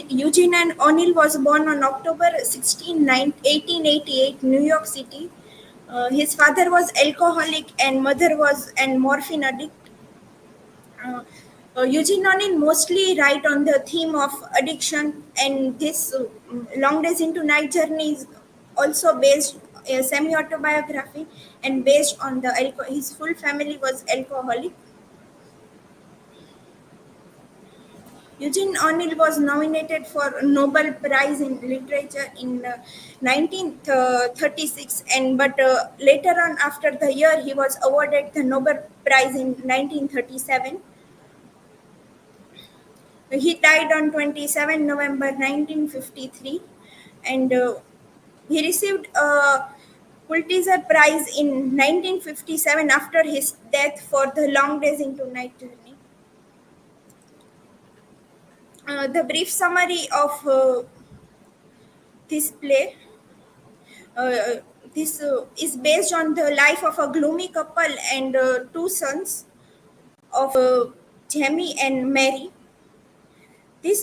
Eugene and O'Neill was born on October 16, 1888, New York City. His father was alcoholic and mother was an morphine addict. Eugene O'Neill mostly write on the theme of addiction, and this Long Days into Night Journey is also based a semi-autobiography and based on the his full family was alcoholic. Eugene O'Neill was nominated for Nobel Prize in Literature in 1936, and later on, after the year, he was awarded the Nobel Prize in 1937. He died on 27 November 1953, and he received a Pulitzer Prize in 1957 after his death for the Long Days into Night Journey. The brief summary of this play. This is based on the life of a gloomy couple and two sons of Jamie and Mary. This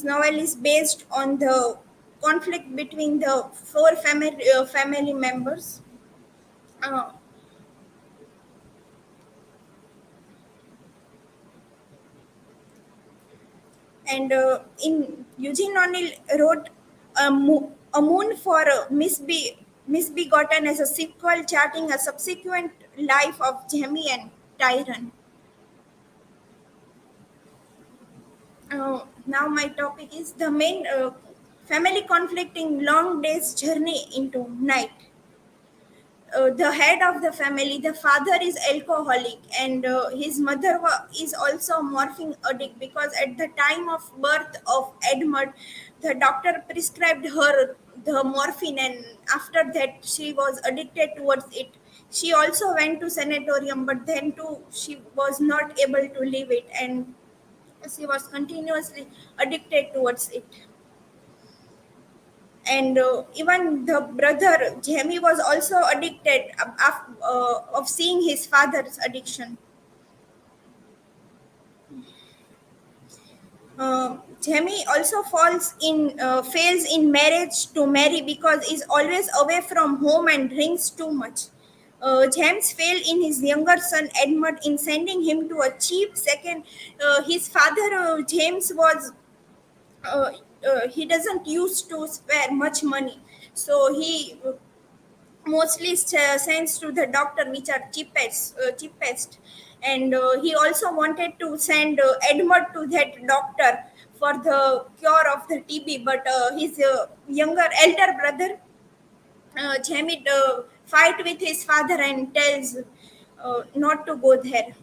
novel is based on the conflict between the four family members. Uh, and in Eugene O'Neill wrote a Moon for Misbegotten as a sequel charting a subsequent life of Jamie and Tyrone. Now my topic is the main family conflict in Long Days Journey into Night. The head of the family, the father is alcoholic, and his mother is also morphine addict because at the time of birth of Edmund, the doctor prescribed her the morphine, and after that she was addicted towards it. She also went to sanatorium, but then too she was not able to leave it, and she was continuously addicted towards it. And even the brother Jamie was also addicted of seeing his father's addiction. Jamie also fails in marriage to Mary because he's always away from home and drinks too much. James failed in his younger son Edmund in sending him to a cheap second. His father James was he doesn't used to spare much money, so he mostly sends to the doctor which are cheapest. And he also wanted to send Edmund to that doctor for the cure of the TB, but his elder brother Jamie fight with his father and tells not to go there.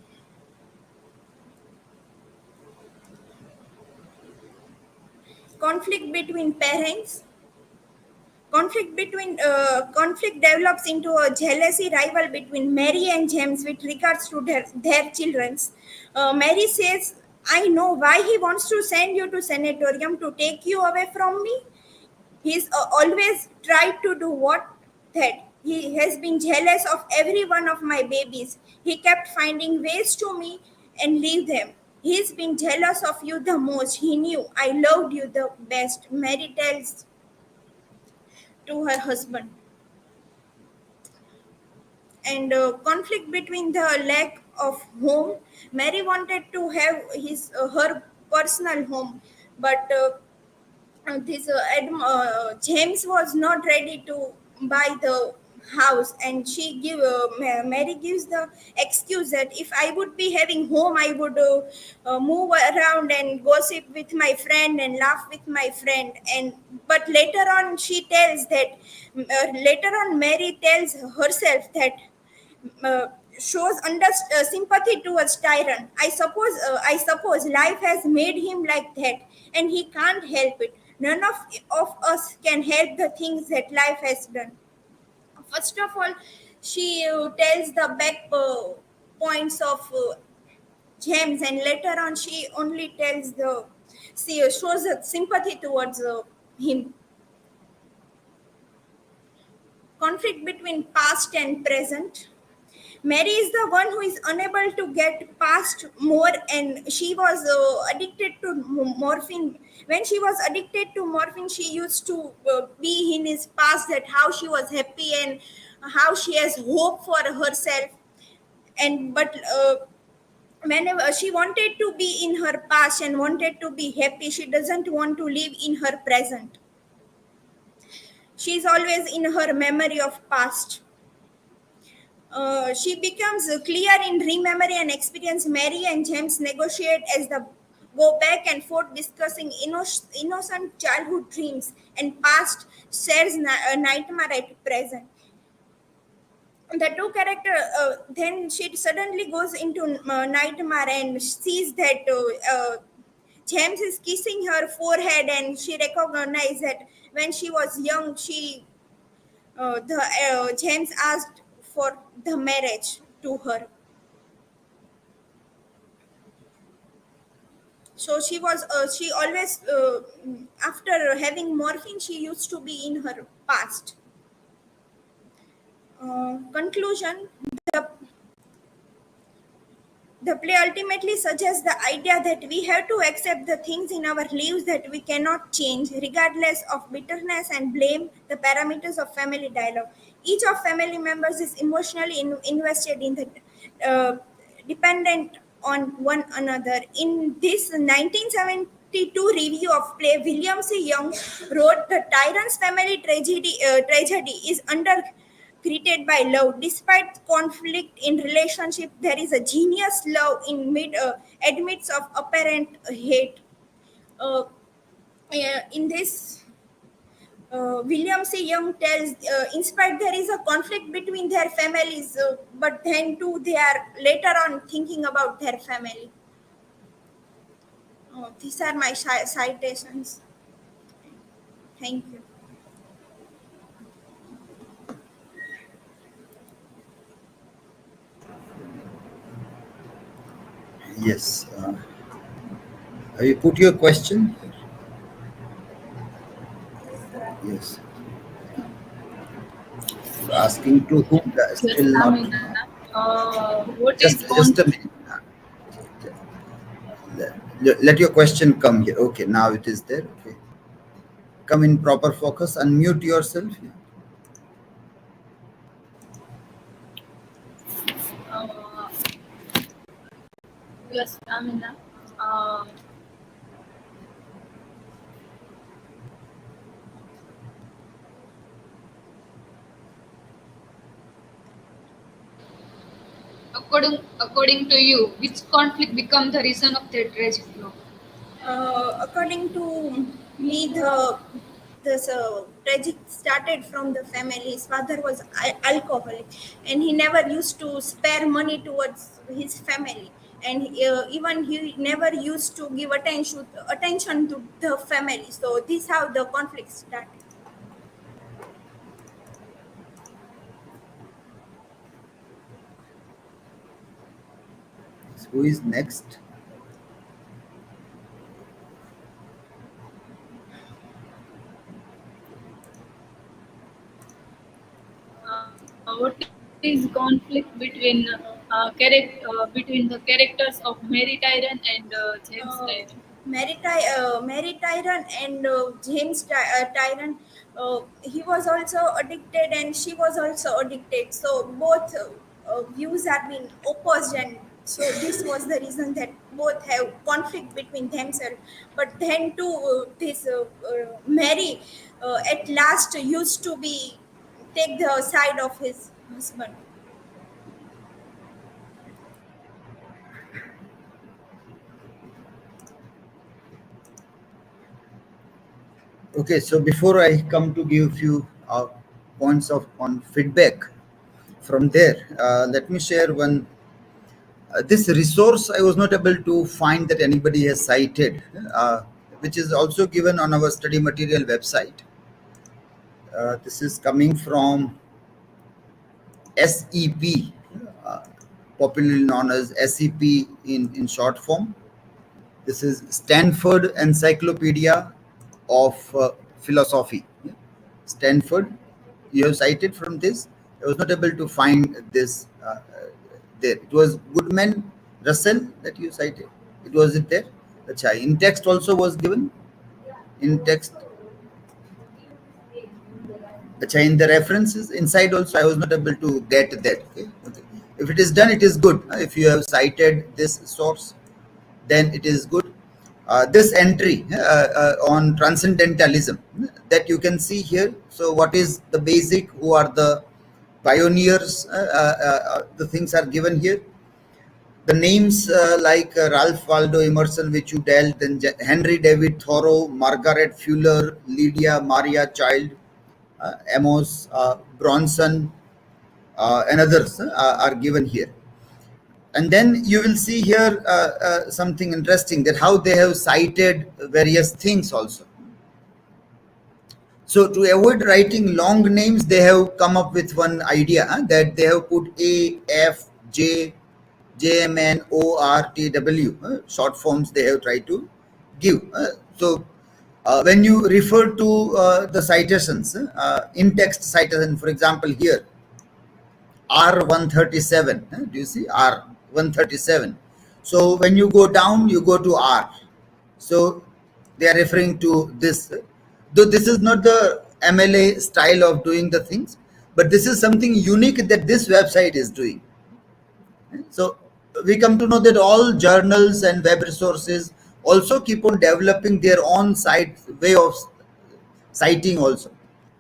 Conflict between parents. Conflict develops into a jealousy rival between Mary and James with regards to their children. Mary says, "I know why he wants to send you to sanatorium to take you away from me. He's always tried to do what that. He has been jealous of every one of my babies. He kept finding ways to me and leave them. He's been jealous of you the most. He knew I loved you the best." Mary tells to her husband. And conflict between the lack of home. Mary wanted to have her personal home, but James was not ready to buy the house, and Mary gives the excuse that if I would be having home, I would move around and gossip with my friend and laugh with my friend. And but later on, later on Mary tells herself that uh, shows sympathy towards Tyrone. I suppose life has made him like that, and he can't help it. None of us can help the things that life has done. First of all, she tells the back points of James, and later on, she only tells she shows a sympathy towards him. Conflict between past and present. Mary is the one who is unable to get past more, and she was addicted to morphine. When she was addicted to morphine, she used to be in his past, that how she was happy and how she has hope for herself. And but whenever she wanted to be in her past and wanted to be happy, she doesn't want to live in her present. She is always in her memory of past. She becomes clear in rememory and experience. Mary and James negotiate as the go back and forth, discussing innocent childhood dreams and past shares nightmare at present. The two character then she suddenly goes into nightmare and sees that James is kissing her forehead, and she recognizes that when she was young, the James asked for the marriage to her. So she always after having morphine, she used to be in her past. Conclusion: the The play ultimately suggests the idea that we have to accept the things in our lives that we cannot change, regardless of bitterness and blame, the parameters of family dialogue. Each of family members is emotionally invested in the dependent on one another. In this 1972 review of play, William C. Young wrote, "The Tyrone's family tragedy is under created by love. Despite conflict in relationship, there is a genius love in amidst of apparent hate." Uh, in this, William C. Young tells, in spite there is a conflict between their families, but then too they are later on thinking about their family. These are my citations. Thank you. Yes. Have you put your question? Yes. Asking to whom? Yes, Still not. Aamena. What is Just a minute. Let your question come here. Okay, now it is there. Okay. Come in proper focus. Unmute yourself. uh, yes, Aamena. Uh, According to you, which conflict become the reason of their tragic flaw? According to me, this tragic started from the family. His father was alcoholic, and he never used to spare money towards his family, and even he never used to give attention to the family. So this how the conflict started. Who is next? what is conflict between between the characters of Mary Tyrone and James Tyrone? Mary Tyrone and James Tyrone he was also addicted and she was also addicted. So both views are being opposed, and so this was the reason that both have conflict between themselves. But then too, this Mary at last used to be take the side of his husband. Okay, so before I come to give few points of on feedback from there, let me share one. This resource I was not able to find that anybody has cited, which is also given on our study material website. This is coming from SEP, uh, popularly known as SEP in short form. This is Stanford Encyclopedia of Philosophy. Stanford, you have cited from this. I was not able to find this there. It was Goodman Russell that you cited. It was it there. Achha, in text also was given. In text. Achha, in the references inside also I was not able to get that. Okay? Okay. If it is done, it is good. If you have cited this source, then it is good. This entry on transcendentalism that you can see here. So, what is the basic? Who are the pioneers? The things are given here. The names like Ralph Waldo Emerson, which you dealt, then Henry David Thoreau, Margaret Fuller, Lydia Maria Child, Amos Bronson, and others are given here. And then you will see here something interesting, that how they have cited various things also. So to avoid writing long names, they have come up with one idea, that they have put A, F, J, JMN, O, R, T, W, short forms they have tried to give. So when you refer to the citations, in text citation, for example, here, R137, do you see R137? So when you go down, you go to R. So they are referring to this. Though this is not the MLA style of doing the things, but this is something unique that this website is doing. So we come to know that all journals and web resources also keep on developing their own site way of citing also.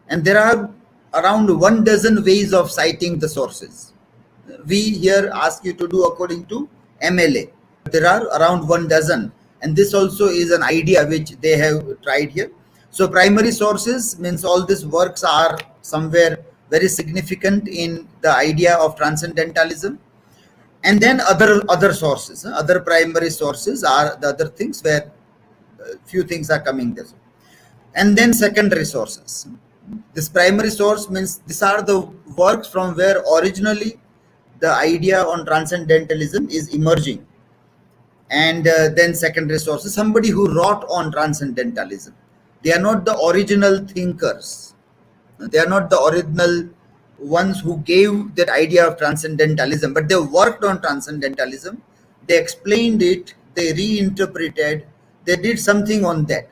And there are around 12 ways of citing the sources. We here ask you to do according to MLA. There are around 12, and this also is an idea which they have tried here. So primary sources means all these works are somewhere very significant in the idea of transcendentalism. And then other sources, other primary sources are the other things where few things are coming there. And then secondary sources. This primary source means these are the works from where originally the idea on transcendentalism is emerging. And then secondary sources, somebody who wrote on transcendentalism. They are not the original thinkers. They are not the original ones who gave that idea of transcendentalism, but they worked on transcendentalism. They explained it, they reinterpreted, they did something on that.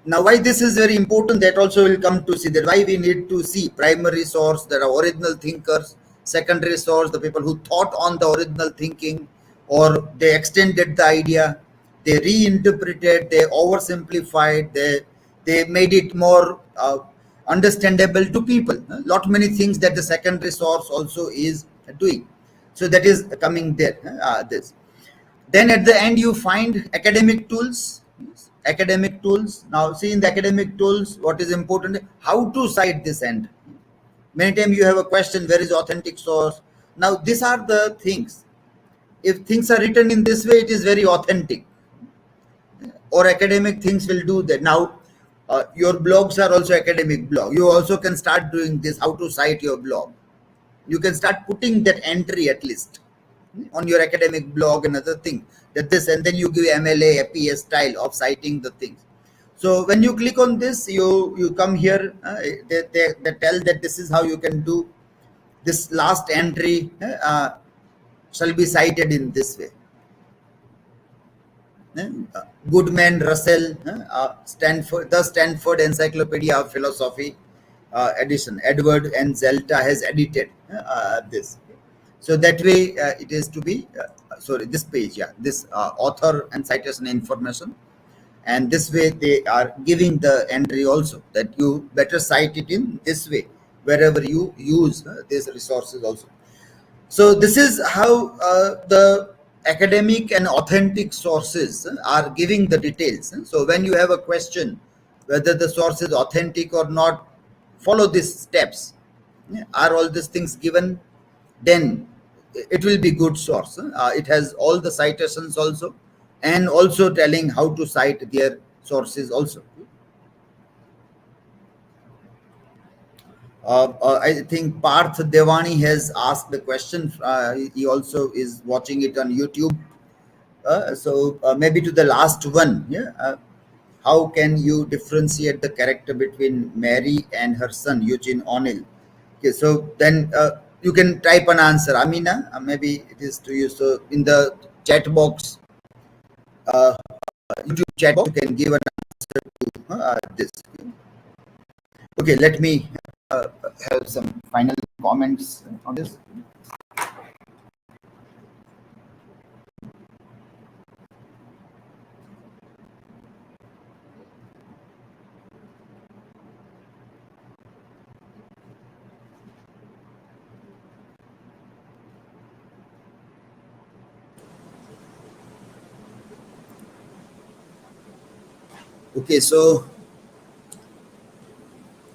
Now, why this is very important, that also will come to see, that why we need to see primary source, there are original thinkers, secondary source, the people who thought on the original thinking, or they extended the idea, they reinterpreted, they oversimplified, they made it more understandable to people. Lot many things that the secondary source also is doing. So that is coming there. This. Then at the end you find academic tools. Academic tools. Now see, in the academic tools, what is important? How to cite this end. Many times you have a question, where is authentic source? Now these are the things. If things are written in this way, it is very authentic. Or academic things will do that. Now your blogs are also academic blog. You also can start doing this, how to cite your blog. You can start putting that entry at least on your academic blog, another thing, that this, and then you give MLA, APS style of citing the things. So when you click on this, you come here, they tell that this is how you can do this last entry shall be cited in this way. Goodman, Russell, the Stanford Encyclopedia of Philosophy edition. Edward and Zelta has edited this. So that way it is to be, sorry, this page, yeah, this author and citation information. And this way they are giving the entry also that you better cite it in this way wherever you use these resources also. So this is how the academic and authentic sources are giving the details. So when you have a question whether the source is authentic or not, follow these steps. Are all these things given? Then it will be good source. It has all the citations also, and also telling how to cite their sources also. I think Parth Devani has asked the question. He also is watching it on YouTube. So maybe to the last one, yeah. How can you differentiate the character between Mary and her son Eugene O'Neill? Okay, so then you can type an answer. Aamena, maybe it is to you. So in the chat box, YouTube chat box, you can give an answer to this. Okay, let me have some final comments on this. Okay, so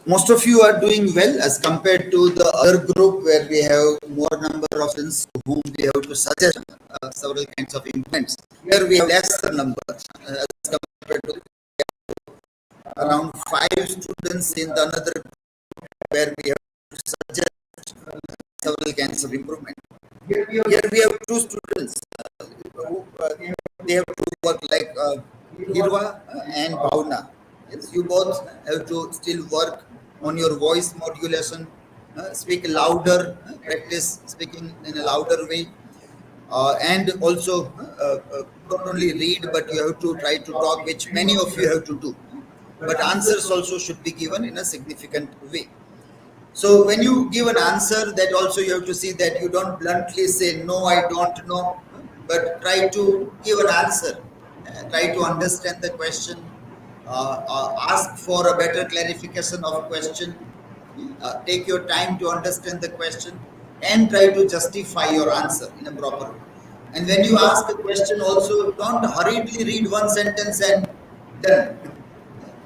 most of you are doing well as compared to the other group where we have more number of students to whom we have to suggest several kinds of implements. Here we have lesser number as compared to around 5 students in the another group where we have to suggest several kinds of improvement. Here we have 2 students who they have to work like Hirva and Bhavna. Yes, you both have to still work on your voice modulation, speak louder, practice speaking in a louder way, and also not only read, but you have to try to talk, which many of you have to do. But answers also should be given in a significant way. So when you give an answer, that also you have to see that you don't bluntly say, no, I don't know, but try to give an answer. Try to understand the question, ask for a better clarification of a question, take your time to understand the question, and try to justify your answer in a proper way. And when you ask a question also, don't hurriedly read one sentence and done.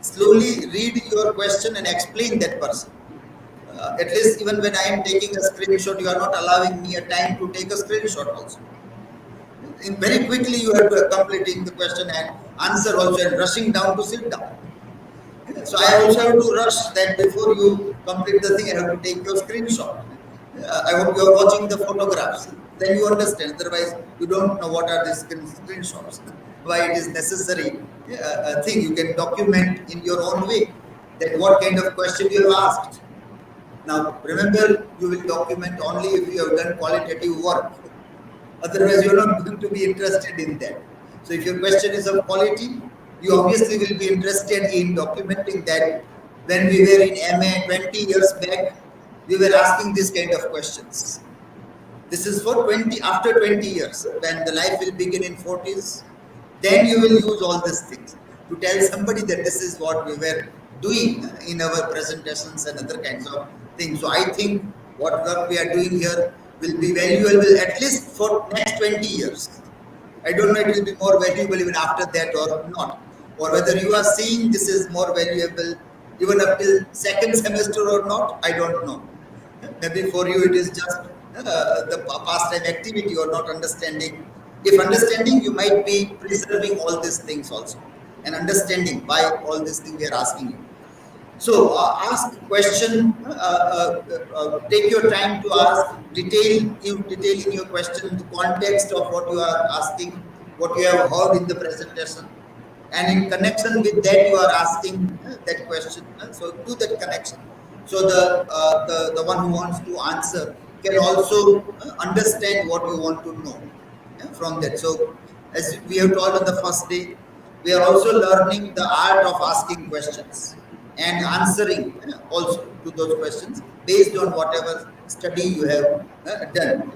Slowly read your question and explain that person. At least even when I am taking a screenshot, you are not allowing me a time to take a screenshot also. Very quickly you are completing the question and answer also and rushing down to sit down. So I also have to rush that before you complete the thing, I have to take your screenshot. I hope you are watching the photographs. Then you understand. Otherwise, you don't know what are these screenshots. Why it is necessary a thing you can document in your own way. That what kind of question you have asked. Now, remember, you will document only if you have done qualitative work. Otherwise, you are not going to be interested in that. So, if your question is of quality, you obviously will be interested in documenting that. When we were in MA 20 years back, we were asking this kind of questions. This is for 20, after 20 years, when the life will begin in 40s, then you will use all these things to tell somebody that this is what we were doing in our presentations and other kinds of things. So I think what work we are doing here will be valuable at least for next 20 years. I don't know it will be more valuable even after that or not. Or whether you are seeing this is more valuable even up till second semester or not, I don't know. Maybe for you it is just the pastime activity or not understanding. If understanding, you might be preserving all these things also and understanding why all these things we are asking you. So ask question, take your time to ask, detail in your question the context of what you are asking, what you have heard in the presentation, and in connection with that you are asking that question. So do that connection. So the one who wants to answer can also understand what you want to know from that. So as we have told on the first day, we are also learning the art of asking questions and answering also to those questions based on whatever study you have done.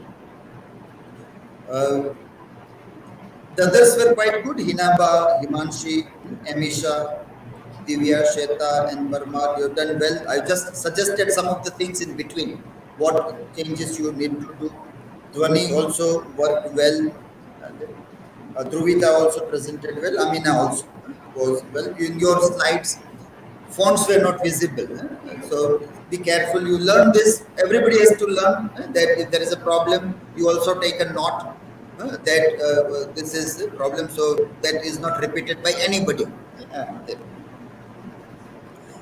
The others were quite good. Hinaba, Himanshi, Emisha, Divya, Sheta, and Parmar, you've done well. I just suggested some of the things in between, what changes you need to do. Dhvani also worked well. Dhruvita also presented well. Aamena also was well. In your slides, fonts were not visible. So be careful. You learn this. Everybody has to learn that if there is a problem, you also take a note that this is a problem. So that is not repeated by anybody.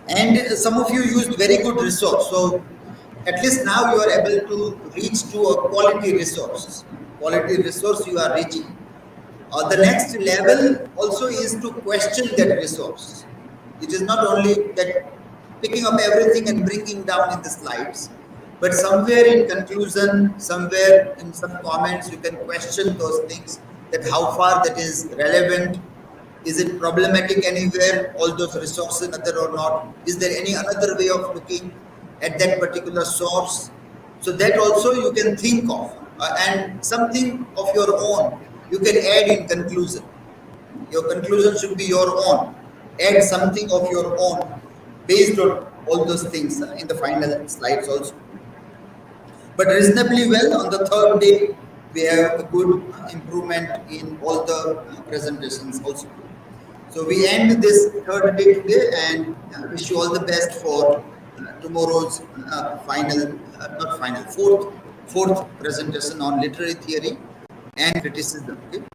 And some of you used very good resource. So at least now you are able to reach to a quality resource. Quality resource you are reaching. The next level also is to question that resource. It is not only that picking up everything and bringing down in the slides, but somewhere in conclusion, somewhere in some comments, you can question those things, that how far that is relevant. Is it problematic anywhere, all those resources other or not? Is there any another way of looking at that particular source? So that also you can think of, and something of your own you can add in conclusion. Your conclusion should be your own. Add something of your own based on all those things in the final slides also. But reasonably well, on the third day, we have a good improvement in all the presentations also. So we end this third day today, and wish you all the best for tomorrow's fourth presentation on literary theory and criticism. Okay?